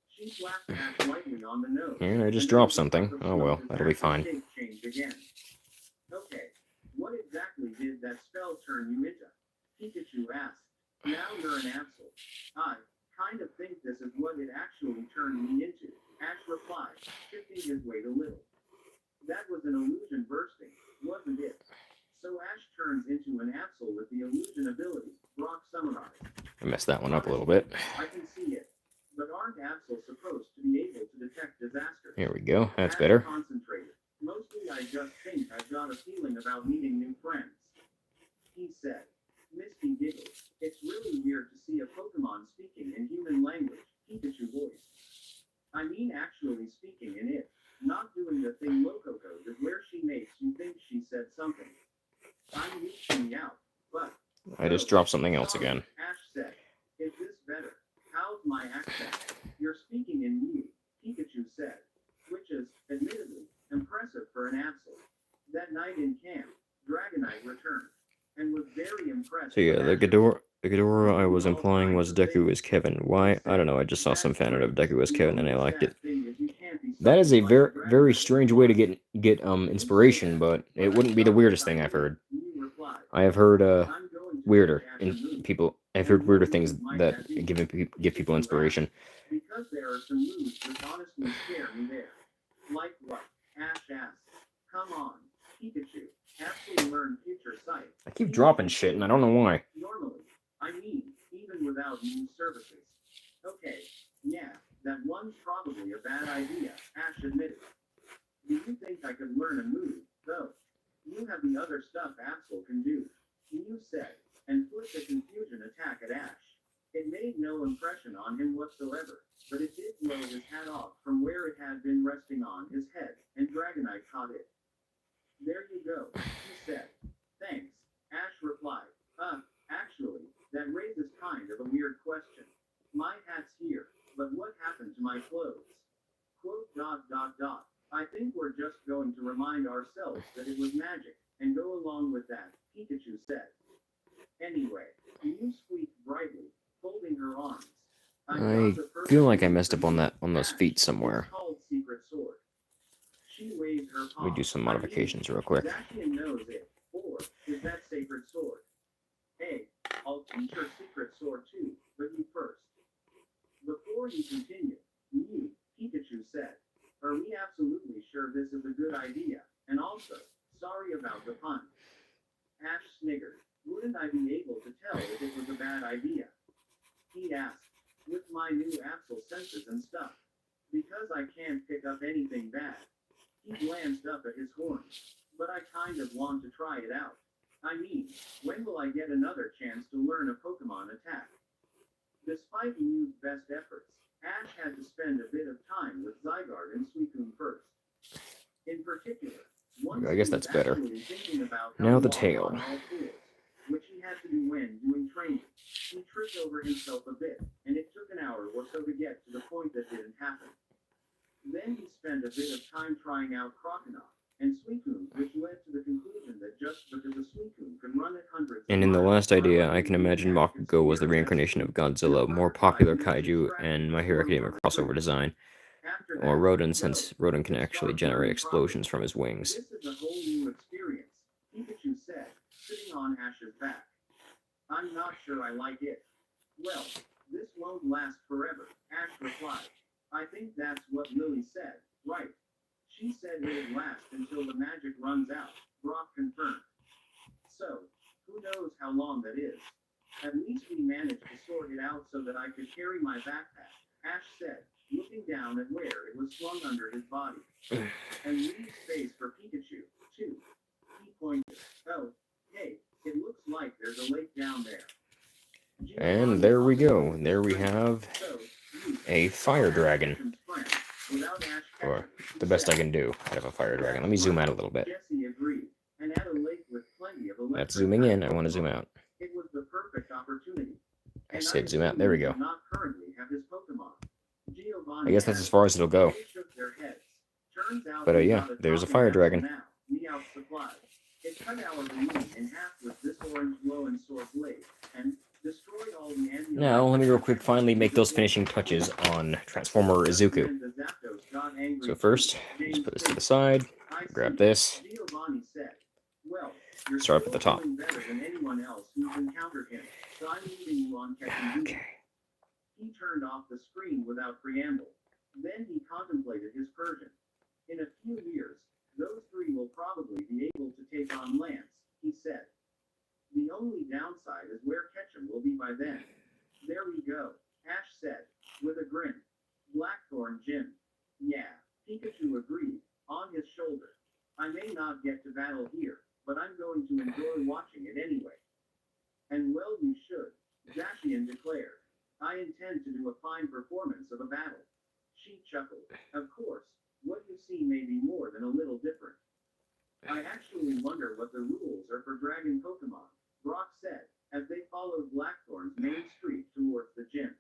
She slapped Ash lightly on the nose. And I just dropped something. Oh well, that'll be fine. Shape changed again. Okay, what exactly did that spell turn you into? Pikachu asked. Now you're an Absol. I kind of think this is what it actually turned me into, Ash replied, shifting his weight a little. That was an illusion bursting, wasn't it? So Ash turns into an Absol with the illusion ability, Brock summarized. I messed that one up a little bit. I can see it. But aren't Absols supposed to be able to detect disasters? Here we go. That's Ash better. Concentrated. Mostly I just think I've got a feeling about meeting new friends. He said. Misty giggled. It's really weird to see a Pokemon speaking in human language, Pikachu voice. I mean actually speaking in it, not doing the thing Lococo did where she makes you think she said something. I'm reaching out, but... I just dropped something else again. Ash said. Is this better? How's my accent? You're speaking in Mew, Pikachu said, which is, admittedly, impressive for an Absol. That night in camp, Dragonite returned. And was very impressed. So yeah, the Ghidorah I was implying was Deku as Kevin. Why? I don't know. I just saw some fan art of Deku as Kevin and I liked it. That is a very strange way to get inspiration, but it wouldn't be the weirdest thing I've heard. I have heard weirder I've heard weirder things that give people inspiration. Because there are some moves that honestly scare me there. Like what? Ash asked. Come on, Pikachu. Absolutely learn future sight. I keep dropping shit and I don't know why. Normally, I mean, even without new services. Okay, yeah, that one's probably a bad idea, Ash admitted. Do you think I could learn a move, though? You have the other stuff Absol can do, Mew said, and flipped a confusion attack at Ash. It made no impression on him whatsoever, but it did blow his hat off from where it had been resting on his head, and Dragonite caught it. There you go, he said. Thanks, Ash replied. Actually, that raises kind of a weird question. My hat's here, but what happened to my clothes? Quote, ... I think we're just going to remind ourselves that it was magic, and go along with that, Pikachu said. Anyway, Mew squeaked brightly, folding her arms. I feel like I messed up on those feet somewhere. Called Secret Sword. She waved her Let me do some modifications real quick. Zacian knows it, or is that Sacred Sword? Hey, I'll teach her Secret Sword too, but you first. Before you continue, Mew, Pikachu said, are we absolutely sure this is a good idea? And also, sorry about the pun. Ash sniggered. Wouldn't I be able to tell if it was a bad idea? He asked, with my new Absol senses and stuff. Because I can't pick up anything bad. He glanced up at his horns. But I kind of want to try it out. I mean, when will I get another chance to learn a Pokemon attack? Despite Mew's best efforts, Ash had to spend a bit of time with Zygarde and Suicune first. In particular, I guess that's better. Now the tail. Which he had to do when doing training. He tripped over himself a bit, and it took an hour or so to get to the point that spent a bit of time trying out Croconaut and Suicune, which led to the conclusion that just because a Suicune can run at hundreds of And in the miles last per idea, hour, I can imagine Ash could Bakugo was the steer as reincarnation of speed. Godzilla, more However, by popular using kaiju, strategy and My to Hero learn Academia from his crossover winners. design. After Or that, Rodin, though, since Rodin can you actually start generate learning explosions properly. from his wings. This is a whole new experience, Pikachu said, sitting on Ash's back. I'm not sure I like it. Well, this won't last forever, Ash replied. I think that's what Lily said, right? She said it'd last until the magic runs out, Brock confirmed. So, who knows how long that is? At least we managed to sort it out so that I could carry my backpack, Ash said, looking down at where it was slung under his body. And leave space for Pikachu, too. He pointed. Oh, hey, it looks like there's a lake down there. And there we go. There we have a fire dragon. Or the best I can do out of a fire dragon. Let me zoom out a little bit. Jesse agreed, and at a lake with plenty of electric That's zooming in. I want to zoom out. It was the perfect opportunity. I said zoom out. There we go. Did not currently have his Pokemon. I guess that's as far as it'll go. They shook their heads. Turns out But we yeah, got a there's a talking fire apple dragon. now. Meow supplied. It cut our balloon in half with this orange glow and sword blade, and destroyed all the anti- Now, let me real quick finally make those finishing touches on Transformer Izuku. So first, just put this to the side, grab this, Giovanni said, well, you're start up at the still top. doing better than anyone else who's encountered him, so I'm leaving you on catching duty. Okay. He turned off the screen without preamble. Then he contemplated his Persian. In a few years, those three will probably be able to take on Lance, he said. The only downside is where Ketchum will be by then. There we go, Ash said, with a grin. Blackthorn Jim. Yeah, Pikachu agreed, on his shoulder. I may not get to battle here, but I'm going to enjoy watching it anyway. And well you should, Zacian declared. I intend to do a fine performance of a battle. She chuckled. Of course, what you see may be more than a little different. I actually wonder what the rules are for Dragon Pokemon, Brock said, as they followed Blackthorn's main street towards the gym.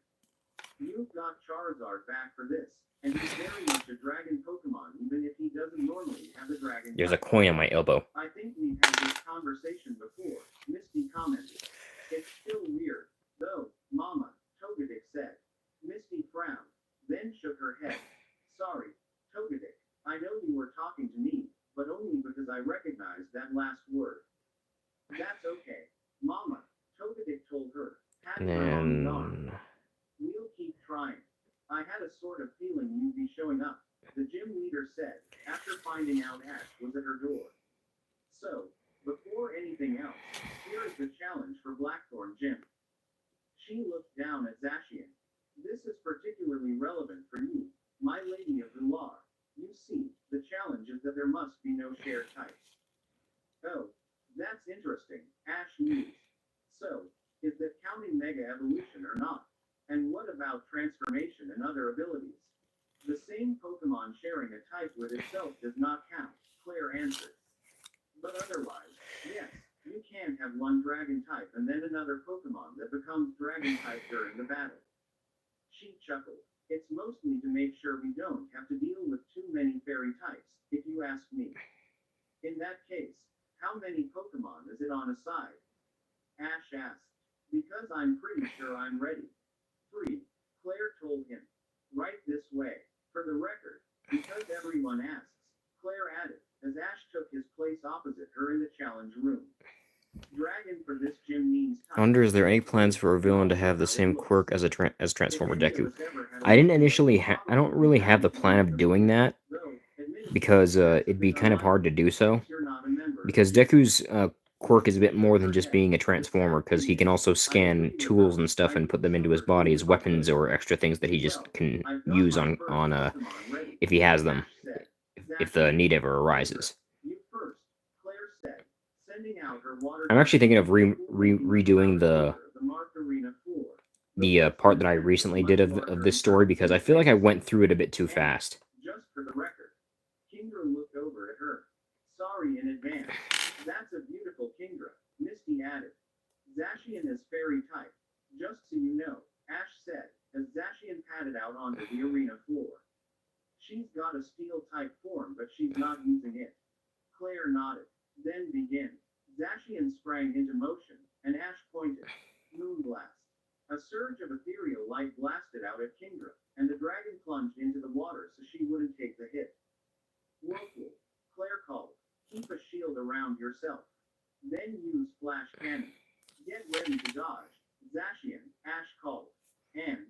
You've got Charizard back for this, and he's very much a Dragon Pokemon even if he doesn't normally have a Dragon There's a type. coin on my elbow. I think we've had this conversation before, Misty commented. It's still weird, though, Mama, Togetic said. Misty frowned, then shook her head. Sorry, Togetic, I know you were talking to me, but only because I recognized that last word. That's okay, Mama, Togetic told her, patting her on the arm. And We'll keep trying. I had a sort of feeling you'd be showing up, the gym leader said, after finding out Ash was at her door. So, before anything else, here is the challenge for Blackthorn Jim. She looked down at Zacian. This is particularly relevant for you, my lady of galore. You see, the challenge is that there must be no shared types. Oh, that's interesting, Ash mused. So, is that counting Mega Evolution or not? And what about transformation and other abilities? The same Pokemon sharing a type with itself does not count, Claire answered. But otherwise, yes, you can have one dragon type and then another Pokemon that becomes dragon type during the battle. She chuckled. It's mostly to make sure we don't have to deal with too many fairy types, if you ask me. In that case, how many Pokemon is it on a side? Ash asked. Because I'm pretty sure I'm ready. 3, Claire told him. Right this way. For the record, because everyone asks, Claire added, as Ash took his place opposite her in the challenge room. Dragon for this gym means I wonder, is there any plans for a villain to have the same quirk as Transformer Deku? I didn't initially I don't really have the plan of doing that, because it'd be kind of hard to do so. Because Deku's quirk is a bit more than just being a Transformer, because he can also scan tools and stuff and put them into his body as weapons or extra things that he just can use on if he has them, if the need ever arises. I'm actually thinking of redoing the part that I recently did of this story, because I feel like I went through it a bit too fast. Just for the record, Kingdra looked over at her. Sorry in advance. That's a beautiful Kingdra, Misty added. Zacian is fairy type. Just so you know, Ash said, as Zacian padded out onto the arena floor. She's got got a steel-type form, but she's not using it. Claire nodded. Then begin. Zacian sprang into motion, and Ash pointed. Moonblast. A surge of ethereal light blasted out at Kingdra, and the dragon plunged into the water so she wouldn't take the hit. Whirlpool. Claire called. Keep a shield around yourself. Then use flash cannon. Get ready to dodge. Zacian, Ash called. And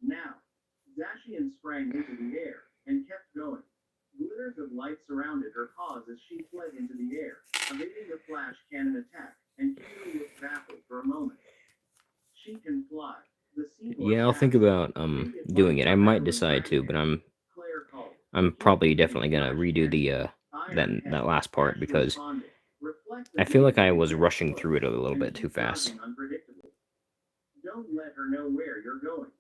now. Zacian sprang into the air and kept going. Glitters of light surrounded her paws as she fled into the air, evading the flash cannon attack, and Kingdra looked baffled for a moment. She can fly. The seahorse Yeah, I'll think asked. about doing it. I might decide to, but Claire called. I'm probably definitely gonna redo the that last part because I feel like I was rushing through it a little bit too fast. Don't let her know where you're going.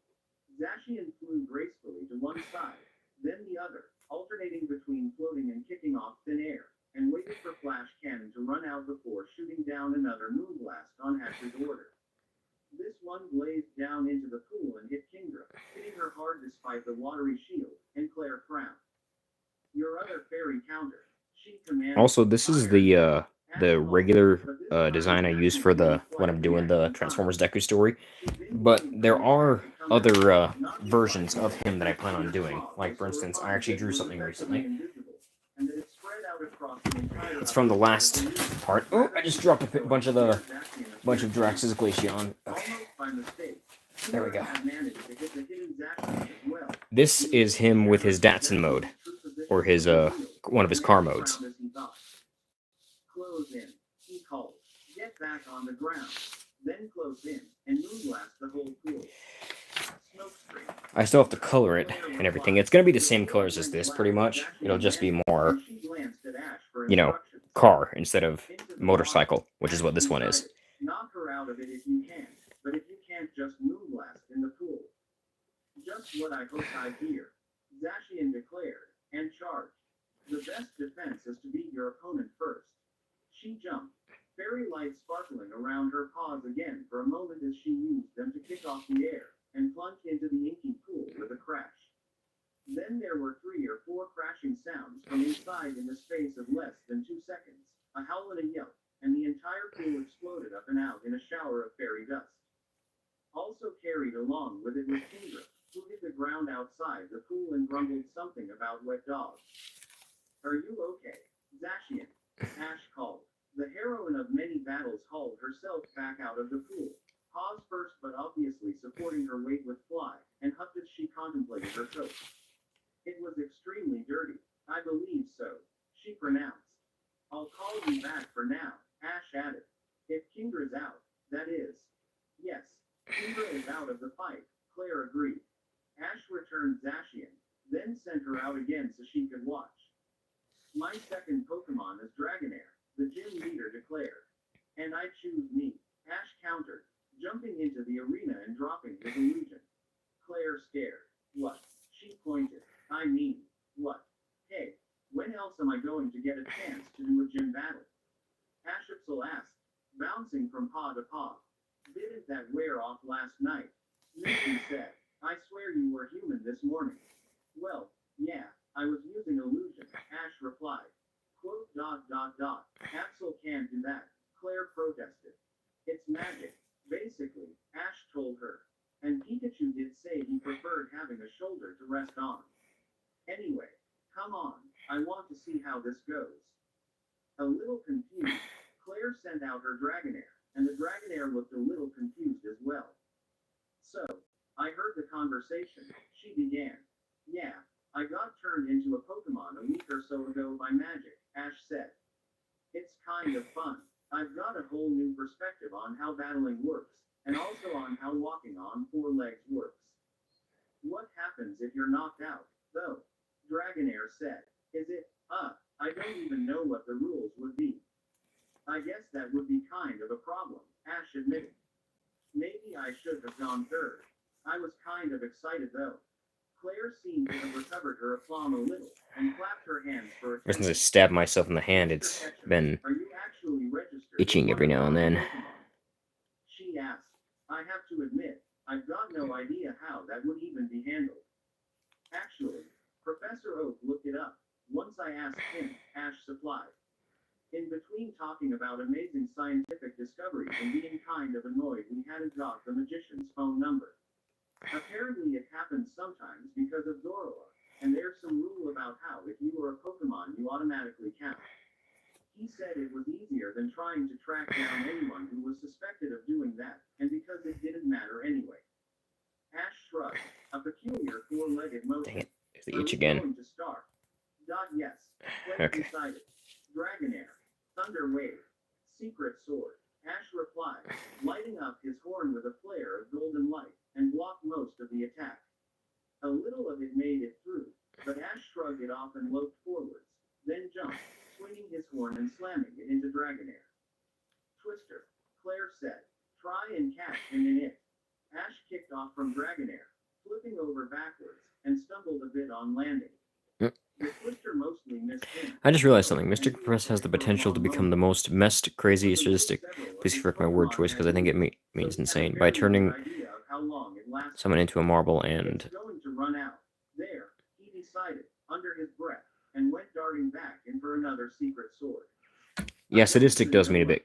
Zacian flew gracefully to one side, then the other, alternating between floating and kicking off thin air, and waited for Flash Cannon to run out before shooting down another moonblast on Ash's order. This one blazed down into the pool and hit Kingdra, hitting her hard despite the watery shield, and Claire frowned. Your other fairy counter. She commanded. Also, this is the regular design I use for when I'm doing the Transformers Deku story, but there are other versions of him that I plan on doing. Like, for instance, I actually drew something recently. It's from the last part. Oh, I just dropped a bunch of Drax's Glaceon. Okay, there we go. This is him with his Datsun mode, or his one of his car modes. Close in, he called. Get back on the ground. Then close in and moonblast the whole pool. Smokescreen. I still have to color it and everything. It's gonna be the same colors as this, pretty much. It'll just be more, car instead of motorcycle, which is what this one is. Knock her out of it if you can, but if you can't, just moonblast in the pool. Just what I hoped I'd hear. Zacian declared, and charged. The best defense is to beat your opponent first. She jumped, fairy light sparkling around her paws again for a moment as she used them to kick off the air, and plunged into the inky pool with a crash. Then there were 3 or 4 crashing sounds from inside in the space of less than 2 seconds, a howl and a yelp, and the entire pool exploded up and out in a shower of fairy dust. Also carried along with it was Kingdra, who hit the ground outside the pool and grumbled something about wet dogs. Are you okay, Zacian? Ash called. The heroine of many battles hauled herself back out of the pool, paws first but obviously supporting her weight with fly, and huffed as she contemplated her coat. It was extremely dirty. I believe so, she pronounced. I'll call you back for now, Ash added. If Kindra's out, that is. Yes, Kingdra is out of the fight, Claire agreed. Ash returned Zacian, then sent her out again so she could watch. My second Pokemon is Dragonair, the gym leader declared. And I choose me, Ash countered, jumping into the arena and dropping his illusion. Claire scared. What? She pointed. I mean, what? Hey, when else am I going to get a chance to do a gym battle? Ashipsel asked, bouncing from paw to paw. Didn't that wear off last night? Misty said, I swear you were human this morning. Well, yeah, I was using illusion, Ash replied. Quote, ... Axel can't do that, Claire protested. It's magic, basically, Ash told her. And Pikachu did say he preferred having a shoulder to rest on. Anyway, come on, I want to see how this goes. A little confused, Claire sent out her Dragonair, and the Dragonair looked a little confused as well. So, I heard the conversation, she began. Yeah, I got turned into a Pokemon a week or so ago by magic, Ash said. It's kind of fun. I've got a whole new perspective on how battling works, and also on how walking on 4 legs works. What happens if you're knocked out, though? Dragonair said. Is it, I don't even know what the rules would be. I guess that would be kind of a problem, Ash admitted. Maybe I should have gone third. I was kind of excited though. Claire seemed to have recovered her aplomb a little, and clapped her hands for Ever since I stabbed myself in the hand, it's been itching every now and then. She asked. I have to admit, I've got no idea how that would even be handled. Actually, Professor Oak looked it up. Once I asked him, Ash supplied. In between talking about amazing scientific discoveries and being kind of annoyed we hadn't got the magician's phone number. Apparently it happens sometimes because of Dorora, and there's some rule about how if you were a Pokemon you automatically count. He said it was easier than trying to track down anyone who was suspected of doing that, and because it didn't matter anyway. Ash shrugged, a peculiar four-legged motion. Dang it. There's the itch again. Going to start? Yes. Okay. Decided. Dragonair. Thunder Wave. Secret Sword. Ash replied, lighting up his horn with a flare of golden light, and blocked most of the attack. A little of it made it through, but Ash shrugged it off and loped forwards, then jumped, swinging his horn and slamming it into Dragonair. Twister, Claire said, try and catch him in it. Ash kicked off from Dragonair, flipping over backwards, and stumbled a bit on landing. The Twister mostly missed him. I just realized something. Mr. Compress has the potential to become the most messed, crazy, sadistic. Please correct my word choice because I think it means insane. By turning someone into a marble and... It's going to run out. There, he decided, under his breath, and went darting back in for another secret sword. Yeah, sadistic does mean it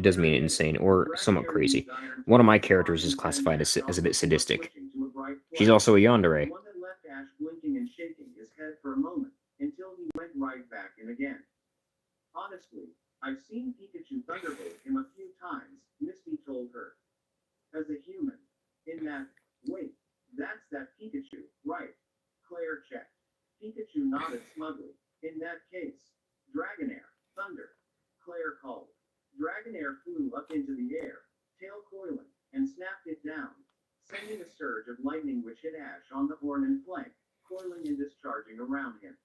does mean insane or somewhat crazy. One of my characters is classified as a bit sadistic. She's also a yandere. One that left Ash blinking and shaking his head for a moment until he went right back in again. Honestly, I've seen Pikachu thunderbolt him a few times, Misty told her. As a human, in that, wait, that's that Pikachu, right? Claire checked. Pikachu nodded smugly. In that case, Dragonair, thunder. Claire called. Dragonair flew up into the air, tail coiling, and snapped it down, sending a surge of lightning which hit Ash on the horn and flank, coiling and discharging around him.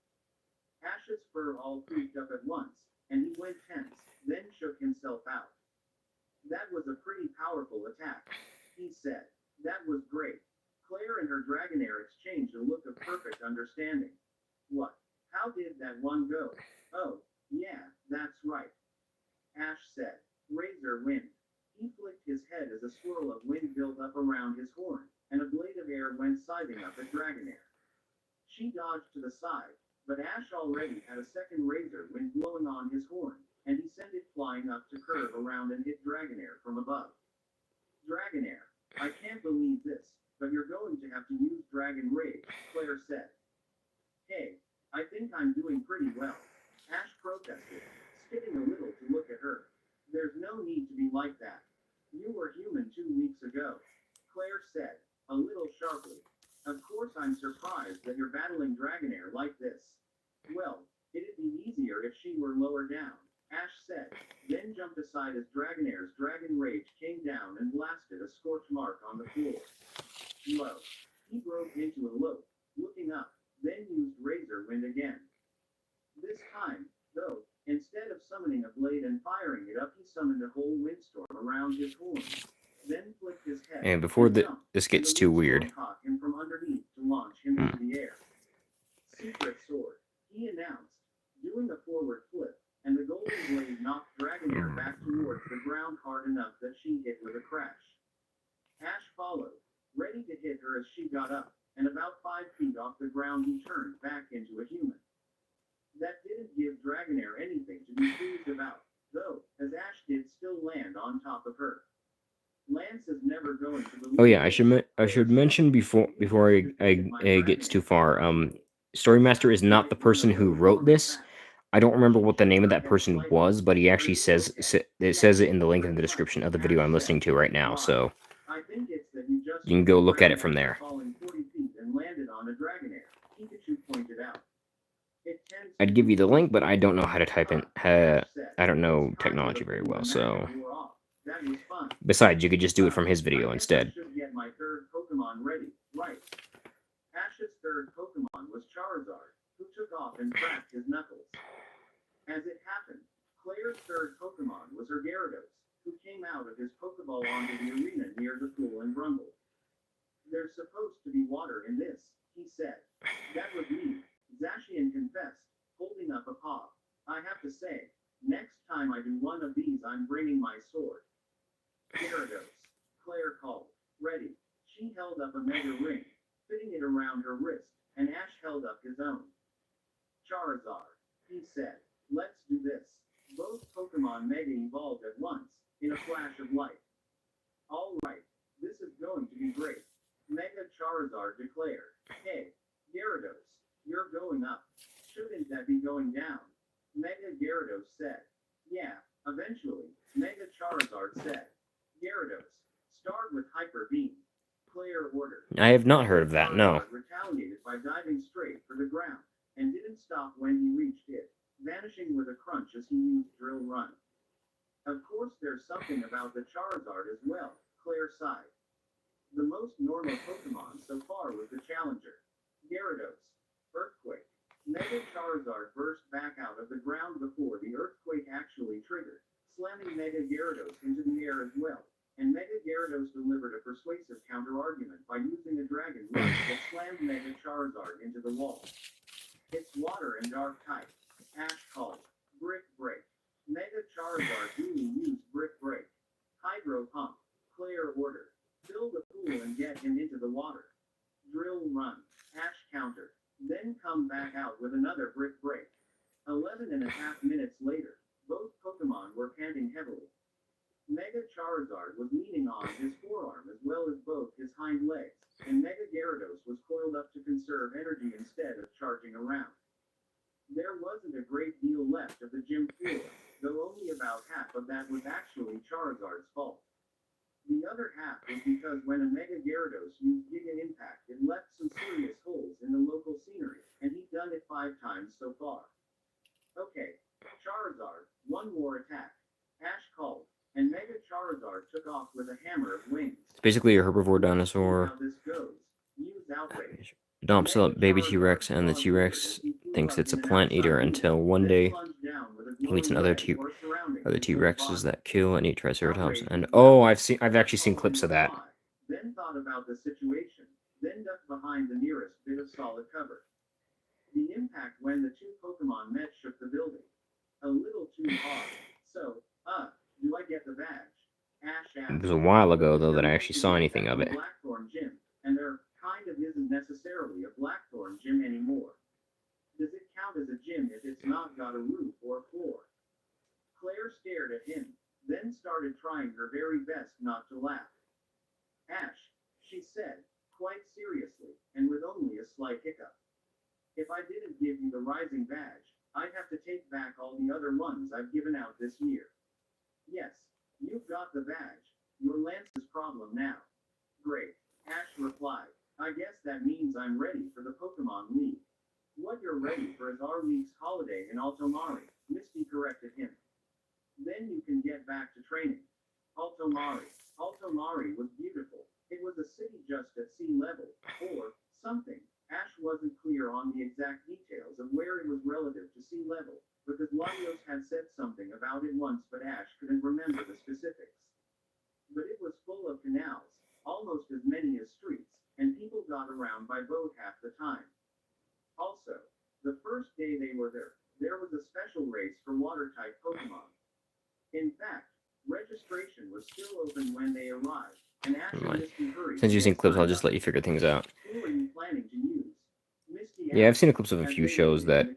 Ash's fur all creaked up at once, and he went tense, then shook himself out. That was a pretty powerful attack, he said. That was great. Claire and her Dragonair exchanged a look of perfect understanding. What? How did that one go? Oh, yeah, that's right. Ash said, Razor wind. He flicked his head as a swirl of wind built up around his horn, and a blade of air went scything up at Dragonair. She dodged to the side, but Ash already had a second razor wind blowing on his horn, and he sent it flying up to curve around and hit Dragonair from above. Dragonair, I can't believe this, but you're going to have to use Dragon Rage, Claire said. Hey, I think I'm doing pretty well. Ash protested, spitting a little to look at her. There's no need to be like that. You were human 2 weeks ago, Claire said, a little sharply. Of course I'm surprised that you're battling Dragonair like this. Well, it'd be easier if she were lower down, Ash said, then jumped aside as Dragonair's Dragon Rage came down and blasted a scorch mark on the floor. Low. He broke into a lope, looking up, then used Razor Wind again. This time, though, instead of summoning a blade and firing it up, he summoned a whole windstorm around his horn. Then flicked his head. And before this gets too weird. Caught him from underneath to launch him into the air. Secret sword, he announced, doing a forward flip, and the golden blade knocked Dragonair back towards the ground hard enough that she hit with a crash. Ash followed, ready to hit her as she got up, and about 5 feet off the ground he turned back into a human. That didn't give Dragonair anything to be pleased about, though, as Ash did still land on top of her. Lance is never going to believe. Oh yeah, I should mention before I get too far. Storymaster is not the person who wrote this. I don't remember what the name of that person was, but he actually says it in the link in the description of the video I'm listening to right now. So you can go look at it from there. I'd give you the link, but I don't know how to type in. I don't know technology very well, so. Besides, you could just do it from his video instead. Get my third Pokemon ready, right? Ash's third Pokemon was Charizard, who took off and cracked his knuckles. As it happened, Claire's third Pokemon was her Gyarados, who came out of his Pokeball onto the arena near the pool and grumbled. There's supposed to be water in this, he said. That was me, Zacian confessed, holding up a paw. I have to say, next time I do one of these I'm bringing my sword. Gyarados, Claire called. Ready. She held up a mega ring, fitting it around her wrist, and Ash held up his own. Charizard, he said. Let's do this. Both Pokemon Mega evolved at once, in a flash of light. All right, this is going to be great. Mega Charizard declared. Hey, Gyarados, you're going up. Shouldn't that be going down? Mega Gyarados said. Yeah, eventually, Mega Charizard said. Gyarados, start with Hyper Beam. Player order. I have not heard of that, no. Charizard retaliated by diving straight for the ground, and didn't stop when he reached it, vanishing with a crunch as he used Drill Run. Of course there's something about the Charizard as well, Claire sighed. The most normal Pokemon so far was the Challenger. Gyarados. Earthquake. Mega Charizard burst back out of the ground before the earthquake actually triggered, slamming Mega Gyarados into the air as well, and Mega Gyarados delivered a persuasive counter-argument by using a Dragon Rush that slammed Mega Charizard into the wall. It's water and dark type. Ash called. Brick Break. Mega Charizard duly used Brick Break. Hydro Pump. Claire ordered. Fill the pool and get him into the water. Drill Run. Ash countered. Then come back out with another Brick Break. 11.5 minutes later, both Pokemon were panting heavily. Mega Charizard was leaning on his forearm as well as both his hind legs, and Mega Gyarados was coiled up to conserve energy instead of charging around. There wasn't a great deal left of the gym floor, though only about half of that was actually Charizard's fault. The other half was because when a Mega Gyarados used Giga Impact, it left some serious holes in the local scenery, and he'd done it 5 times so far. Okay, Charizard, one more attack. Ash called, and Mega Charizard took off with a hammer of wings. It's basically a herbivore dinosaur. How this goes. Use outrage. Adopts a baby T-Rex, and the T-Rex thinks it's a plant eater until one day he meets other T-Rexes that kill and eat Triceratops. And oh, I've actually seen clips of that. Then thought about the situation, then ducked behind the nearest bit of solid cover. The impact when the two Pokemon met shook the building. A little too hard. So, do I get the badge? Ash asked. It was a while ago, though, that I actually saw anything of it. Blackthorn Gym, and there kind of isn't necessarily a Blackthorn Gym anymore. Does it count as a gym if it's not got a roof or floor? Claire stared at him, then started trying her very best not to laugh. Ash, she said, quite seriously, and with only a slight hiccup. If I didn't give you the Rising Badge, I'd have to take back all the other ones I've given out this year. Yes, you've got the badge. You're Lance's problem now. Great, Ash replied. I guess that means I'm ready for the Pokemon League. What you're ready for is our league's holiday in Altomari, Misty corrected him. Then you can get back to training. Altomari. Altomari was beautiful. It was a city just at sea level, or something. Ash wasn't clear on the exact details of where it was relative to sea level, because Latios had said something about it once, but Ash couldn't remember the specifics. But it was full of canals, almost as many as streets, and people got around by boat half the time. Also, the first day they were there was a special race for water-type Pokemon. In fact, registration was still open when they arrived, and Ash and Misty hurried. Since you've seen clips, I'll just let you figure things out. Who are you planning to use? Misty Yeah, I've seen clips of a few shows that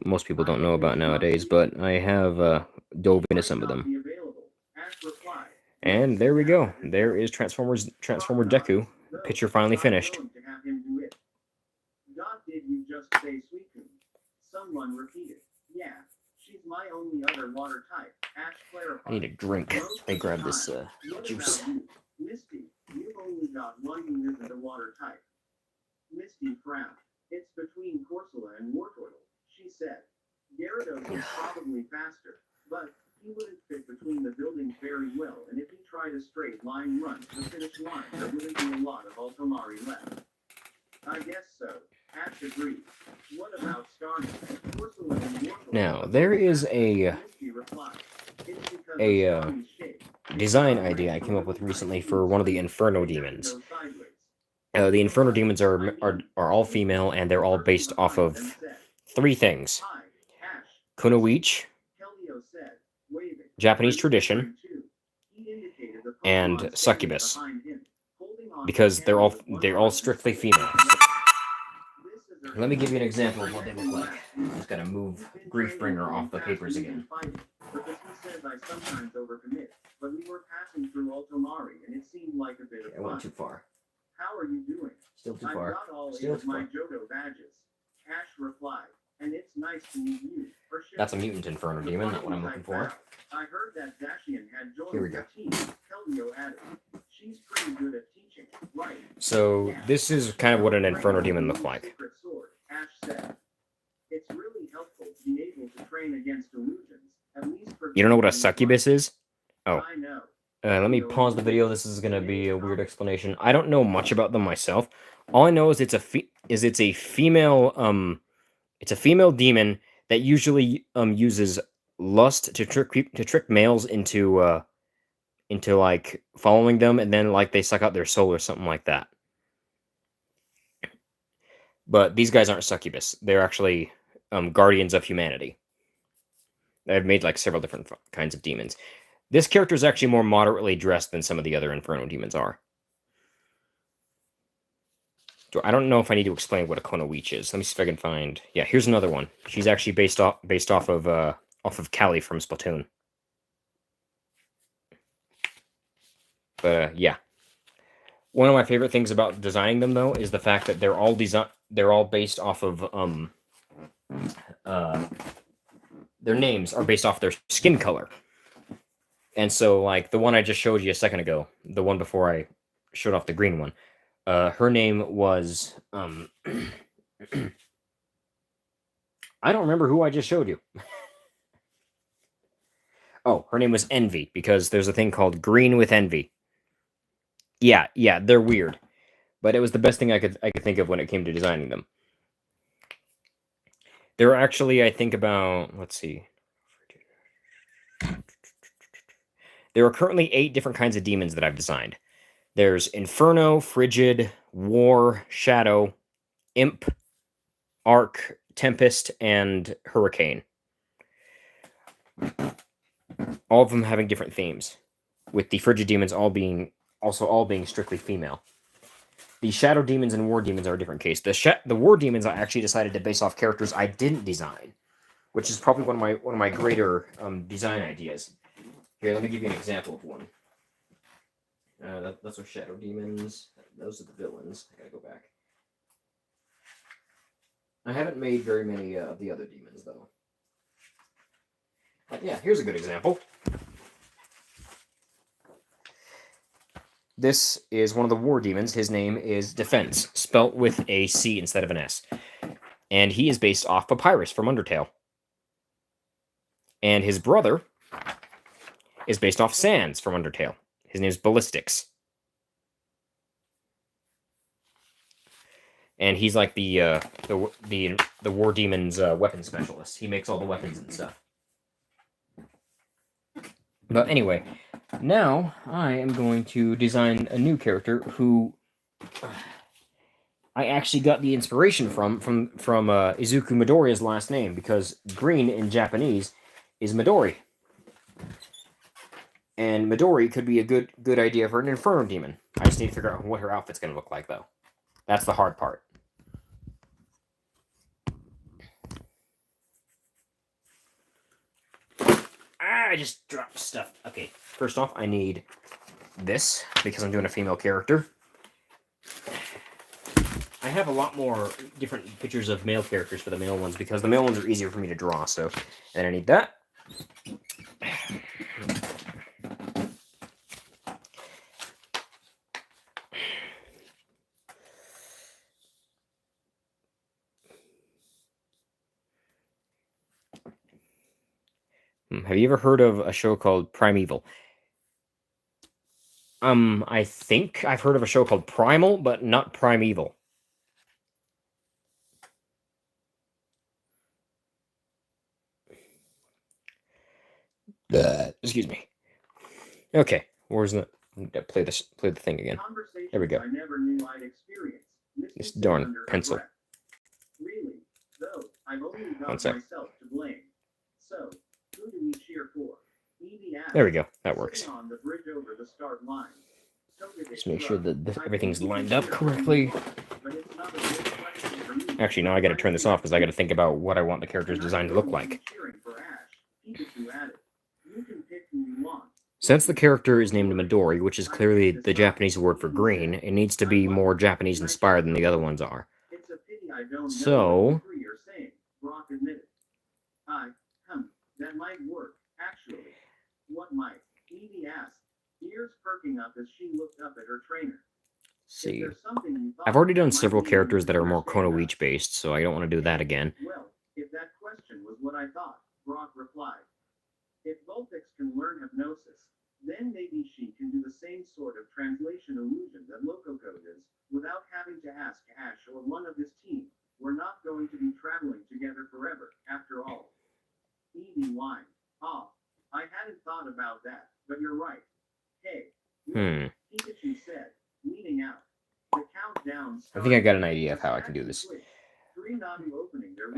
most people don't know about nowadays, but I have dove into some of them. And there we go. There is Transformer Deku. Picture finally finished. God, did you just say Suicune? Someone repeated. Yeah, she's my only other water type. Ash clarified. I need a drink. Let me grab this juice. Misty, you've only got one who isn't a water type. Misty frowned. It's between Corsola and Wartortle, she said. Gyarados is probably faster, but he wouldn't fit between the buildings very well, and if he tried a straight line run to the finish line, there wouldn't be a lot of Altomari left. I guess so. Ash agreed. What about Starmie? Corsola and Wartortle? Now, there is a design idea I came up with recently for one of the Inferno Demons. The Inferno Demons are all female, and they're all based off of 3 things. Kunoichi, Japanese tradition, and succubus, because they're all strictly female. Let me give you an example of what they look like. Just gotta move Griefbringer off the papers again. Because he says I sometimes overcommit, but we were passing through Ultramari and it seemed like a bit of I went fun. too far. How are you doing? Still too I've far. got all Still eight of too my far. Johto badges. Cash replied, and it's nice to meet you. For sure. That's a mutant Inferno Demon, not what I'm looking for. I heard that Dashian had joined Here we go. your team. Keldeo added. She's pretty good at teaching, right? So this is kind of what an Inferno Demon looked like. Secret sword, Ash said. It's really helpful to be able to train against illusions, at least for You don't know what a succubus is? Oh. I know. Let me pause the video. This is gonna be a weird explanation. I don't know much about them myself. All I know is it's a female it's a female demon that usually uses lust to trick males into like following them, and then like they suck out their soul or something like that. But these guys aren't succubus. They're actually guardians of humanity. I've made like several different kinds of demons. This character is actually more moderately dressed than some of the other Inferno demons are. So I don't know if I need to explain what a Konoichi is. Let me see if I can find. Yeah, here's another one. She's actually based off of Callie from Splatoon. But yeah, one of my favorite things about designing them though is the fact that they're all based off of their names are based off their skin color. And so, like, the one I just showed you a second ago, the one before I showed off the green one, her name was, I don't remember who I just showed you. Oh, her name was Envy, because there's a thing called Green with Envy. Yeah, they're weird. But it was the best thing I could think of when it came to designing them. There are actually, I think about, let's see. There are currently 8 different kinds of demons that I've designed. There's Inferno, Frigid, War, Shadow, Imp, Arc, Tempest, and Hurricane. All of them having different themes, with the Frigid demons all being strictly female. The Shadow demons and War demons are a different case. The War demons I actually decided to base off characters I didn't design, which is probably one of my greater design ideas. Here, let me give you an example of one. Those are Shadow Demons. Those are the villains. I gotta go back. I haven't made very many of the other demons, though. But yeah, here's a good example. This is one of the War Demons. His name is Defense, spelt with a C instead of an S. And he is based off Papyrus from Undertale. And his brother is based off Sans from Undertale. His name is Ballistics. And he's like the War Demon's weapon specialist. He makes all the weapons and stuff. But anyway, now I am going to design a new character who I actually got the inspiration from Izuku Midoriya's last name, because green in Japanese is Midori. And Midori could be a good idea for an Inferno Demon. I just need to figure out what her outfit's going to look like, though. That's the hard part. I just dropped stuff. Okay, first off, I need this, because I'm doing a female character. I have a lot more different pictures of male characters for the male ones, because the male ones are easier for me to draw, so... And I need that. Have you ever heard of a show called Primeval? I think I've heard of a show called Primal, but not Primeval. Excuse me. Okay, where's the... Play the thing again. There we go. I never knew I'd experience. This darn pencil. Really, though, I've only got One sec. myself to blame. So, who do we cheer for? There we go. That works. On the bridge over the start line. Just make sure that everything's lined up correctly. But it's not a good question for Actually, no, I gotta turn this off because I gotta think about what I want the character's design to look like. Since the character is named Midori, which is clearly the Japanese word for green, it needs to be more Japanese inspired than the other ones are. So, Brock admitted. That might work, actually. What might? Evie asked, ears perking up as she looked up at her trainer. see. I've already done several characters that are more Konoichi based, so I don't want to do that again. Well, if that question was what I thought, Brock replied. If Vulpix can learn hypnosis, then maybe she can do the same sort of translation illusion that Lococo does, without having to ask Ash or one of his team. We're not going to be traveling together forever, after all. Evie whined. Oh, I hadn't thought about that, but you're right. Hey, look, Pikachu said, leaning out. The countdown I think I got an idea of how I can do this.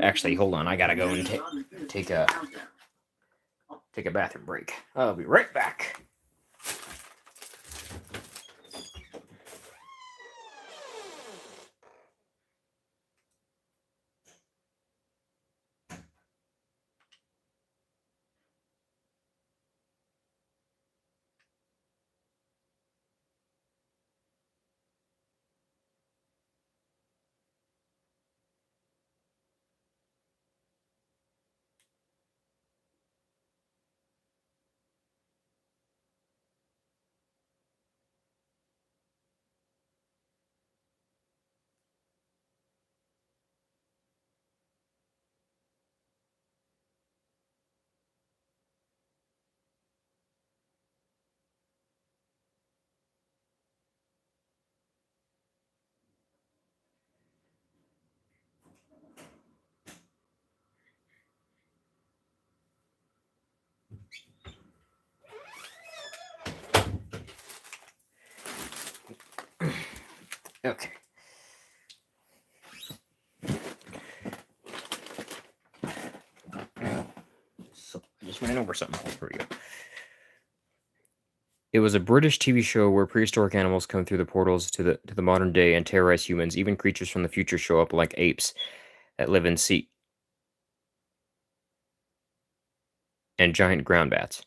Actually, hold on, I gotta go and take a bathroom break. I'll be right back. Okay. So I just ran over something. Here we go. It was a British TV show where prehistoric animals come through the portals to the modern day and terrorize humans. Even creatures from the future show up, like apes that live in sea and giant ground bats.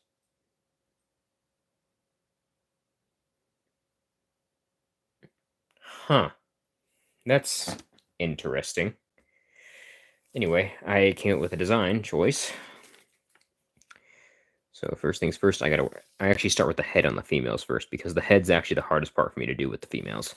Huh. That's interesting. Anyway, I came up with a design choice. So first things first, I actually start with the head on the females first, because the head's actually the hardest part for me to do with the females.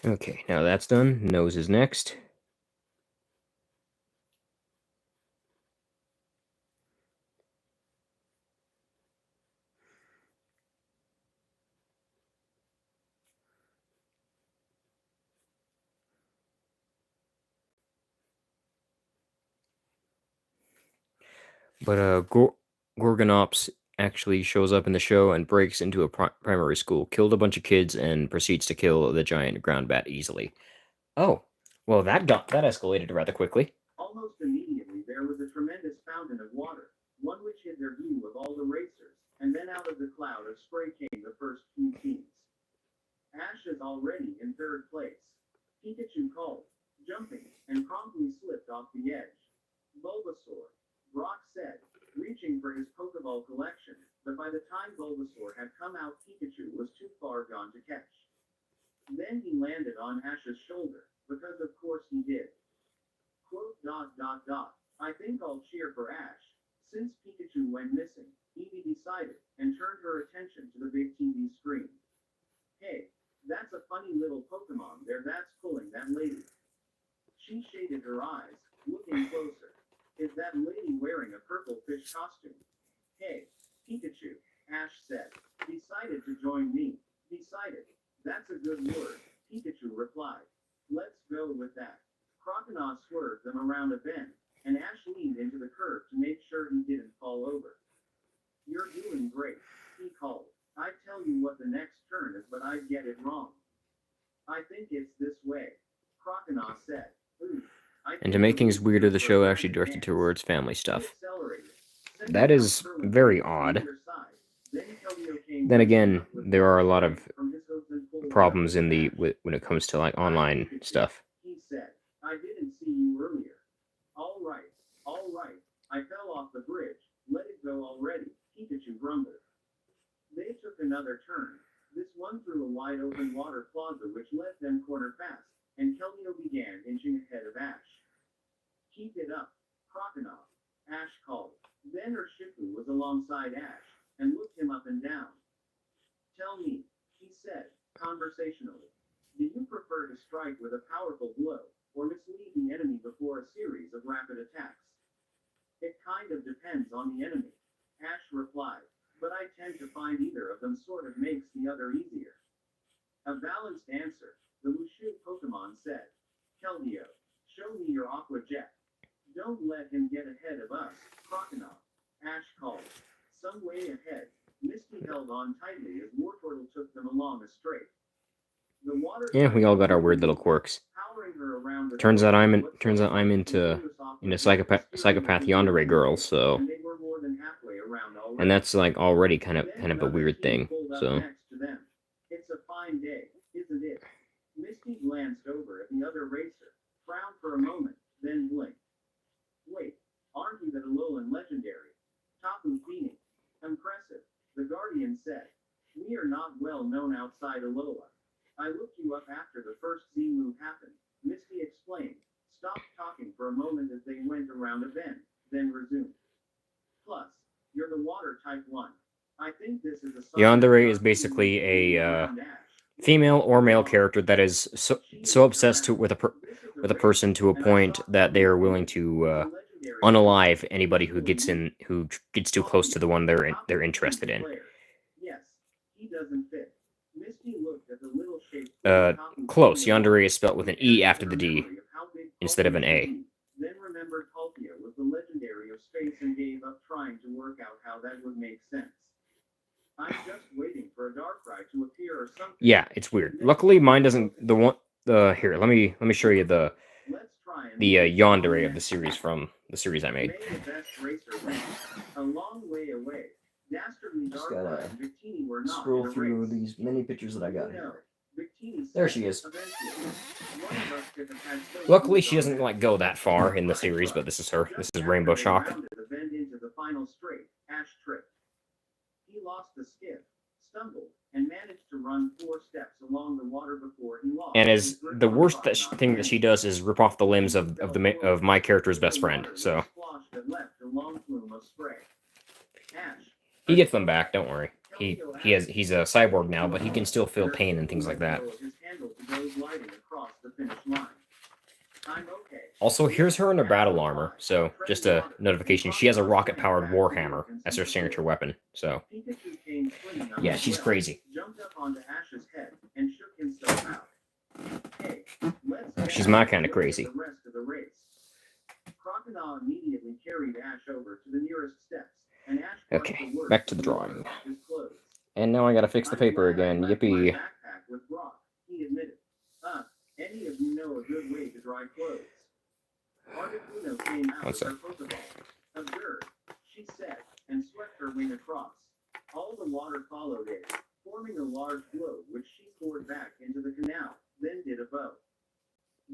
Okay, now that's done. Nose is next. But Gorgonops actually shows up in the show and breaks into a primary school, killed a bunch of kids, and proceeds to kill the giant ground bat easily. Oh, well, that escalated rather quickly. Almost immediately, there was a tremendous fountain of water, one which hid their view of all the racers, and then out of the cloud of spray came the first few teams. Ash is already in third place. Pikachu called, jumping, and promptly slipped off the edge. Bulbasaur, Brock said, reaching for his Pokeball collection, but by the time Bulbasaur had come out, Pikachu was too far gone to catch. Then he landed on Ash's shoulder, because of course he did. Quote, ... I think I'll cheer for Ash. Since Pikachu went missing, Eevee decided, and turned her attention to the big TV screen. Hey, that's a funny little Pokemon there that's pulling that lady. She shaded her eyes, looking closer. Is that lady wearing a purple fish costume? Hey, Pikachu, Ash said. Decided to join me. Decided. That's a good word, Pikachu replied. Let's go with that. Croconaw swerved them around a bend, and Ash leaned into the curve to make sure he didn't fall over. You're doing great, he called. I'd tell you what the next turn is, but I'd get it wrong. I think it's this way. Crocodile said. Ooh, I And to think make the things Mushu weirder, the show prefer actually directed dance. towards family He stuff. accelerated, sending That out is curling very waves on odd. either side. Then Kelvio came Then racing again, up with there are a lot water of spraying from his hooves and full problems belly in the of ash. when it comes to like Hi, online Pikachu, stuff. he said. I didn't see you earlier. All right, all right. I fell off the bridge. Let it go already, Pikachu grumbled. They took another turn, this one through a wide open water plaza which let them corner fast, and Kelvio began inching ahead of Ash. Keep it up, Crocodile, Ash called. Then Urshifu was alongside Ash, and looked him up and down. Tell me, he said, conversationally. Do you prefer to strike with a powerful blow, or mislead the enemy before a series of rapid attacks? It kind of depends on the enemy, Ash replied, but I tend to find either of them sort of makes the other easier. A balanced answer, the Wushu Pokemon said. Keldeo, show me your Aqua Jet. Don't let him get ahead of us, Crocodile, Ash called. Some way ahead, Misty held on tightly as Wartortle took them along a straight. The water Yeah, we all got our weird little quirks. powering her around the Turns out course I'm was in, what turns out I'm into psychopath yandere girls, so and they were more than halfway around already. and that's like already kind of Then a another weird team thing. pulled up So next to them. It's a fine day, isn't it? Misty glanced over at the other racer, frowned for a moment, then blinked. Wait, aren't you that Alolan legendary? Tapu Fini. Impressive, the Guardian said. We are not well known outside Alola. I looked you up after the first Z move happened, Misty explained, stopped talking for a moment as they went around a bend, then resumed. Plus, you're the water type 1. I think this is a sign yandere that is our basically team is a around Ash. female or male character that is She so looked obsessed around. with This is with a race, person to a and I point saw that they are willing Kelvio to with a legendary unalive Pokemon. anybody who gets too close to the one they're Tapu Fini interested in. declared. Yes, he doesn't fit. Misty looked at the little shaped Tapu Close. Fini Yandere along, is spelled with an compared E to after her the D memory of how big instead of an Palkia A. could be. Then remembered Palkia was the legendary of space and gave up trying to work out how that would make sense. I'm just waiting for a Darkrai to appear or something. Yeah, it's weird. Then Luckily, she mine looked doesn't. at The one. Here, let me show you the Let's try and see yandere of the next series time. from the series I made. May the best racer win. A long way away. Dastardly Just Darkrai gotta and Victini were not scroll in a through race. these many pictures that I got You know, here. Victini There said, she is. eventually. One of us could have had so Luckily, much she on doesn't that. like go that far in the Right, series, right. but this is her. This Just is after Rainbow they Shock. rounded the bend into the final straight, Ash tripped. He lost the skip, stumbled, and managed to run 4 steps along the water before he lost. And his as grip the on worst Crocodile's thing that she does is rip off the limbs He of fell of forward. my character's best The friend. water So sloshed and left a long plume of spray. Ash, he are gets you them back. okay? Don't worry. Kelvio He's a cyborg now, but he can still feel pain and things like that. Let go of his handle to go gliding across the finish line. I'm okay. Also, here's her in her Ash battle replied, armor. So just treading a water. notification. She has a Crocodile rocket-powered swam back to warhammer and as her see signature the weapon. So Pikachu came swimming up yeah, as she's well, crazy. jumped up onto Ash's head, and shook himself out. Hey, let's get She's out my and kind of look at crazy. the rest of the race. Crocodile immediately carried Ash over to the nearest steps, and Ash brushed Okay, the worst back to of the water drawing. off his clothes. And now I gotta fix the I'm paper glad I again. left my Yippee. backpack with Brock, he admitted. Any of you know a good way to dry clothes? Articuno came out One with her sec. Pokeball. Observe, she said, and swept her wing across. All the water followed it, forming a large globe which she poured back into the canal, then did a bow.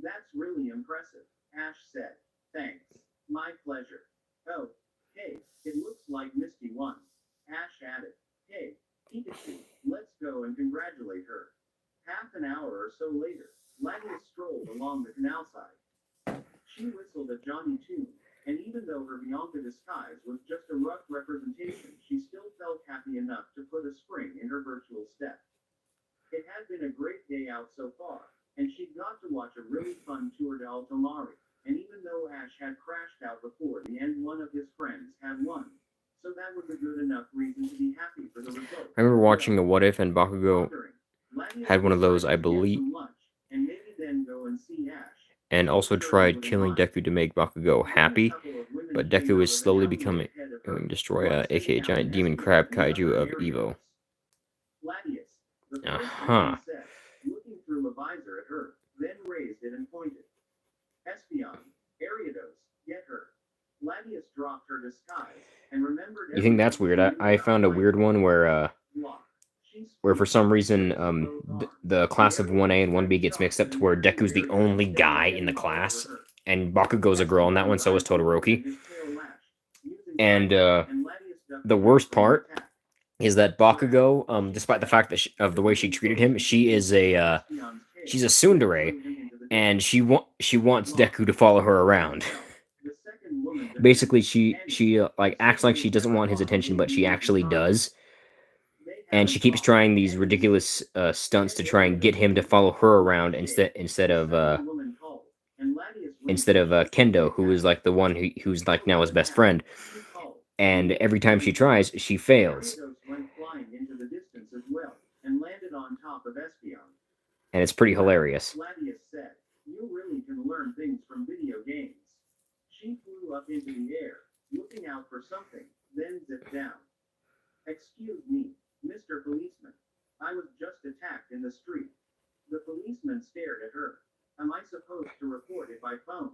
That's really impressive, Ash said. Thanks. My pleasure. Oh, hey, it looks like Misty won. Ash added. Hey, Pikachu, let's go and congratulate her. Half an hour or so later, Latias strolled along the canal side. She whistled a Johnny tune, and even though her Bianca disguise was just a rough representation, she still felt happy enough to put a spring in her virtual step. It had been a great day out so far, and she'd got to watch a really fun tour de Alto Mare, and even though Ash had crashed out before the end, one of his friends had won. So that was a good enough reason to be happy for the result. I remember watching the What If, and Bakugo had one of those, I believe, and maybe then go and see Ash. and also tried killing Deku to make Bakugo happy, but Deku is slowly becoming destroy aka giant demon crab kaiju of Evo. Uh-huh. Looking through a visor at her, then raised it and pointed. Espion, Ariados, get her. Latius dropped her disguise and remembered. You think that's weird? I found a weird one where for some reason the class of 1A and 1B gets mixed up to where Deku's the only guy in the class, and Bakugo's a girl in that one, so is Todoroki. And the worst part is that Bakugo, despite the fact that of the way she treated him, she's a tsundere, and she wants Deku to follow her around. Basically, she like acts like she doesn't want his attention, but she actually does. And she keeps trying these ridiculous stunts to try and get him to follow her around instead of Kendo, who is like the one who's like now his best friend. And every time she tries, she fails. And it's pretty hilarious. Latius said, "You really can learn things from video games." She flew up into the air, looking out for something, then zipped down. "Excuse me, Mr. Policeman. I was just attacked in the street." The policeman stared at her. "Am I supposed to report it by phone?"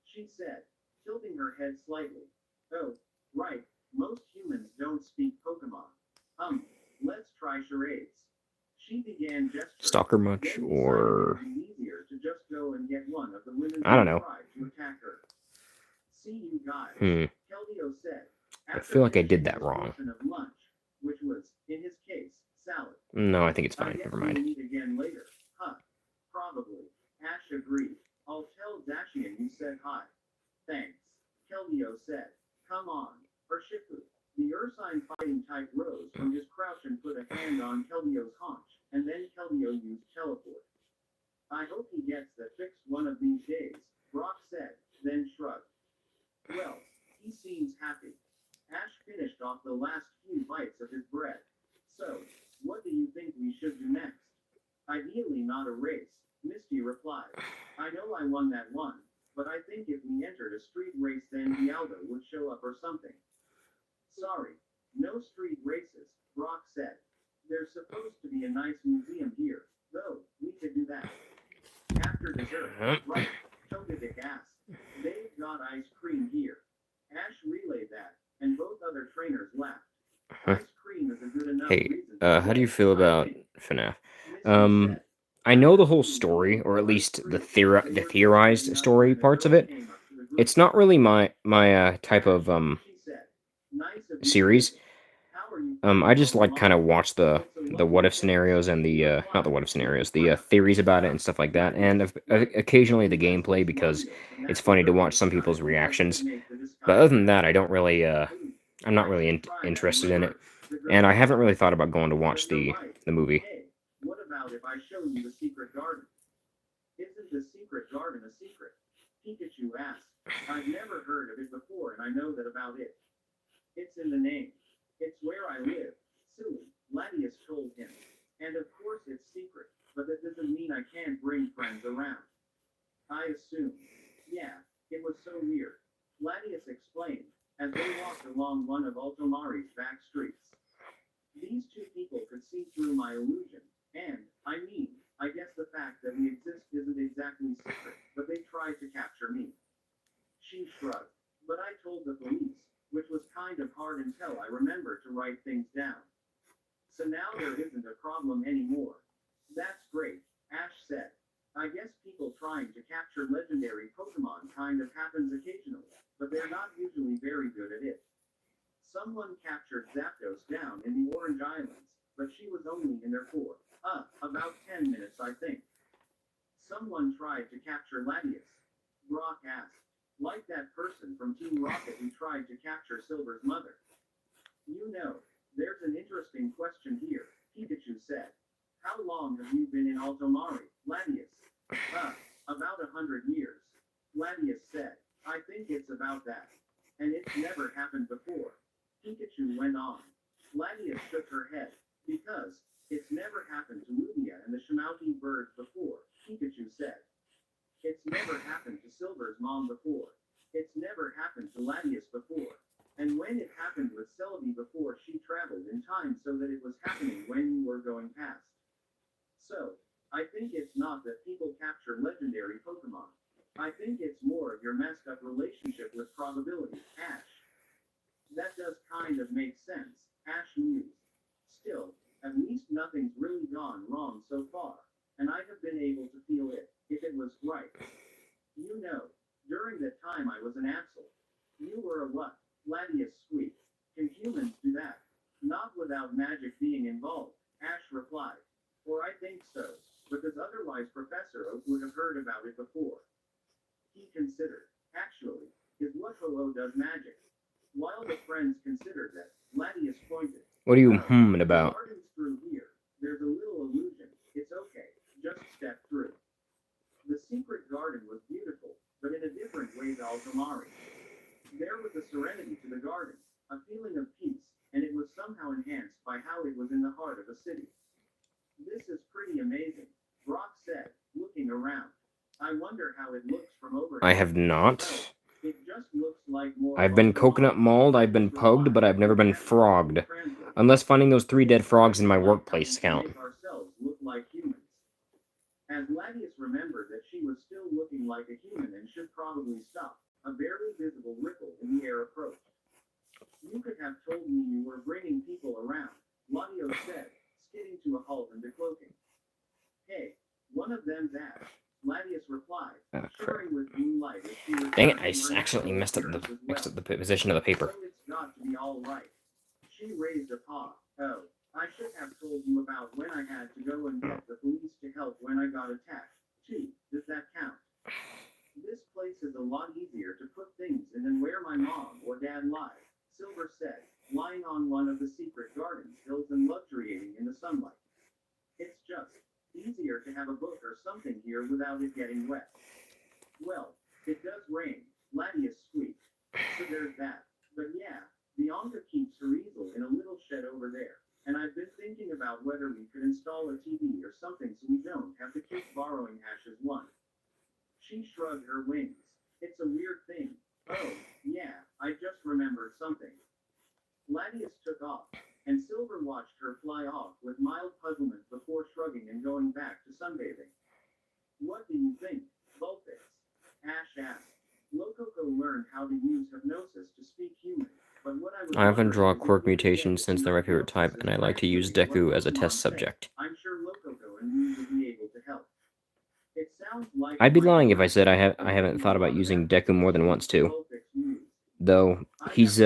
she said, tilting her head slightly. "Oh, right, most humans don't speak Pokemon. Let's try charades." She began gesturing. Stalker much, or easier to just go and get one of the women I don't know. to attack her. "See you guys," Hmm. Keldeo said. I feel like I did that wrong. Of lunch, which was, in his case, salad. No, I think it's "I fine. guess Never we'll mind. meet again later, huh?" "Probably." Ash agreed. "I'll tell Dashian you said hi." "Thanks," Keldeo said. "Come on, Urshifu." The Ursine fighting type rose from his crouch and put a hand on Keldeo's haunch, and then Keldeo used teleport. "I hope he gets that fixed one of these days," Brock said, then shrugged. "Well, he seems happy." Ash finished off the last few bites of his bread. "So, what do you think we should do next?" "Ideally not a race," Misty replied. "I know I won that one, but I think if we entered a street race then Dialga would show up or something." "Sorry, no street races," Brock said. "There's supposed to be a nice museum here, though we could do that." After dessert, right, Togetic asked. "They've got ice cream here." Ash relayed that, and both other trainers laughed. Ice cream is a good enough Hey, reason. how do you feel about FNAF? Misty said. I know the whole story, or at least the theorized story parts of it. It's not really my type of series. I just like kind of watch the what if scenarios and the not the what if scenarios, the theories about it and stuff like that, and occasionally the gameplay because it's funny to watch some people's reactions. But other than that, I don't really I'm not really interested in it, and I haven't really thought about going to watch the movie. "Hey, what about if I show you the secret garden?" "Isn't the secret garden a secret?" Pikachu asked. "I've never heard of it before and I know that about it." "It's in the name. It's where I live." "Silly," Latius told him. "And of course it's secret, but that doesn't mean I can't bring friends around." "I assume. Yeah, it was so weird," Latius explained, as they walked along one of Altomari's back streets. "These two people could see through my illusion, and, I guess the fact that we exist isn't exactly secret, but they tried to capture me." She shrugged. "But I told the police, which was kind of hard until I remembered to write things down. So now there isn't a problem anymore." "That's great," Ash said. "I guess people trying to capture legendary Pokemon kind of happens occasionally, but they're not usually very good at it. Someone captured Zapdos down in the Orange Islands, but she was only in there for, about 10 minutes I think." "Someone tried to capture Latius?" Brock asked. "Like that person from Team Rocket who tried to capture Silver's mother?" "You know, there's an interesting question here," Pikachu said. "How long have you been in Altomari, Latius?" About 100 years," Latius said. "I think it's about that. And it's never happened before." Pikachu went on. Latius shook her head. "Because, it's never happened to Lugia and the Shimauti birds before," Pikachu said. "It's never happened to Silver's mom before. It's never happened to Latius before. And when it happened with Celebi before, she traveled in time so that it was happening when you were going past. So, I think it's not that people capture legendary probability, Ash. That does kind of make sense, Ash mused. Still, at least nothing's really gone wrong so far, and I have been able to feel it, if it was right. You know, during the time I was an Axel. You were a what? Gladius squeaked. Can humans do that? Not without magic being involved, Ash replied. Or I think so, because otherwise Professor Oak would have heard about it before. He considered. Actually, is what Ho-Oh does magic. While the friends considered that, Gladius pointed. What are you "Oh, humming the about? garden's through here. There's a little illusion. It's okay. Just step through. The secret garden was beautiful, but in a different way to Altamari. There was a serenity to the garden, a feeling of peace, and it was somehow enhanced by how it was in the heart of a city. This is pretty amazing, Brock said, looking around. I wonder how it looks from overhead. I have not. Oh, it just looks like more I've been coconut mauled, I've been pugged, but I've never been frogged. Unless finding those 3 dead frogs in my workplace count. Make ourselves look like humans. As Gladius remembered that she was still looking like a human and should probably stop, a barely visible ripple in the air approached. You could have told me you were bringing people around, Ladio said, skidding to a halt and decloaking. Hey, one of them's Ash, Gladius replied, shimmering with blue light as she Dang it, I returned accidentally messed up the position of the paper. So it's got to be all right. She raised a paw. Oh, I should have told you about when I had to go and get the police to help when I got attacked. Gee, does that count? This place is a lot easier to put things in than where my mom or dad lied, Silver said, lying on one of the secret garden hills and luxuriating in the sunlight. It's just easier to have a book or something here without it getting wet. Well, it does rain, Gladius squeaked. So there's that. But yeah, Bianca keeps her easel in a little shed over there, and I've been thinking about whether we could install a TV or something so we don't have to keep borrowing Ash's one. She shrugged her wings. It's a weird thing. Oh, yeah, I just remembered something. Gladius took off, and Silver watched her fly off with mild puzzlement before shrugging and going back to sunbathing. What do you think, Vulpix? Ash asked. Lococo learned how to use hypnosis to speak human, but what I was I often draw wondering is quirk if we could get mutations since they're my favorite type, and I like to use Deku as a test subject. I'm sure Lococo and we will be able to help. It sounds like I'd be lying if I said I haven't thought about using Deku more than once too. Though he's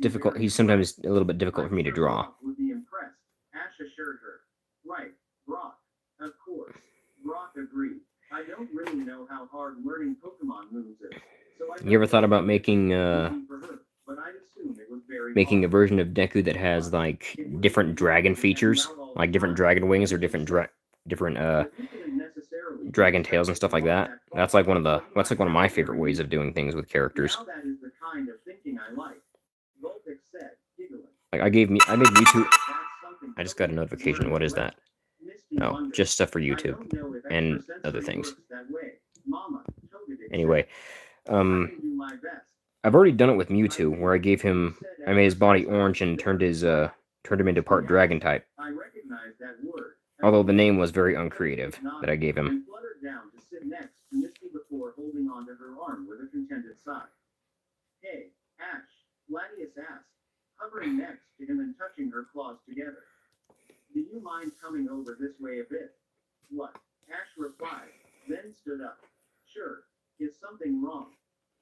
difficult. He's sometimes a little bit difficult for me to draw. Would be impressed, Ash assured her. Right, Brock. Of course. Brock agreed. I don't really know how hard learning Pokemon moves is. So I You ever thought about making but I'd assume it was very making a hard. version of Deku that has like different dragon features, like different dragon wings or different dragon tails and stuff like that? That's like one of my favorite ways of doing things with characters. Now that is the kind of thinking I like, Vulpix said, giggling. Like I made Mewtwo. That's something I just got a notification. What is that? Misty No, wondered. just stuff for I YouTube don't know if and extrasensory other things. works that way. Mama, Togetic Anyway, said, I can do my best. I've already done it with Mewtwo, where I made his body orange and turned him into part dragon type. I recognize that word. Although the name was very uncreative that I gave him. And fluttered down to sit next to Misty before holding onto her arm with a contented sigh. Hey, Ash, Gladius asked, hovering next to him and touching her claws together. Do you mind coming over this way a bit? What? Ash replied, then stood up. Sure. Is something wrong?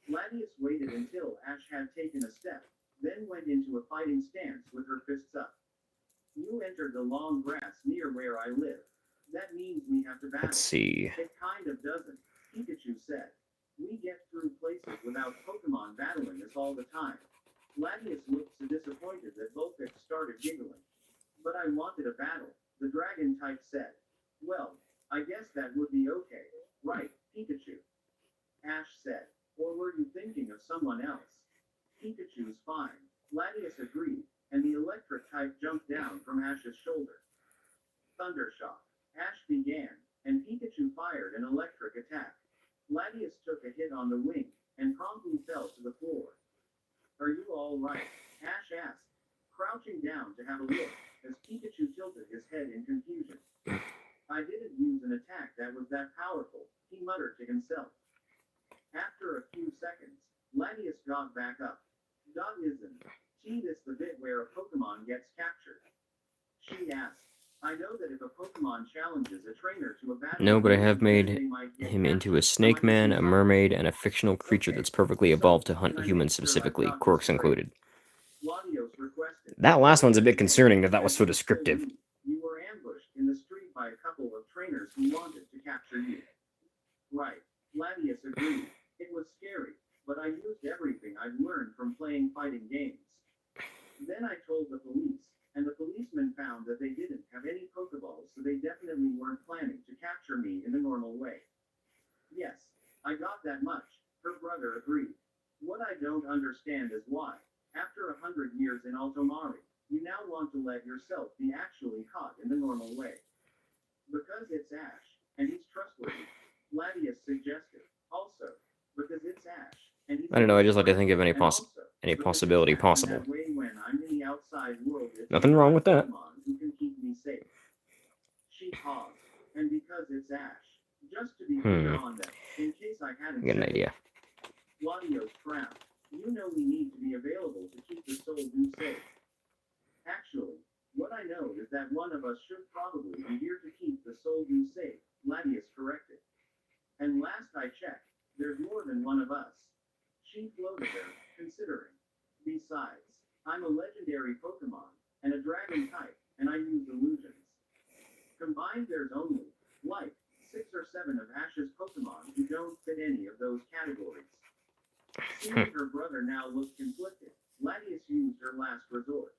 Gladius waited until Ash had taken a step, then went into a fighting stance with her fists up. You entered the long grass near where I live. That means we have to battle. Let's see. It kind of doesn't, Pikachu said. We get through places without Pokemon battling us all the time. Gladius looked so disappointed that Vulpix started giggling. But I wanted a battle, the dragon type said. Well, I guess that would be okay. Right, Pikachu. Ash said. Or were you thinking of someone else? Pikachu's fine, Gladius agreed, and the electric type jumped down from Ash's shoulder. Thundershock. Ash began, and Pikachu fired an electric attack. Gladius took a hit on the wing, and promptly fell to the floor. Are you all right? Ash asked, crouching down to have a look, as Pikachu tilted his head in confusion. I didn't use an attack that was that powerful, he muttered to himself. After a few seconds, Latius got back up. Dot isn't. T this the bit where a Pokemon gets captured. She asked. I know that if a Pokemon challenges a trainer to a battle, No, but I have then made they might get him into a captured. snake So I man, can a see mermaid, and a fictional creature that's perfectly evolved to hunt can I humans make sure I've specifically, got this quirks straight? included. Latios requested. That last one's a bit Today, concerning that was so as you told descriptive. me, you were ambushed in the street by a couple of trainers who wanted to capture you. Right. Latius agreed. It was scary, but I used everything I'd learned from playing fighting games. Then I told the police, and the policemen found that they didn't have any Pokeballs, so they definitely weren't planning to capture me in the normal way. Yes, I got that much, her brother agreed. What I don't understand is why, after 100 years in Altomari, you now want to let yourself be actually caught in the normal way. Because it's Ash, and he's trustworthy, Latius suggested. Also, because it's Ash, and he's I don't know, I just like to think of any and also, because it's possibility Ash in possible. that way when I'm in the outside world, it's Nothing wrong with that. Pokemon who can keep me safe. She paused, and because it's Ash, just to be clear on that, in case I hadn't I got an said it, idea. Latios frowned. You know we need to be available to keep the soul do safe. Actually, what I know is that one of us should probably be here to keep the soul do safe, Latius corrected. And last I checked, there's more than one of us. She floated there, considering. Besides, I'm a legendary Pokemon, and a dragon type, and I use illusions. Combined there's only, like, 6 or 7 of Ash's Pokemon who don't fit any of those categories. Seeing her brother now looked conflicted, Latius used her last resort.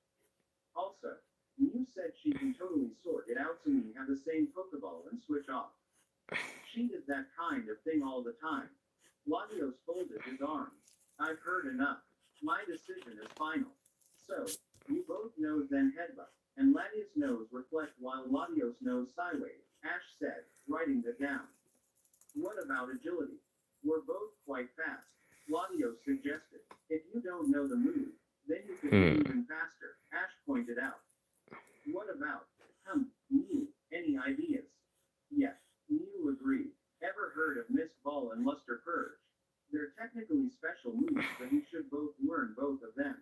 Also, you said she can totally sort it out so we have the same Pokeball and switch off. She did that kind of thing all the time. Latios folded his arms. I've heard enough. My decision is final. So, you both nose then headbutt, and Latius' nose reflect while Latios' nose sideways, Ash said, writing that down. What about agility? We're both quite fast, Latios suggested. If you don't know the move, then you could be even faster, Ash pointed out. What about, Mew, any ideas? Yes, Mew agreed. Ever heard of Mist Ball and Luster Purge? They're technically special moves, but you should both learn both of them.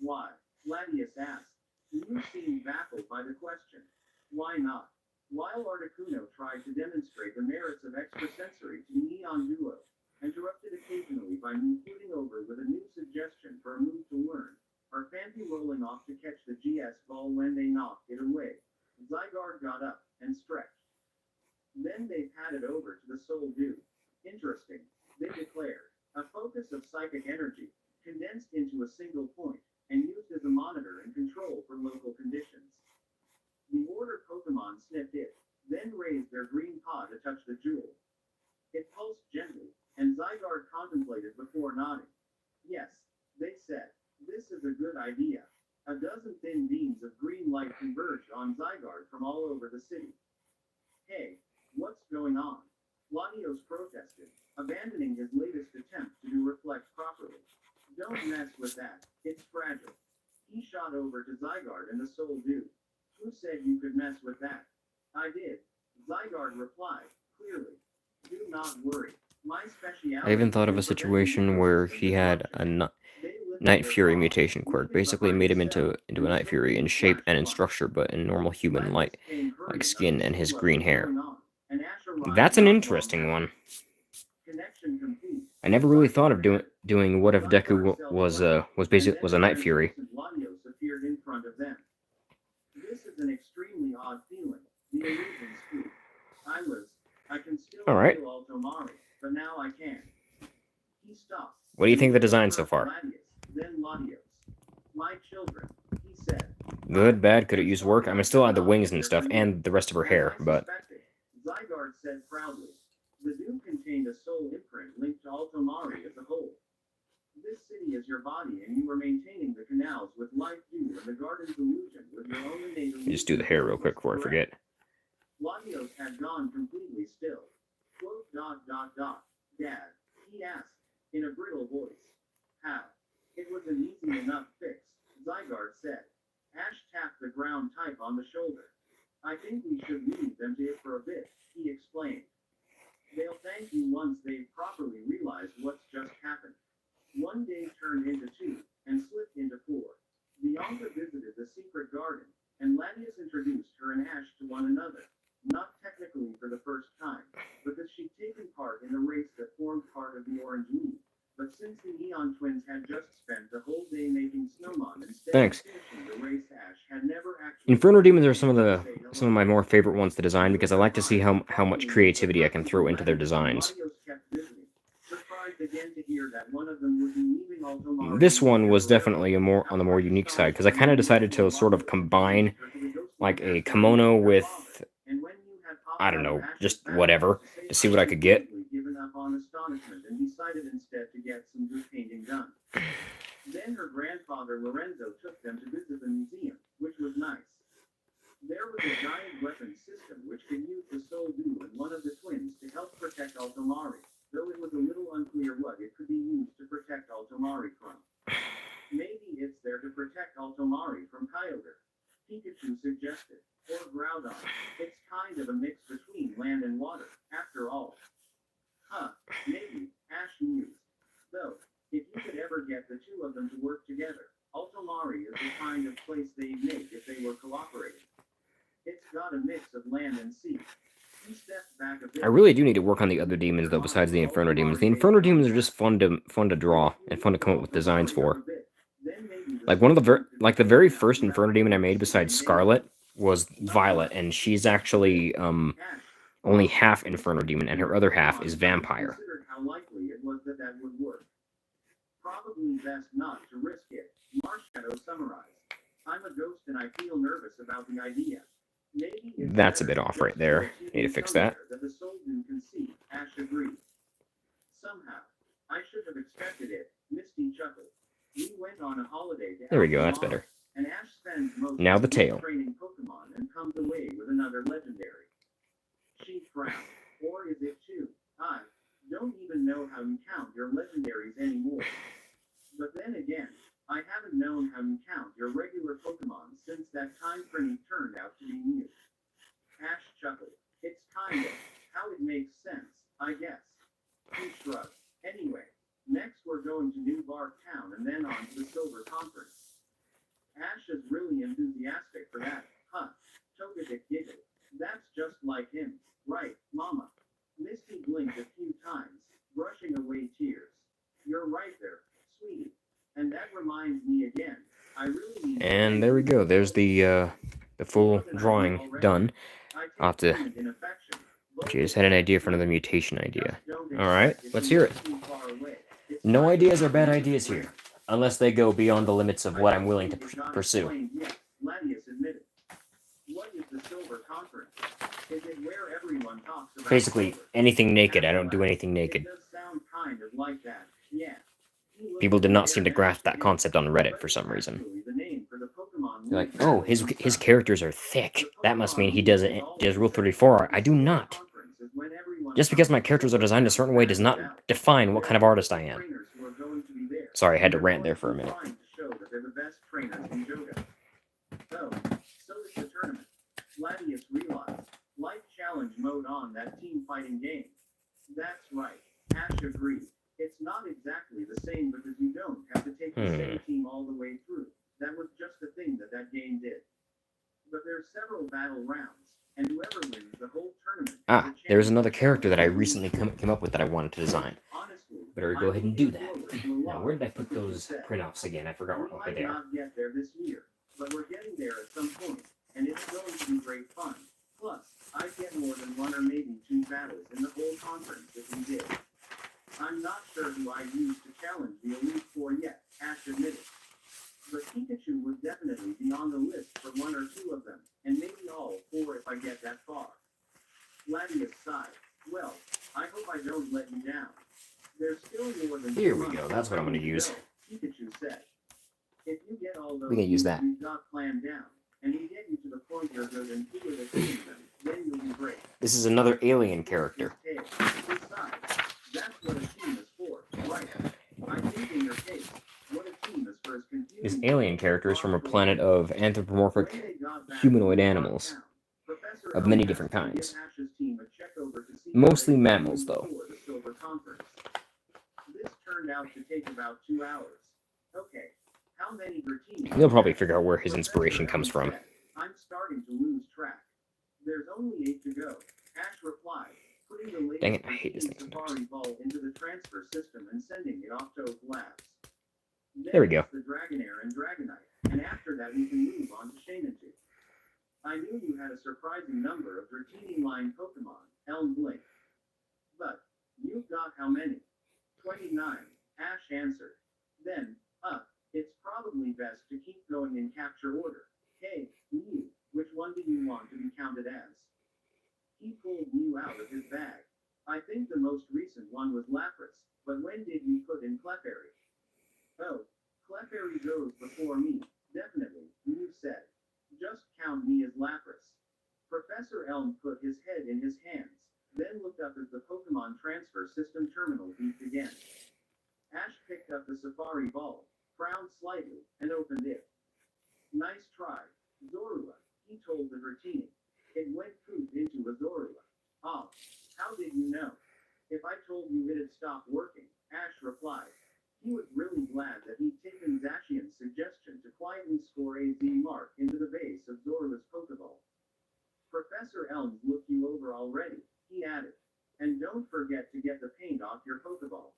Why? Latius asked. Mew seemed baffled by the question. Why not? While Articuno tried to demonstrate the merits of extrasensory to Neon Duo, interrupted occasionally by Mew footing over with a new suggestion for a move to learn, or Phanpy rolling off to catch the GS ball when they knocked it away. Zygarde got up and stretched. Then they padded over to the Soul Dew. Interesting, they declared. A focus of psychic energy, condensed into a single point, and used as a monitor and control for local conditions. The order Pokemon sniffed it, then raised their green paw to touch the jewel. It pulsed gently, and Zygarde contemplated before nodding. Yes, they said, this is a good idea. A dozen thin beams of green light converged on Zygarde from all over the city. Hey, what's going on? Latios protested, abandoning his latest attempt to do reflect properly. Don't mess with that, it's fragile. He shot over to Zygarde and the Soul Dew. Who said you could mess with that? I did. Zygarde replied, clearly. Do not worry. My speciality I even thought of a situation where he had a Night Fury mutation quirk, basically made him into a Night Fury in shape and in structure, but in normal human light, like skin and his green hair. That's an interesting one. I never really thought of doing what if Deku was a Night Fury. This is an extremely odd feeling. The illusion spooked. I can still All right. feel Altomari, but now I can't. He stopped. What do you think of the design so far? Then Latios. My children, he said. Good, bad, could it use work? I'm gonna still add the wings and stuff, and the rest of her hair, but... Zygarde said proudly. The dew contained a soul imprint linked to Altomari as a whole. This city is your body, and you are maintaining the canals with life dew and the garden's illusion with your own innate illusion. Just do the hair real quick before I forget. Latios had gone completely still. Quote, ... Dad, he asked, in a brittle voice. How? It was an easy enough fix, Zygarde said. Ash tapped the ground type on the shoulder. I think we should leave them to it for a bit, he explained. They'll thank you once they've properly realized what's just happened. One day turned into two, and slipped into four. Bianca visited the secret garden, and Lanius introduced her and Ash to one another. Not technically for the first time, because she'd taken part in the race that formed part of the Orange League. But since the Neon Twins had just spent the whole day making snowmen instead Thanks. of finishing the race, Ash had never actually... Inferno demons are some of my more favorite ones to design because I like to see how much creativity I can throw into their designs. This one was definitely on the more unique side because I kind of decided to sort of combine like a kimono with, I don't know, just whatever to see what I could get. Given up on astonishment and decided instead to get some good painting done. Then her grandfather Lorenzo took them to visit the museum, which was nice. There was a giant weapon system which could use the soul goo in one of the twins to help protect Altomari, though it was a little unclear what it could be used to protect Altomari from. Maybe it's there to protect Altomari from Kyogre, Pikachu suggested, or Groudon. It's kind of a mix between land and water, after all. Huh, maybe, Ash mused. Though, if you could ever get the two of them to work together, Altomari is the kind of place they'd make if they were cooperating. It's got a mix of land and sea. He stepped back a bit. I really do need to work on the other demons though, besides the Inferno demons. The Inferno demons are just fun to draw and fun to come up with designs for. Like the very first Inferno demon I made besides Scarlet was Violet, and she's actually only half Inferno demon, and her other half is Vampire. How likely it was that would work. Probably best not to risk it, Marshadow summarized. I'm a ghost and I feel nervous about the idea. Maybe that's a bit off right there. Need to fix that. The soul can see, Ash agreed. Somehow, I should have expected it, Misty chuckled. We went on a holiday to there we go, that's better. And Ash spends most now the tail. Training Pokemon and comes away with another legendary. She frowned. Or is it two? I don't even know how you count your legendaries anymore. But then again, I haven't known how you count your regular Pokemon since that time Prinny turned out to be new. Ash chuckled. It's kind of how it makes sense, I guess. He shrugged. Anyway, next we're going to New Bark Town and then on to the Silver Conference. Ash is really enthusiastic for that, huh? Togetic giggled. That's just like him. Right, Mama. Misty blinked a few times, brushing away tears. You're right there, sweetie. And that reminds me again. I really need. And there we go. There's the full drawing done. I'll have to. I just had an idea for another mutation idea. All right, let's hear it. No ideas are bad ideas here, unless they go beyond the limits of what I'm willing to pursue. Basically, anything naked. I don't do anything naked. People did not seem to grasp that concept on Reddit for some reason. They're like, oh, his characters are thick. That must mean he does Rule 34. I do not. Just because my characters are designed a certain way does not define what kind of artist I am. Sorry, I had to rant there for a minute. Gladius realized life challenge mode on that team fighting game. That's right, Ash agreed. It's not exactly the same because you don't have to take the same team all the way through. That was just the thing that game did. But there's several battle rounds, and whoever wins the whole tournament... there's another character that I recently came up with that I wanted to design. Better go ahead and do that. Now, where did I put those print-offs again? I forgot where. Okay, there. We might not get there this year, but we're getting there at some point, and it's going to be great fun. Plus, I'd get more than one or maybe two battles in the whole conference if we did. I'm not sure who I used to challenge the Elite Four yet, Ash admitted. But Pikachu would definitely be on the list for one or two of them, and maybe all four if I get that far. Gladius sighed. Well, I hope I don't let you down. There's still more than... Here we go, that's what I'm going to use. Pikachu said. If you get all those we can use that. You've got planned down, and we get you to the point you're good and two of the team them, then you'll be great. This is another alien character. Besides, that's what a team is for, right? I think in your case, what a team is for is confusing. This alien character is from a planet of anthropomorphic humanoid animals, of many different kinds. Mostly mammals, though. turned out to take about 2 hours. Okay, how many Dratini? They'll probably figure out where his inspiration comes from. I'm starting to lose track. There's only 8 to go. Ash replied, putting the latest Dang it, I hate this thing Safari sometimes. ball into the transfer system and sending it off to Oak Labs. There we go. The Dragonair and Dragonite, and after that we can move on to Shanatu. I knew you had a surprising number of Dratini line Pokemon, Elm Blink. But, you've got how many? 29, Ash answered. Then, it's probably best to keep going in capture order. Hey, you, which one do you want to be counted as? He pulled Mew out of his bag. I think the most recent one was Lapras, but when did you put in Clefairy? Oh, Clefairy goes before me, definitely, Mew said. Just count me as Lapras. Professor Elm put his head in his hands, then looked up as the Pokemon Transfer System terminal beeped again. Ash picked up the Safari ball, frowned slightly, and opened it. Nice try, Zorua, he told the Dratini. It went poop into a Zorua. Ah, how did you know? If I told you it had stopped working, Ash replied. He was really glad that he'd taken Zacian's suggestion to quietly score a Z mark into the base of Zorua's Pokeball. Professor Elms looked you over already, he added. And don't forget to get the paint off your Pokeball.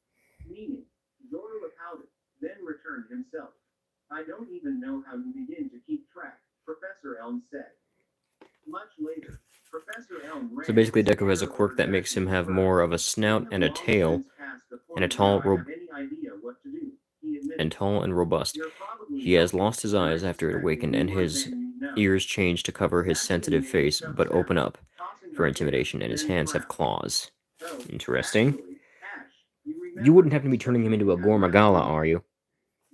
Meaning, Zorua pouted, then returned himself. I don't even know how you begin to keep track, Professor Elm said. Much later, Professor Elm ran. So basically, Deku has a quirk that makes him have more of a snout and a tail, and a tall, and robust. He has lost his eyes after it awakened, and his ears changed to cover his sensitive face, but open up for intimidation, and his hands have claws. Interesting. You wouldn't happen to be turning him into a Gormagala, are you?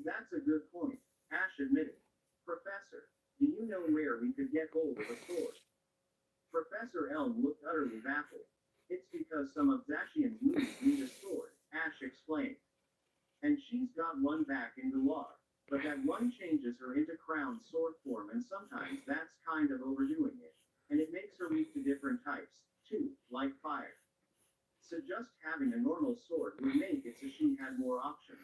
That's a good point, Ash admitted. Professor, do you know where we could get hold of a sword? Professor Elm looked utterly baffled. It's because some of Zacian's moves need a sword, Ash explained. And she's got one back in galore, but that one changes her into crown sword form, and sometimes that's kind of overdoing it. And it makes her weak to different types, too, like fire. So just having a normal sword would make it so she had more options.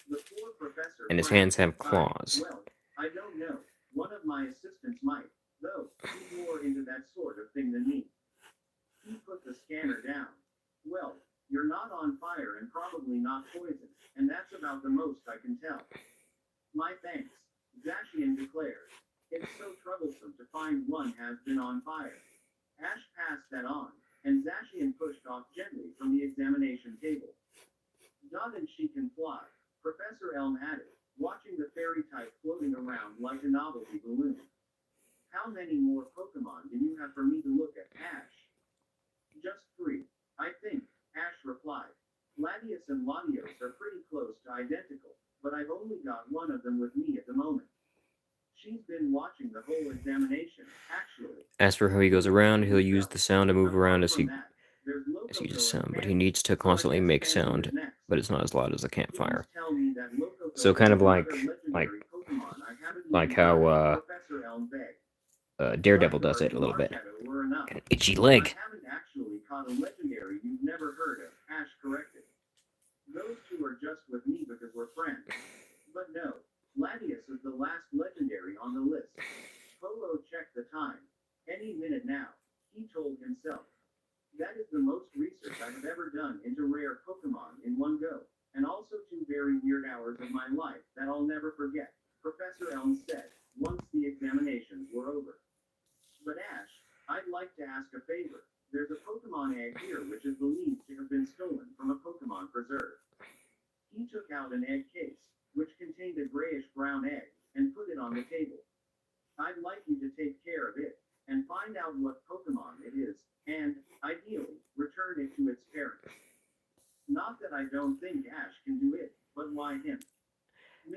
The poor professor. And his hands have claws. Well, I don't know. One of my assistants might, though he's more into that sort of thing than me. He put the scanner down. Well, you're not on fire and probably not poisoned, and that's about the most I can tell. My thanks, Zacian declared. It's so troublesome to find one has been on fire. Ash passed that on, and Zacian pushed off gently from the examination table. Dot and she can fly, Professor Elm added, watching the fairy type floating around like a novelty balloon. How many more Pokemon do you have for me to look at, Ash? Just 3, I think, Ash replied. Latios and Latios are pretty close to identical, but I've only got one of them with me at the moment. She's been watching the whole examination, actually. As for how he goes around, he'll use the sound to move around as he uses sound, but he needs to constantly make sound, but it's not as loud as a campfire. So kind of like how Daredevil does it a little bit. Got an itchy leg. I haven't actually caught a legendary you've never heard of, Ash corrected. Those two are just with me because we're friends. But no, Latios is the last legendary on the list. Polo checked the time. Any minute now, he told himself. That is the most research I have ever done into rare Pokemon in one go, and also 2 very weird hours of my life that I'll never forget, Professor Elm said, once the examinations were over. But Ash, I'd like to ask a favor. There's a Pokemon egg here which is believed to have been stolen from a Pokemon preserve. He took out an egg case, which contained a grayish-brown egg, and put it on the table. I'd like you to take care of it, and find out what Pokemon it is, and, ideally, return it to its parents. Not that I don't think Ash can do it, but why him?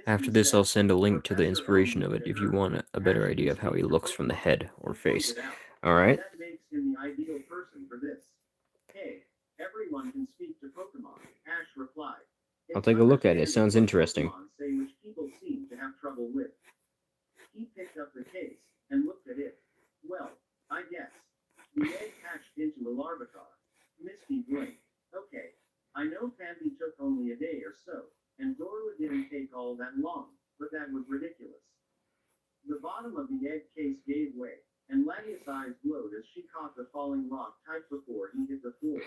After this, I'll send a link to the inspiration of it if you want a better idea of how he looks from the head or face. Alright? That makes him the ideal person for this. Hey, everyone can speak to Pokemon, Ash replied. I'll take a look at it. It sounds interesting. Say which people seem to have trouble with. He picked up the case and looked at it. Well, I guess. The egg hatched into a Larvitar. Misty blinked. Okay, I know Fancy took only a day or so, and Dora didn't take all that long, but that was ridiculous. The bottom of the egg case gave way, and Ladia's eyes glowed as she caught the falling rock type before he hit the floor.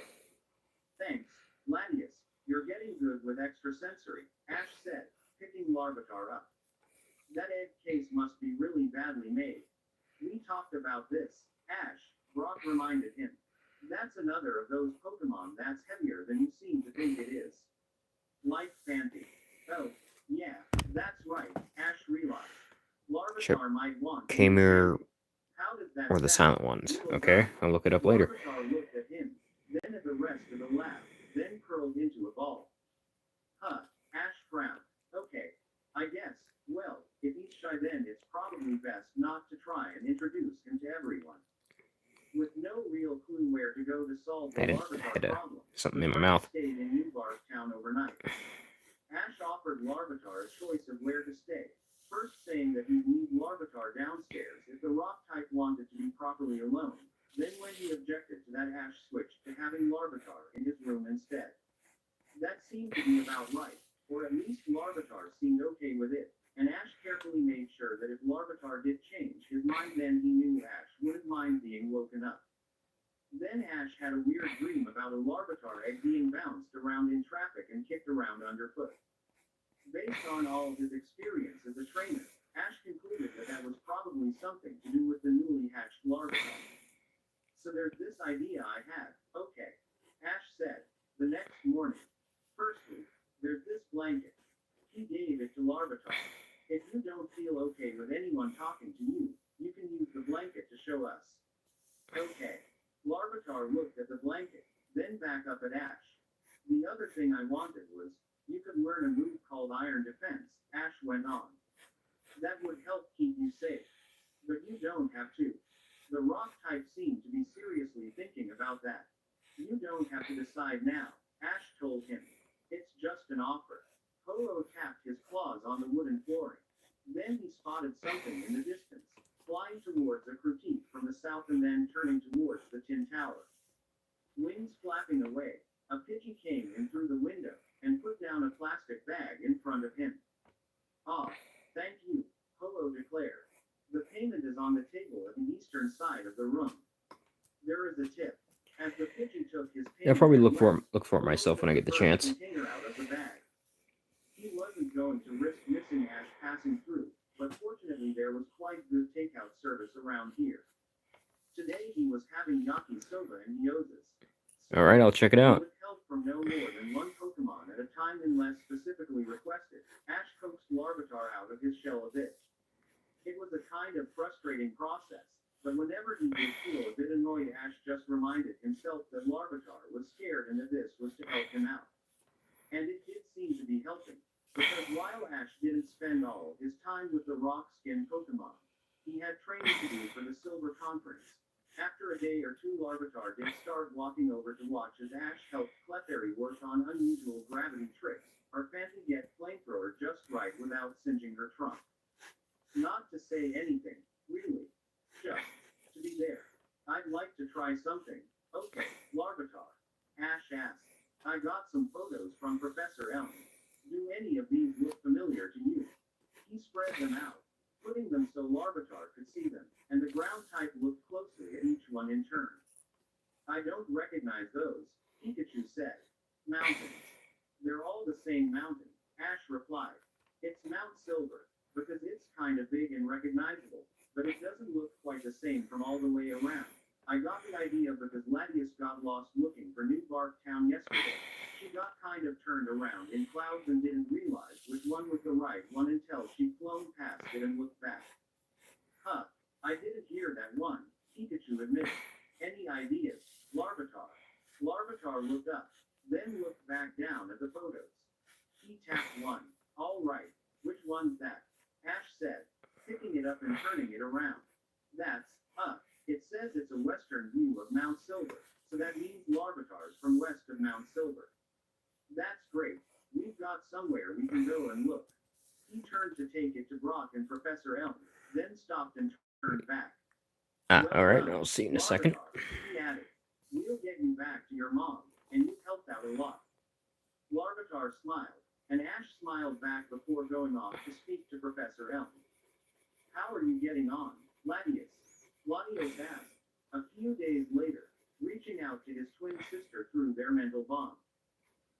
Thanks, Ladius. You're getting good with extrasensory, Ash said, picking Larvitar up. That egg case must be really badly made. We talked about this, Ash, Brock reminded him. That's another of those Pokemon that's heavier than you seem to think it is. Like Fancy. Oh, yeah, that's right, Ash realized. Sure. Larvitar might want to Kamer How does that or the sound? silent ones. He looked Okay, up. I'll look it up later. Larvitar looked at him, then at the rest of the lab, then curled into a ball. Huh, Ash frowned. Okay, I guess. Well, if he's shy then it's probably best not to try and introduce him to everyone. With no real clue where to go to solve the I didn't Larvitar hit problem, something the in my friends mouth. stayed in New Town overnight. Ash offered Larvitar a choice of where to stay, first saying that he'd leave Larvitar downstairs if the rock type wanted to be properly alone, then when he objected to that Ash switched to having Larvitar in his room instead. That seemed to be about right, or at least Larvitar seemed okay with it, and Ash carefully made sure that if Larvitar did change his mind then he knew Ash wouldn't mind being woken up. Then Ash had a weird dream about a Larvitar egg being bounced around in traffic and kicked around underfoot. Based on all his experience as a trainer, Ash concluded that that was probably something to do with the newly hatched Larvitar. So there's this idea I had, okay, Ash said, the next morning. Firstly, there's this blanket. He gave it to Larvitar. If you don't feel okay with anyone talking to you, you can use the blanket to show us. Okay. Larvitar looked at the blanket, then back up at Ash. The other thing I wanted was, you could learn a move called Iron Defense, Ash went on. That would help keep you safe. But you don't have to. The rock type seemed to be seriously thinking about that. You don't have to decide now, Ash told him. It's just an offer. Polo tapped his claws on the wooden flooring. Then he spotted something in the distance, flying towards a critique from the south and then turning towards the tin tower. Wings flapping away, a Pidgey came in through the window and put down a plastic bag in front of him. Ah, thank you, Polo declared. The payment is on the table at the eastern side of the room. There is a tip. As the Pidgey took his payment, I'll probably look and for it myself when I get the chance. container out of the bag. He wasn't going to risk missing Ash passing through, but fortunately there was quite good takeout service around here. Today he was having yakisoba and gyozas. All right, I'll check it out. With help from no more than one Pokemon at a time unless specifically requested, Ash coaxed Larvitar out of his shell a bit. It was a kind of frustrating process, but whenever he did feel a bit annoyed, Ash just reminded himself that Larvitar was scared and that this was to help him out. And it did seem to be helping, because while Ash didn't spend all his time with the rock-skinned Pokemon, he had training to do for the Silver Conference. After a day or two, Larvitar did start walking over to watch as Ash helped Clefairy work on unusual gravity tricks, or Fancy get flamethrower just right without singeing her trunk. Not to say anything, really. Just to be there. I'd like to try something. Okay, Larvitar. Ash asked. I got some photos from Professor Elm. Do any of these look familiar to you? He spread them out, putting them so Larvitar could see them, and the ground type looked closely at each one in turn. I don't recognize those, Pikachu said. Mountains. They're all the same mountain, Ash replied. It's Mount Silver, because it's kind of big and recognizable, but it doesn't look quite the same from all the way around. I got the idea because Ladius got lost looking for New Bark Town yesterday. She got kind of turned around in clouds and didn't realize which one was the right one until she'd flown past it and looked back. Huh, I didn't hear that one, Pikachu admitted. Any ideas, Larvitar? Larvitar looked up, then looked back down at the photos. He tapped one. All right, which one's that? Ash said, picking it up and turning it around. That's, it says it's a western view of Mount Silver, so that means Larvitar's from west of Mount Silver. That's great. We've got somewhere we can go and look. He turned to take it to Brock and Professor Elm, then stopped and turned back. All right, I'll see you in a second. He added, we'll get you back to your mom, and you've helped out a lot. Larvitar smiled, and Ash smiled back before going off to speak to Professor Elm. How are you getting on, Latius? Latios asked, a few days later, reaching out to his twin sister through their mental bond.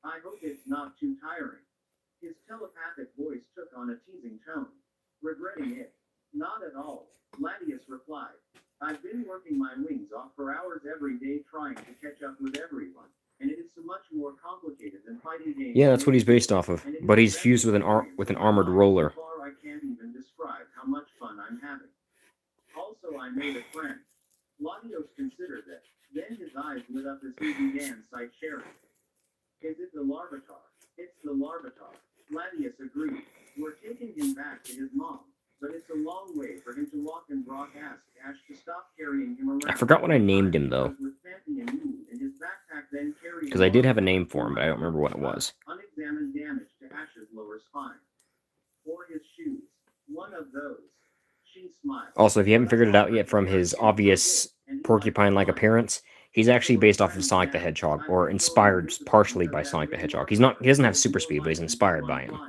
I hope it's not too tiring. His telepathic voice took on a teasing tone. Regretting it? Not at all, Latius replied. I've been working my wings off for hours every day trying to catch up with everyone, and it is so much more complicated than fighting games. Yeah, that's what he's based off of. But he's fused with an armored roller. So far, I can't even describe how much fun I'm having. Also, I made a friend. Latios considered it. Then his eyes lit up as he began sight sharing. Is it the Larvitar? It's the Larvitar. Latius agreed. We're taking him back to his mom, but it's a long way for him to walk, and Brock asked Ash to stop carrying him around. I forgot what I named him, though. Because I did have a name for him, but I don't remember what it was. Unexamined damage to Ash's lower spine. Or his shoes. One of those. She smiled. Also, if you haven't figured it out yet from his obvious porcupine-like appearance, he's actually based off of Sonic the Hedgehog, or inspired partially by Sonic the Hedgehog. He doesn't have super speed, but he's inspired by him.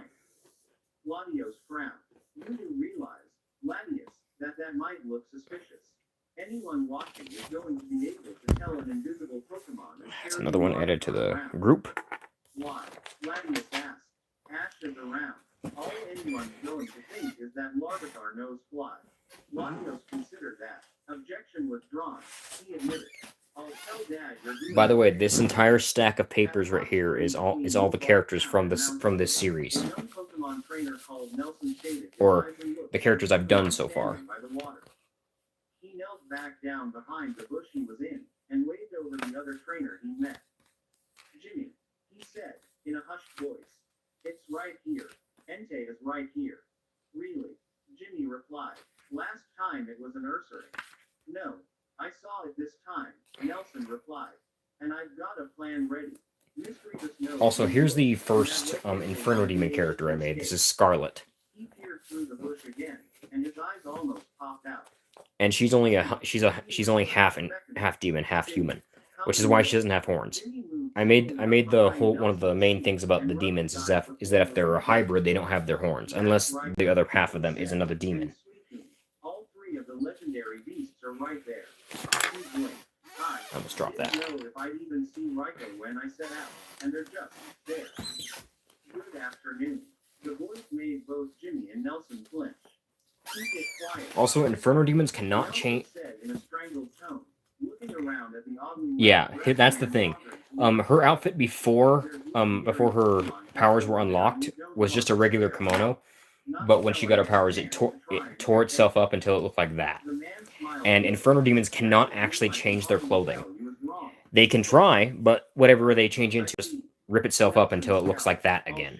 Latios frowned. You do realize, Latius, that might look suspicious. Anyone watching is going to be able to tell an invisible Pokemon. That's another one added to the group. Why? Latius asked. Ash is around. All anyone's going to think is that Larvitar knows fly. Latios considered that. Objection was drawn. He admitted. I'll tell Dad you're By the way, this entire stack of papers right here is all the characters from this series, or the characters I've done so far. He knelt back down behind the bush he was in and waved over the other trainer he met. Jimmy, he said in a hushed voice, it's right here. Entei is right here. Really? Jimmy replied. Last time it was a nursery. No, I saw it this time, Nelson replied. And I've got a plan ready. Also, here's the first Inferno Demon character I made. This is Scarlet. He peered through the bush again, and his eyes almost popped out. And she's only half demon, half human, which is why she doesn't have horns. I made the whole one of the main things about the demons is that if they're a hybrid, they don't have their horns unless the other half of them is another demon. All three of the legendary beasts are right there. I almost dropped that. I didn't know if I'd even see Raikou when I set out, and they're just there. Good afternoon. The voice made both Jimmy and Nelson flinch. Keep it quiet. Also, Inferno Demons cannot change. Said in a strangled tone, looking around at the oddly Yeah, that's the thing. Her outfit before her powers were unlocked was just a regular kimono, but when she got her powers, it tore itself up until it looked like that. And Inferno Demons cannot actually change their clothing. They can try, but whatever they change into, just rip itself up until it looks like that again.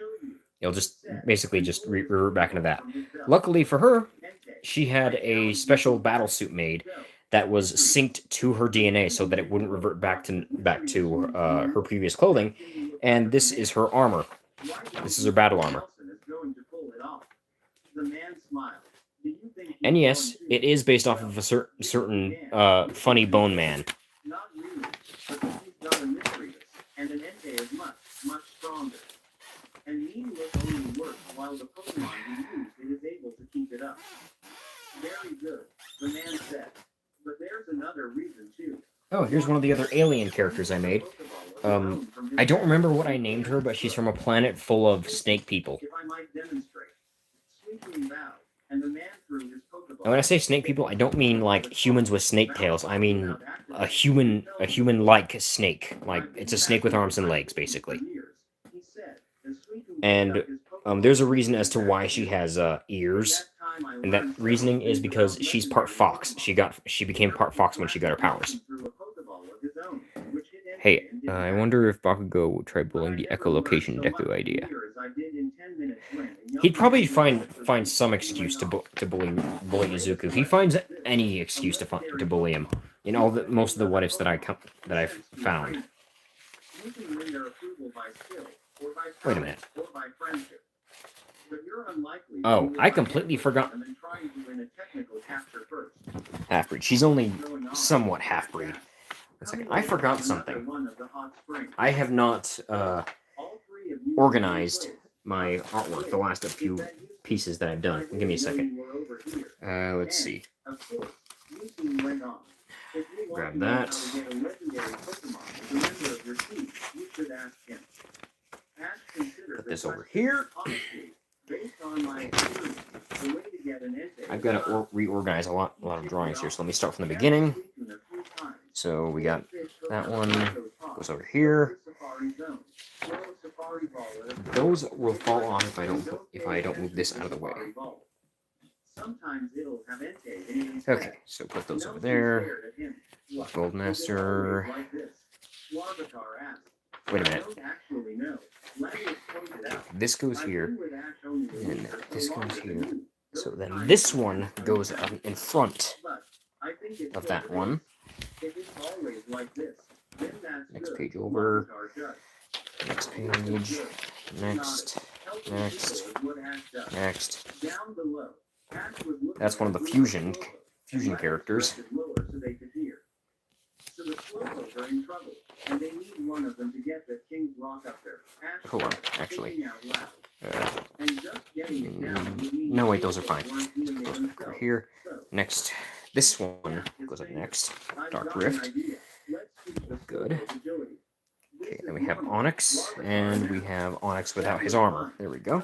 It'll just basically just revert back into that. Luckily for her, she had a special battle suit made that was synced to her DNA so that it wouldn't revert back to her previous clothing. And this is her armor. This is her battle armor. And yes, it is based off of a certain funny bone man. Not really, but he's not a Misdreavus, and an Entei is much, much stronger. And mean look only works while the Pokemon he used it is able to keep it up. Very good, the man said. But there's another reason too. Oh, here's one of the other alien characters I made. I don't remember what I named her, but she's from a planet full of snake people. If I might demonstrate. Sweetly bowed, and the man threw his Pokeball. And when I say snake people, I don't mean like humans with snake tails. I mean a human-like snake. Like, it's a snake with arms and legs, basically. And there's a reason as to why she has ears. And that reasoning is because she's part fox. She became part fox when she got her powers. Hey, I wonder if Bakugo would try bullying the echolocation Deku idea. He'd probably find some excuse to bully Izuku. He finds any excuse to bully him. In most of the what ifs that I've found. Wait a minute. Oh, I completely forgot. Half-breed. She's only somewhat half-breed. I forgot something. I have not organized my artwork, the last few pieces that I've done. Give me a second. Let's see. Grab that. Put this over here. I've got to reorganize a lot of drawings here, so let me start from the beginning. So we got that one, goes over here. Those will fall off if I don't move this out of the way. Okay, so put those over there. Goldmaster. Wait a minute. This goes here, and this goes here. So then this one goes up in front of that one. Next page over. Next page. Next. That's one of the fusion characters. Hold on, actually. No, wait, those are fine. Those back over here. Next, this one goes up next. Dark Rift. Good. Okay, then we have Onyx, and we have Onyx without his armor. There we go.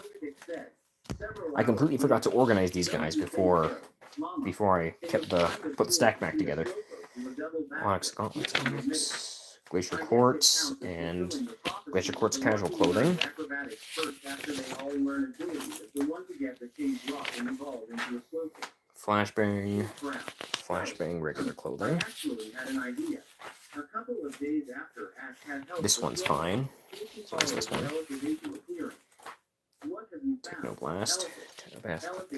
I completely forgot to organize these guys before I put the stack back together. Onyx Gauntlets, Onyx, Glacier Quartz, and Glacier Quartz casual clothing. Flashbang regular clothing. This one's fine. So is this one. Technoblast.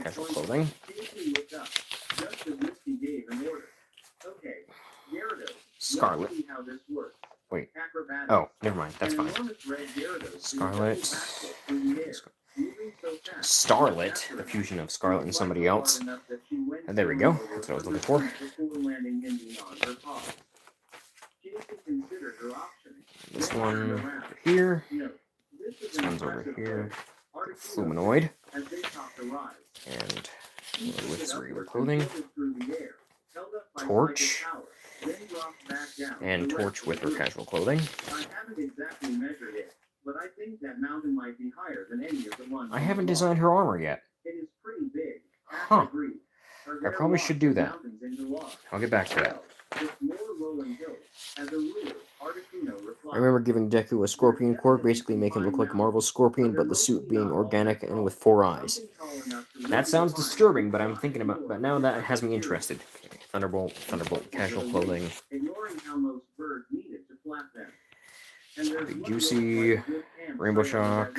Casual clothing. Scarlet. Wait. Oh, never mind. That's fine. Scarlet. Starlet, the fusion of Scarlet and somebody else. And there we go. That's what I was looking for. This one over here. This one's over here. Fluminoid. And with regular clothing. Torch. And Torch with her casual clothing. I haven't designed her armor yet. Huh. I probably should do that. I'll get back to that. I remember giving Deku a scorpion quirk, basically make him look like a Marvel scorpion, but the suit being organic and with 4 eyes. That sounds disturbing, but I'm thinking about. But now that has me interested. Thunderbolt, casual clothing. Big Juicy, Rainbow Shock.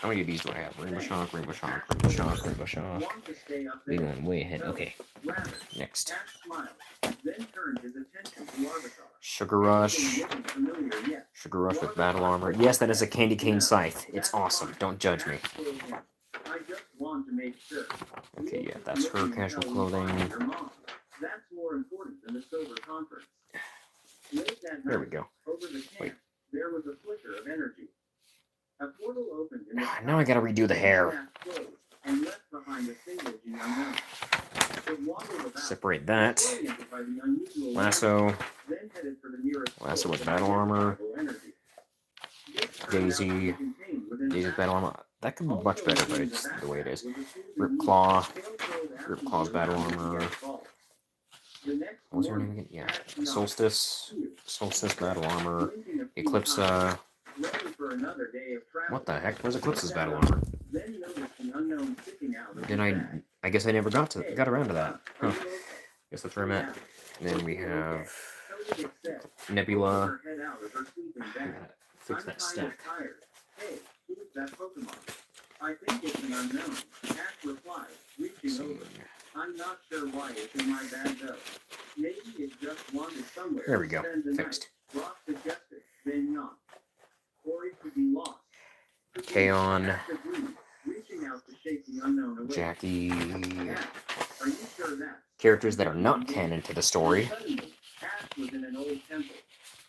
How many of these do I have? Rainbow Shock. We're going way ahead. Okay. Next. Sugar Rush. Sugar Rush with battle armor. Yes, that is a candy cane scythe. It's awesome. Don't judge me. Okay, yeah, that's her casual clothing. There we go. Wait. Now I gotta redo the hair. Separate that. Lasso. Lasso with battle armor. Daisy. Daisy with battle armor. That could be much better, but it's the way it is. Ripclaw. Ripclaw's battle armor. What was her name again? Yeah. Solstice. Solstice battle armor. Eclipse. What the heck? Where's Eclipse's battle armor? Then I guess I never got around to that. Huh. Guess that's where I'm at. And then we have Nebula. Fix that stack. I think it's an unknown. Ash replies, reaching over. I'm not sure why it's in my bag though. Maybe it just wanted somewhere. There we go. Fixed. Rock suggested, then yawned. Or it could be lost. Kaon. Jackie. Are you sure that? Characters that are not canon to the story. Ash was in an old temple.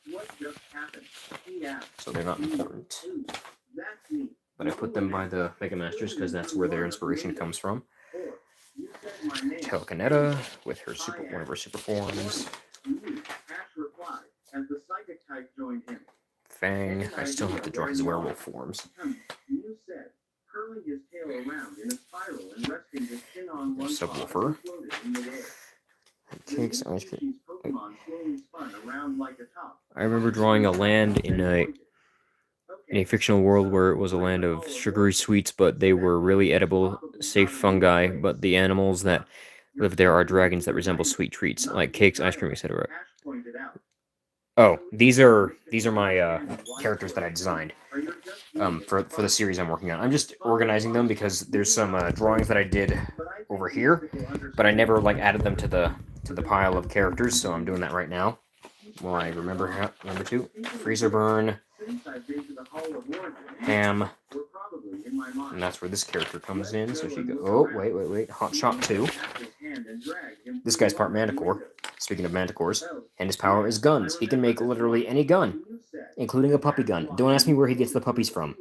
What just happened? He so they're not important. That's me. But I put them by the Mega Masters because that's where their inspiration comes from. Or, you said my name. Telekineta with her one of her super forms. Ash replied, as the psychic type joined him. Fang. I still have to draw his werewolf forms. You said, curling his tail around in a spiral and resting his chin on one Subwoofer. paw, floated in midair. Cakes ice cream. Pokemon slowly spun around like a top. I remember drawing a land in a fictional world where it was a land of sugary sweets, but they were really edible, safe fungi, but the animals that live there are dragons that resemble sweet treats, like cakes, ice cream, etc. Oh, these are my characters that I designed for the series I'm working on. I'm just organizing them because there's some drawings that I did over here, but I never like added them to the pile of characters, so I'm doing that right now. Well, I remember to. Freezer Burn, Ham, and that's where this character comes in. So she goes. Oh, wait. Hot Shot 2. This guy's part Manticore. Speaking of Manticores, and his power is guns. He can make literally any gun, including a puppy gun. Don't ask me where he gets the puppies from,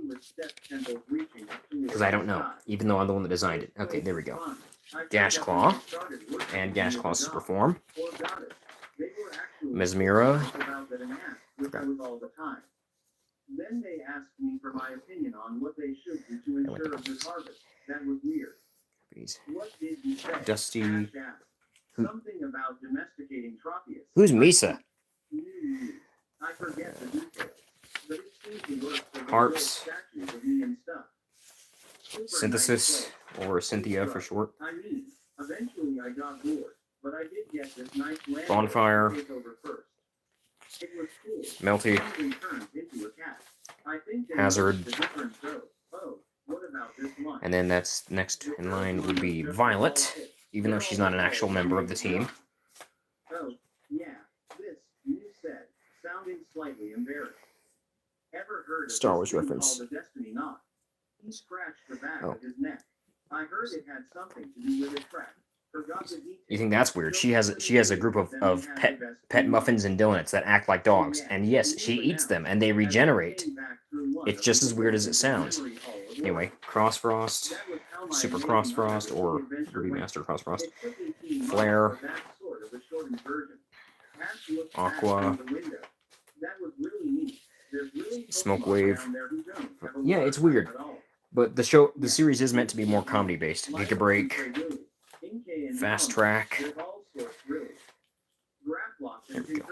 because I don't know, even though I'm the one that designed it. Okay, there we go. Gash Claw, and Gash Claw's super form. Mesmera. Then they asked me for my opinion on what they should do to ensure a good harvest. That was weird. What did you say? Dusty. Something about domesticating Tropius. Who's Misa? I forget the details, but it seems to work for the Harps. statues of me and stuff. Synthesis, or Cynthia for short. I mean, eventually I got bored, but I did get this nice land Bonfire. to take over first. It was cool. Melty. Something turned into a cat. I think they Hazard. noticed the difference, though. Oh, what about this one? And then that's next in line would be Violet, even though she's not an actual member of the team. Oh, yeah, this, you said, sounding slightly embarrassed. Ever heard of Star this Wars thing reference. called a destiny knot? He scratched the back Oh. of his neck. I heard it had something to do with his track. Forgot the details. You think that's weird? She has a group of pet muffins and donuts that act like dogs, and yes, she eats them, and they regenerate. It's just as weird as it sounds. Anyway, Crossfrost, Super Crossfrost, or Ruby Master Crossfrost, Flare, Aqua, Smoke Wave. Yeah, it's weird, but the series is meant to be more comedy based. Giga Break, Fast Track. There we go.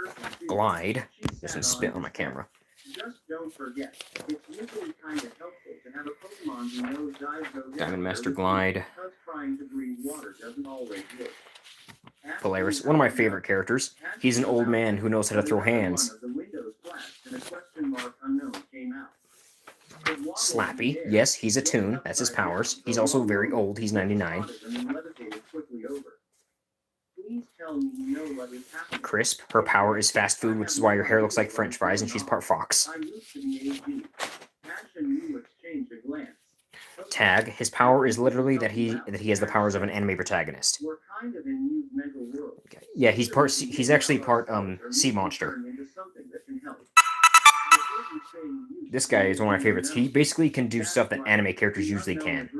Glide. There's some spit on my camera. Just don't forget, it's usually kind of helpful to have a Pokemon who knows dive those Diamond Master because Glide. trying to breathe water doesn't always work. Polaris, one of my favorite characters. He's an old man who knows how to throw hands. Slappy, yes, he's a toon. That's his powers. He's also very old. He's 99. Crisp, her power is fast food, which is why her hair looks like French fries, and she's part fox. Tag, his power is literally that he has the powers of an anime protagonist. Okay. Yeah, he's actually part sea monster. This guy is one of my favorites. He basically can do stuff that anime characters usually can.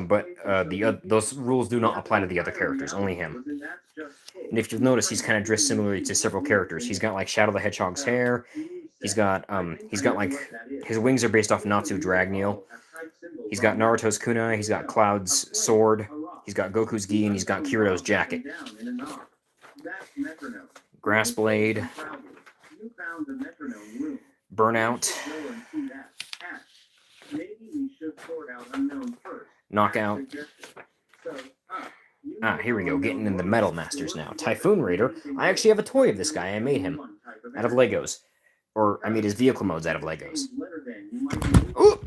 But those rules do not apply to the other characters, only him. And if you'll notice, he's kind of dressed similarly to several characters. He's got like Shadow the Hedgehog's hair. He's got like his wings are based off Natsu Dragneel. He's got Naruto's kunai. He's got Cloud's sword. He's got Goku's gi, and he's got Kirito's jacket. Grass Blade. Burnout. Knockout. Ah, here we go, getting in the Metal Masters now. Typhoon Raider. I actually have a toy of this guy. I made him out of Legos. Or, I made his vehicle modes out of Legos. Ooh!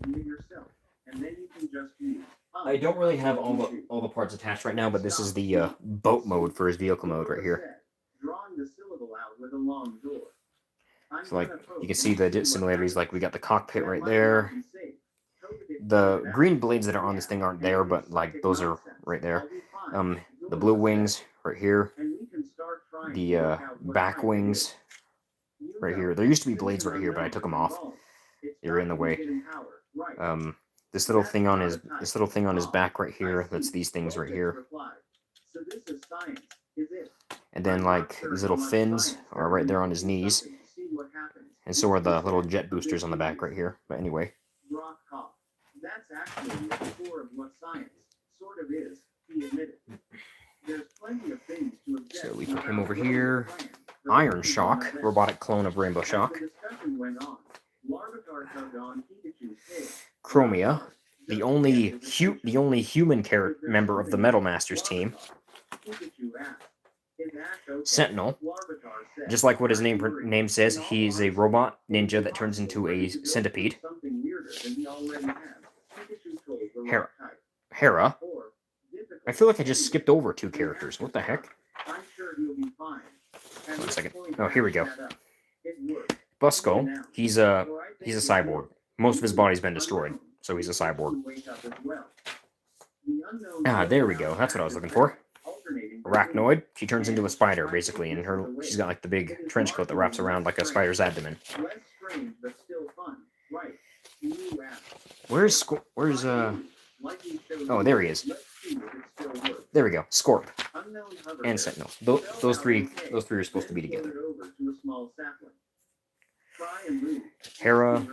I don't really have all the parts attached right now, but this is the boat mode for his vehicle mode right here. So, like, you can see the similarities. Like, we got the cockpit right there. The green blades that are on this thing aren't there, but, like, those are right there. The blue wings right here. The back wings right here. There used to be blades right here, but I took them off. They were in the way. This little thing on his back right here. That's these things right here. And then like these little fins are right there on his knees. And so are the little jet boosters on the back right here. But anyway. That's actually at the core of what science sort of is, he admitted. There's plenty of things to object. So we put him over here. Iron Shock, robotic clone of Rainbow Shock. Chromia, the only human member of the Metal Masters team. Sentinel, just like what his name says, he's a robot ninja that turns into a centipede. Hera. I feel like I just skipped over 2 characters. What the heck? 1 second. Oh, here we go. Busco. He's a cyborg. Most of his body's been destroyed, so he's a cyborg. Ah, there we go. That's what I was looking for. Arachnoid. She turns into a spider, basically, and she's got like the big trench coat that wraps around like a spider's abdomen. Where's Oh, there he is. There we go. Scorp and Sentinel. Those three are supposed to be together. Hera.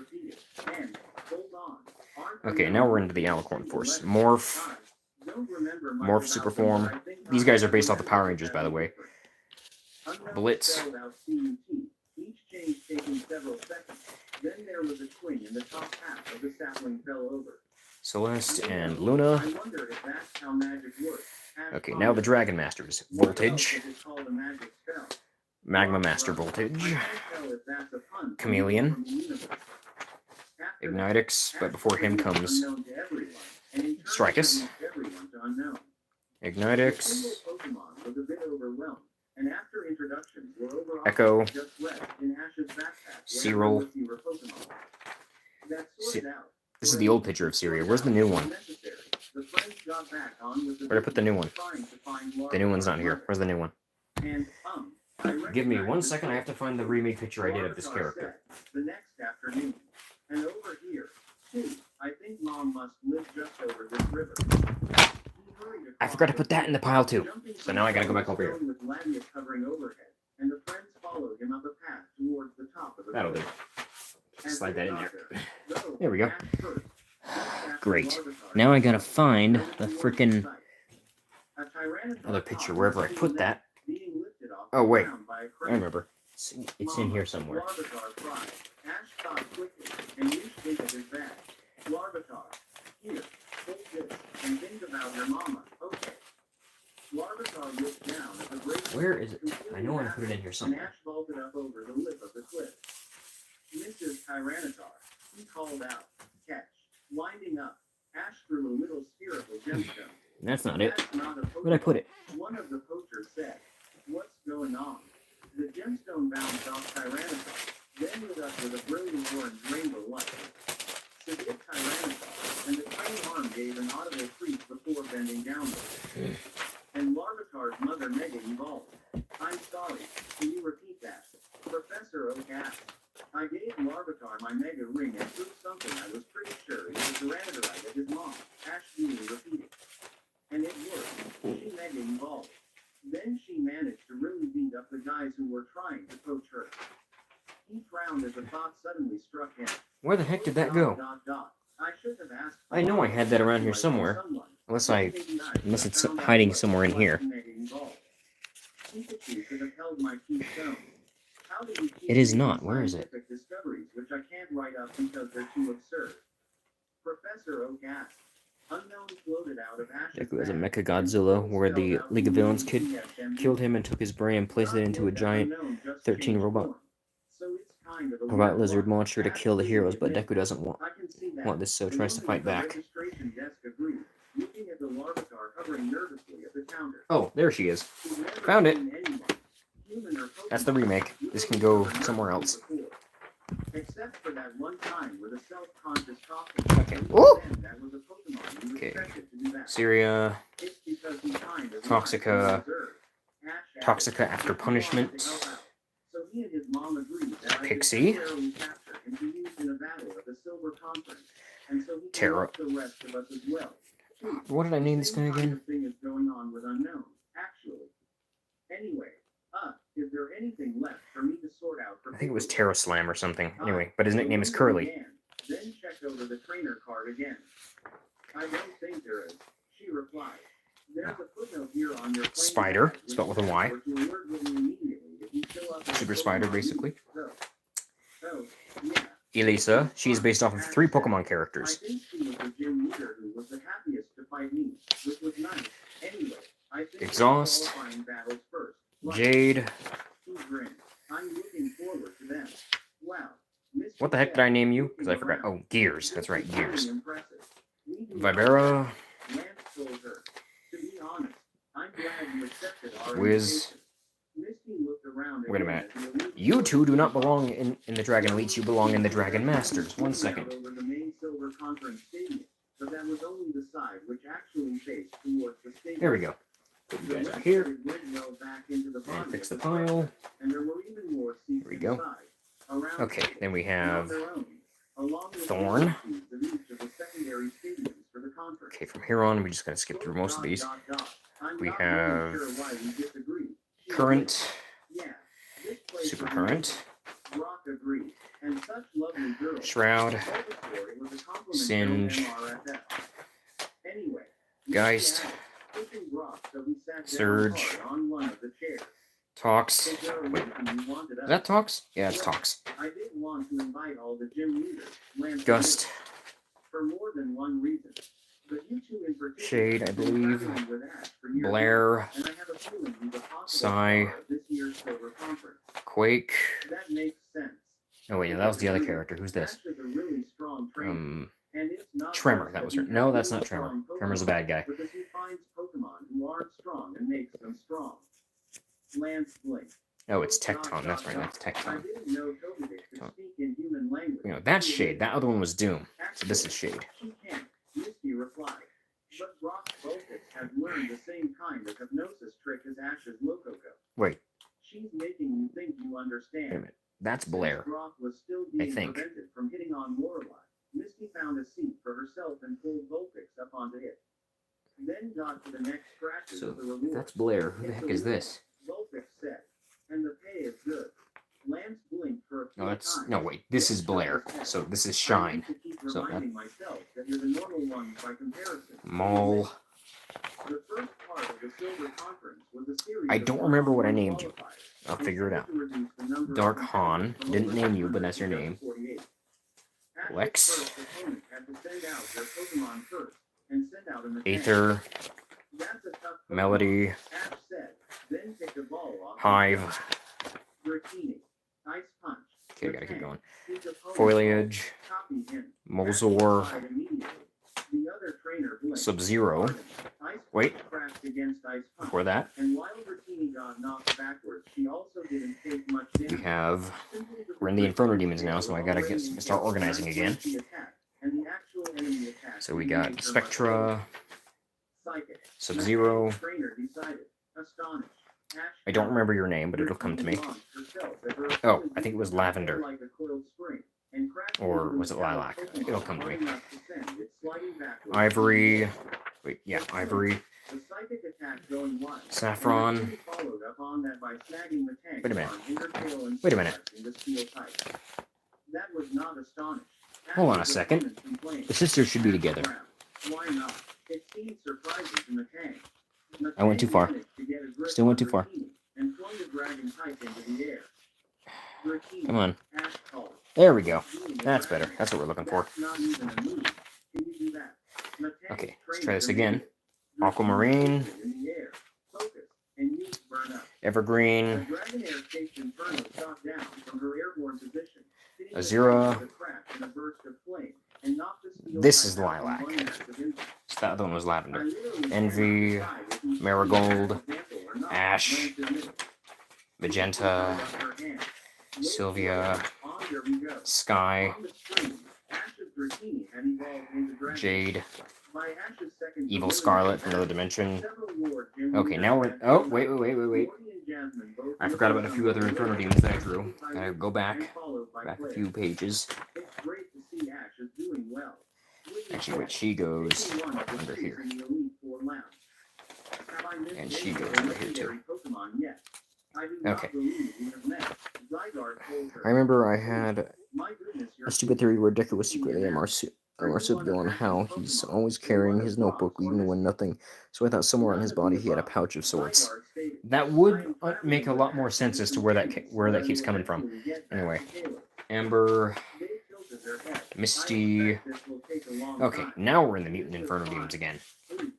Okay, now we're into the Alicorn Force. Morph, Superform. These guys are based off the Power Rangers, by the way. Blitz. Celeste and Luna. Okay, now the Dragon Masters. Voltage. Magma Master Voltage. Chameleon. Ignitix, but before him comes Strikus. Ignitix. Echo. Cyril. This is the old picture of Syria. Where's the new one? Where'd I put the new one? The new one's not here. Where's the new one? Give me 1 second. I have to find the remake picture I did of this character. The next afternoon. And over here, too. I think Mom must live just over this river. I forgot to put that in the pile too. So now I gotta go back over here. That'll do. Slide that in there. There we go. Great. Now I gotta find the frickin' other picture wherever I put that. Oh wait, I remember. It's in here somewhere. Where is it? I know I put it in here somewhere. Mrs. Tyranitar, he called out, catch, winding up, Ash threw a little spherical gemstone. That's not it. Where'd I put it? One of the poachers said, what's going on? The gemstone bounced off Tyranitar, then lit up with a brilliant orange rainbow light. So did Tyranitar, and the tiny arm gave an audible creak before bending downward. And Larvitar's mother Mega evolved. I'm sorry, can you repeat that? Professor Oak asked. I gave Larvitar my Mega ring and proved something I was pretty sure it was Tyranitarite of his mom. Ash Lee repeated. And it worked. She Mega evolved. Then she managed to really beat up the guys who were trying to poach her. He frowned as a thought suddenly struck him. Where the heck did that go? I should have asked. I know I had that around here somewhere. Unless it's hiding somewhere in here. It is not. Where is it? Which I can't write up because they're too absurd. Professor Oak asked. Unknown floated out of Ash's Deku has a Mecha Godzilla, where the League of Villains kid killed him and took his brain and placed it into a giant 13 robot lizard monster to kill the heroes, but Deku doesn't want this, so tries to fight back. Oh, there she is. Found it. That's the remake. This can go somewhere else. Except for that one time with a self-conscious okay. Ooh! Okay. Syria. Toxica after punishment. Pixie. Temporarily captured and be used in a battle at the Silver Conference, and so he can Terra. help the rest of us as well. Too. What did I name this guy Same kind again? of thing is going on with Unknown, actually. Anyway, is there anything left for me to sort out for I think it was people? Terra Slam or something. Anyway, but his So nickname is Lucy Curly. began, then checked over the trainer card again. I don't think there is, she replied. There's a footnote here on your playing Spider, guide, which spelled with a Y. says to alert Whitney immediately if you show up in a Super Spider, Pokemon basically. So, yeah. Elisa. She's based off of 3 Pokemon I characters. think she was the gym leader who was the happiest to fight me, which was nice. Anyway, I think Exhaust. we're qualifying battles first. Right. Jade. He grinned. I'm looking forward to them. Wow. Mr. What the heck did I name you? Because I forgot. Oh, Gears. That's right, Gears. Vibera. Lance told her. To be honest, I'm glad you accepted our Wiz. invitation. Misty looked around Wait a again minute. at the elite You two do not four. belong in the Dragon Elites. You belong in the Dragon Masters. 1 Out second. over the main Silver Conference stadium, but that was only the side which actually faced towards the stadium. There we go. Put you The guys out rest here. of it went well back into the And body fix of the pile. and there were even more seats There we go. inside, around Okay, the then we table, and on have... their own, along with Thorn. the seats of each of the secondary stadiums for the conference. Okay, from here on, we just gotta skip through most of these. I'm We not really have sure why we disagree. She Current, agreed. Yeah, this place Super was Current, Brock agreed. And such lovely girls. Shroud, Bulbasaur was a complimentary Singe, MRFF. Anyway, Geist, pushing Brock so he sat down Surge, hard on one of the chairs. Tox. Is there a Wait, reason you wanted is us? that Tox? Yeah, it's Tox. I did want to invite all the gym leaders, Lance Gust, admitted, for more than one reason. But you two in particular Shade, I have been believe, battling with Ash for years Blair, now, and I have a feeling he's a possible Psy, star of this year's Silver Conference. Quake. That makes sense. Oh wait, no, that was the other character. Who's this? Ash is a really strong trainer, and it's not Tremor. just That was he her. has No, that's really not Tremor. strong Tremor's a Pokemon, bad guy. because he finds Pokemon who aren't strong and makes them strong. Lance blinked. Oh, it's Tecton. That's right, that's I Tecton. didn't know Togetic could speak in human language. You know, that's Shade. That other one was Doom. So this is Actually, Shade. she can't, Misty replied. But Brock's Vulpix has learned the same kind of hypnosis trick as Ash's Lococo. Wait, She's making you think you understand. wait a minute. That's Since Blair. Brock was still being think. prevented from hitting on Lorelei, Misty found a seat for herself and pulled Vulpix up onto it. Then got to the next scratches So, of the reward. That's Blair. Who the heck is this? Vulpix said, and the pay is good. Lance blinked for a few No, that's... times. No, wait. This is Blair. So this is Shine. I need to keep So that- reminding myself that you're the normal ones by comparison. Maul. The first part of the Silver Conference was a series I of don't remember what I named you. qualifiers I'll figure it out. intended to reduce the number of Dark competitors Han. from Didn't over name you, 100 but that's your to just name. 48. Ash's Lex. first opponent had to send out their Pokemon first and send out a mechanic. Aether. That's a tough Pokemon, Melody. Ash said, then pick a ball off Hive. Dratini, Ice Punch. Okay, gotta keep going. Each opponent Foliage. copied him. Molzor. Ash replied immediately. The other trainer blinked. Sub-Zero. Ice Wait. Punch crashed against Ice Punch. Before that, And while Dratini got knocked backwards, she also didn't take much we damage. have... Simply because We're in the Inferno Demons they now, were so I gotta already start organizing again. the attack, and the actual enemy attack So we made got her much Spectra, psychic. Sub-Zero. The trainer decided, astonished. Ash I don't remember your name, but it'll come to me. launched herself at her Oh, opponent's I think it was like Lavender. a coiled spring, and crashed Or into the was it metallic Lilac? Pokemon It'll come to me. hard enough to send it sliding backwards. Ivory. Wait, yeah, Ivory. The psychic attack going wild. Saffron. And Dratini followed up on that by snagging the tank Wait a minute. on Intertail and Wait a minute. in the steel pipe. That was not astonished. Hold on a Ash's second. opponent complained. The sisters should be together. Why not? It seemed surprises in the tank. I went too far. Managed to get a grip Still went on too far. Dratini and flung the dragon pipe into the air. Dratini, Come on. Ash called. There we go. Being a That's dragon, better. That's what we're looking for. that's not even a move. Can you do that? Metallic Okay, let's trainer try this again. demanded. Aquamarine. Dratini in the air. Focus and use burn up. The Evergreen. Dragon Air chased Inferno shot down from her airborne position, hitting the Azura. tank with a crack and a burst of flame, and knocked the steel This pipe is out in Lilac. one massive impact. So that other one was I Lavender. literally Envy, cannot decide if you Marigold, see that example or not, Ash, Lance admitted. Magenta, She held up her hand. Sylvia, On there we go. Sky, On the screen, Ash's Dratini had evolved into Dragon. Jade, By Ash's second Evil preliminary Scarlet from attack, another dimension. several Ward gym Okay, leaders now we're... had Oh, shown wait. up. Morty and Jasmine both I forgot about a few other Inferno Demons that I drew. Gotta go back. by back a Claire. few pages. It's great to see Ash is doing well. Actually, wait, she goes under here. And she goes under here too. Okay. I remember I had a stupid theory where Decker was secretly a marsupial and how he's always carrying his notebook even when nothing. So I thought somewhere on his body he had a pouch of sorts. That would make a lot more sense as to where that keeps coming from. Anyway, Amber, Misty. Okay, now we're in the Mutant Inferno Demons again.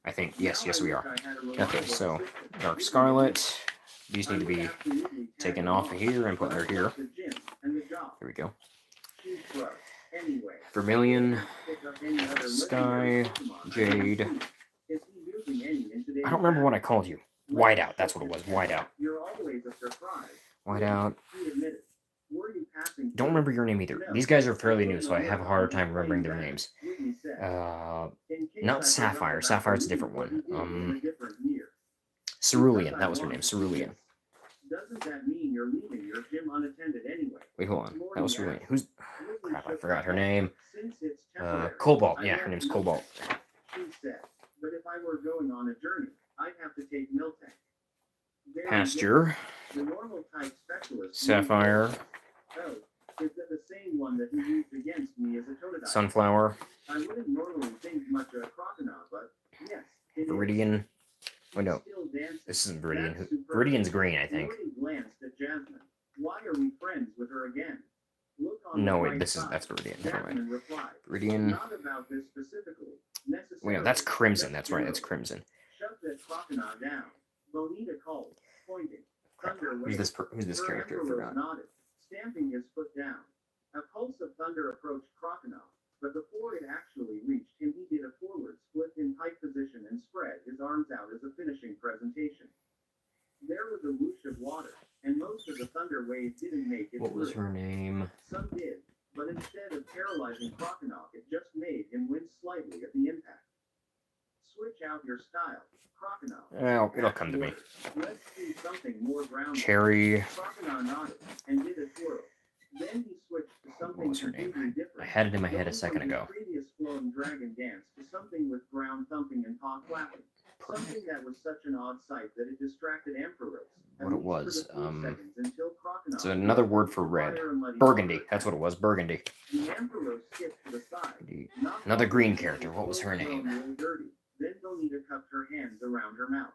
I think. Yes, we are. Okay, so Dark Scarlet. These need to be taken off of here and put her here. Here we go. Vermilion, Sky, Jade. I don't remember what I called you. Whiteout, that's what it was. Whiteout. Whiteout. Don't remember your name either. These guys are fairly new, so I have a harder time remembering their names. Not Sapphire. Sapphire's a different one. Cerulean. That was her name. Cerulean. Doesn't that mean you're leaving your gym unattended anyway? Wait, hold on. That was Cerulean. Who's... Crap, I forgot her name. Since it's temporary, Cobalt. Yeah, her name's Cobalt. She said, but if I were going on a journey, I'd have to take Miltank. Pasture. The normal type specialist. Sapphire. Oh, is that the same one that he used against me as a Totodile? Sunflower. I wouldn't normally think much of Crocodile, but yes. Viridian. Oh no, this isn't Viridian. Viridian's green, I think. Why are we friends with her again? No, wait, that's Viridian. Never mind. Viridian. Not about this specifically. Wait, no, that's Crimson. That's right, that's Crimson. Shut that crocodile down. Bonita called, pointing. Who's this character? I forgot. Nodded, stamping his foot down. A pulse of thunder approached Crocodile, but before it actually reached him, he did a forward split in pike position and spread his arms out as a finishing presentation. There was a whoosh of water, and most of the thunder wave didn't make it. What was her name? Some did, but instead of paralyzing Crocodile, it just made him wince slightly at the impact. Switch out your style, Crocodile. Well, it'll come to me. Let's do something more grounded. Cherry. Crocodile nodded and did a twirl. Then he switched to something What was her name? completely different. I had it in my head a second Going from ago. the previous flowing dragon dance to something with ground thumping and paw clapping. Something that was such an odd sight that it distracted Amperos. What it was, It's another word for red. Burgundy. That's what it was. Burgundy. The Amperos skipped to the side. Another green character. What was her name? Then Bonita cupped her hands around her mouth.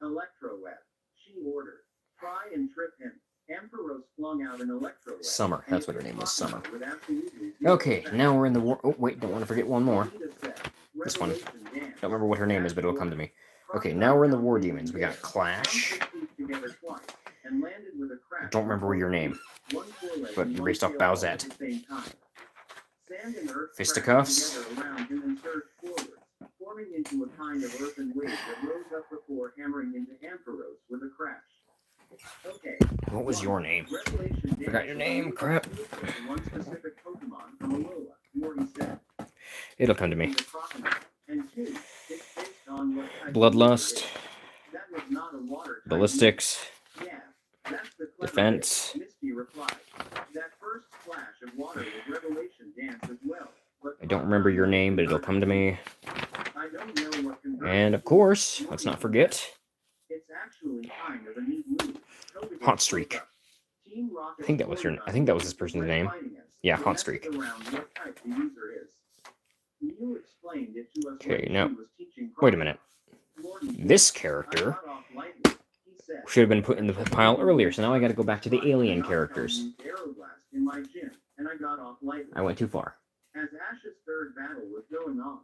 Electroweb, she ordered. Try and trip him. Amperos flung out an electroweb. Summer. That's what her name was. Summer. Okay, now we're in the war. Oh wait, don't want to forget one more. This one. Don't remember what her name is, but it'll come to me. Okay, now we're in the War Demons. We got Clash. Don't remember your name, but you're based off Bowsette. Fisticuffs. Forming into a kind of earthen wave that rose up before hammering into Amperos with a crash. Okay. What was your name? Forgot your name. Crap. One specific Pokemon from Alola, Morty said. It'll come to me. And two, it's based on what type of Bloodlust. that was not a water type. Ballistics. Yeah, that's the clever Defense. bit, Misty replied. That first splash of water was Revelation Dance as well. But I don't remember your name, but it'll come to me. I don't know what conversion And of course, let's not forget, It's actually kind of a neat move. Hot Streak. I think that was this person's name. Yeah, Hot Streak. Okay, now, wait a minute. This character should have been put in the pile earlier, so now I gotta go back to the alien characters. I went too far. As Ash's third battle was going on,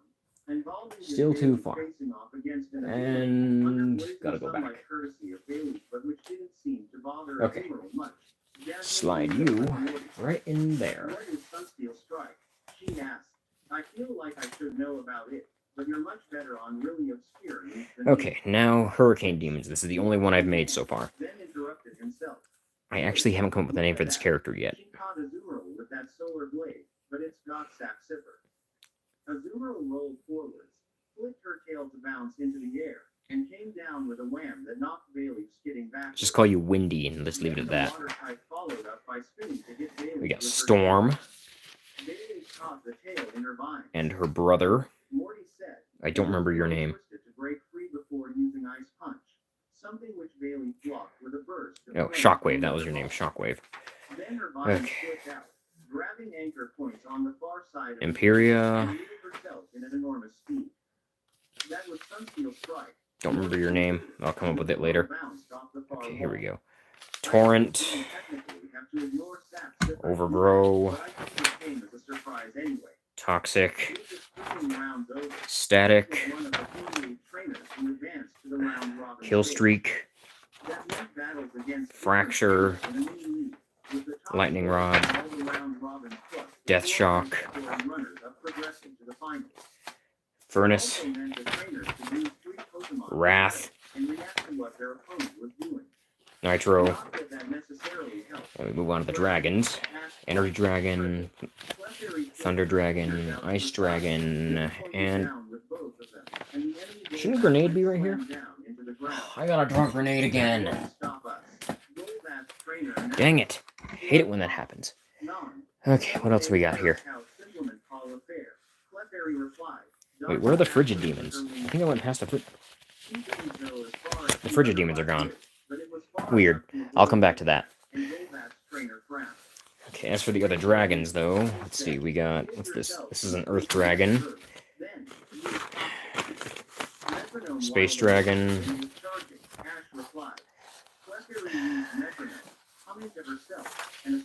involving his Still too Bailey far. facing off against an And under blazing gotta go sunlight back. courtesy of Bailey, but which didn't seem to bother Okay. Emerald much. Jasmine Slide leaned you over to Morty. right in there. What is Sunsteel Strike? She asked. I feel like I should know about it, but you're much better on really obscure names than me." Okay, now Hurricane Demons. This is the only one I've made so far. Then interrupted himself. I actually haven't come up with a name for this character yet. She caught Azumarill with that solar blade, but it's got sap sipper. Azumarill rolled forwards, flicked her tail to bounce into the air, and came down with a wham that knocked Bailey skidding back. Just call you Windy and let's leave it at that. The water type followed up by spinning to hit Bailey. We got Storm Bailey caught the tail in her vine. and her brother. Morty said, I don't remember your name. twisted to break free before using Ice Punch, something which Bailey blocked with a burst of Oh, flame Shockwave. from That the was your name, ball. Shockwave. Then her vine Okay. split out, grabbing anchor points on the far side of Imperia. and moved herself in an enormous speed. That was Sunsteel Strike. Don't remember your name. I'll come up with it later. Bounced off the far Okay, here we wall. go. Torrent. Technically, have to ignore Sap's different Overgrow. but I think it came as a surprise anyway. Toxic. He was just flipping rounds over. Static. Was one of the few trainers who advanced to the round robin Kill stage. Streak. That meant battles against Fracture. in a mini-league, with the top Lightning four Rod. all the round robin plus Death the Shock. four runners up progressing to the finals. Furnace. Also meant the trainers could use 3 Pokemon Wrath. and react to what their opponent was doing. Nitro. Not that necessarily helped. Then we move on to the dragons. Energy Dragon. Thunder Dragon. Ice Dragon. And shouldn't a grenade be right here? I gotta draw a grenade again. Dang it. I hate it when that happens. Okay, what else we got here? Wait, where are the Frigid Demons? I think I went past the Frigid Demons are gone. Weird. I'll come back to that. Okay, as for the other dragons, though, let's see, we got, what's this? This is an Earth Dragon. Space Dragon.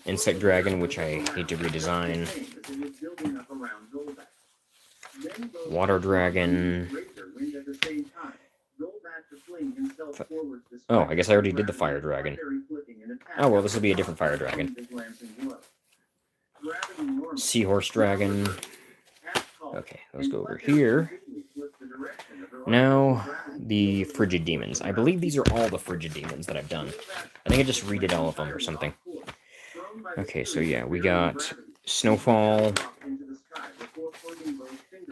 Insect Dragon, which I need to redesign. Water Dragon. Oh, I guess I already did the Fire Dragon. Oh, well, this will be a different Fire Dragon. Seahorse Dragon. Okay, let's go over here. Now, the Frigid Demons. I believe these are all the Frigid Demons that I've done. I think I just redid all of them or something. Okay, so yeah, we got Snowfall,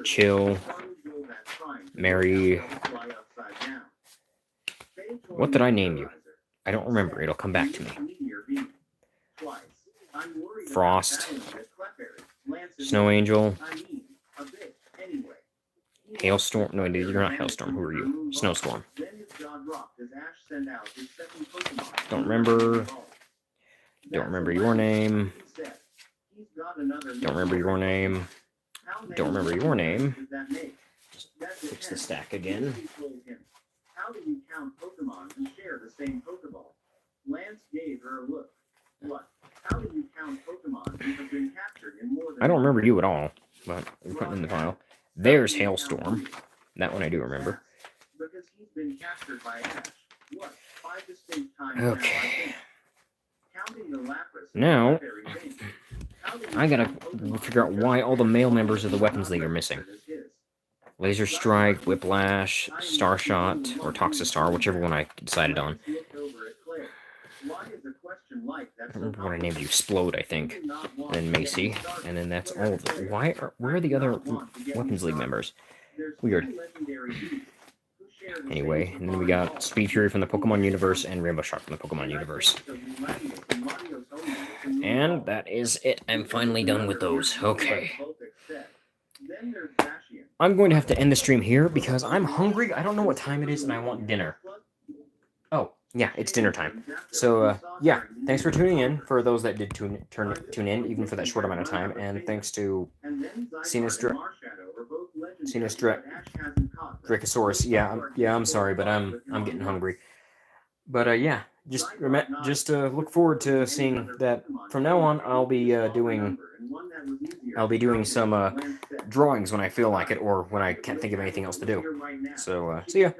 Chill, Mary. What did I name you? I don't remember. It'll come back to me. Frost, Snow Angel, Hailstorm. No, you're not Hailstorm. Who are you? Snowstorm. Don't remember. Don't remember your name. Don't remember your name. Don't remember your name. Just fix the stack again. How do you count Pokemon who share the same Pokeball? Lance gave her a look. What? How do you count Pokemon who have been captured in more than I don't remember you at all, but I'm putting in the file. There's Hailstorm. That one I do remember. Because he's been captured by Ash. What? 5 distinct times Okay. now, I think. Counting the Lapras is Now, not very big. How do you I gotta count Pokemon figure out why all the male members of the Weapons League are missing. as his? Laser Strike, Whiplash, Starshot, or Toxistar, whichever one I decided on. I don't remember what I named you. Explode, I think. And then Macy. And then that's all of them. Where are the other Weapons League members? Weird. Anyway, and then we got Speed Fury from the Pokemon universe and Rainbow Shock from the Pokemon universe. And that is it. I'm finally done with those. Okay. I'm going to have to end the stream here because I'm hungry. I don't know what time it is and I want dinner. Oh, yeah, it's dinner time. So, yeah, thanks for tuning in for those that did tune in, even for that short amount of time. And thanks to Dracosaurus. Yeah, I'm sorry, but I'm getting hungry. But yeah, just look forward to seeing that from now on. I'll be doing some drawings when I feel like it, or when I can't think of anything else to do. So see ya.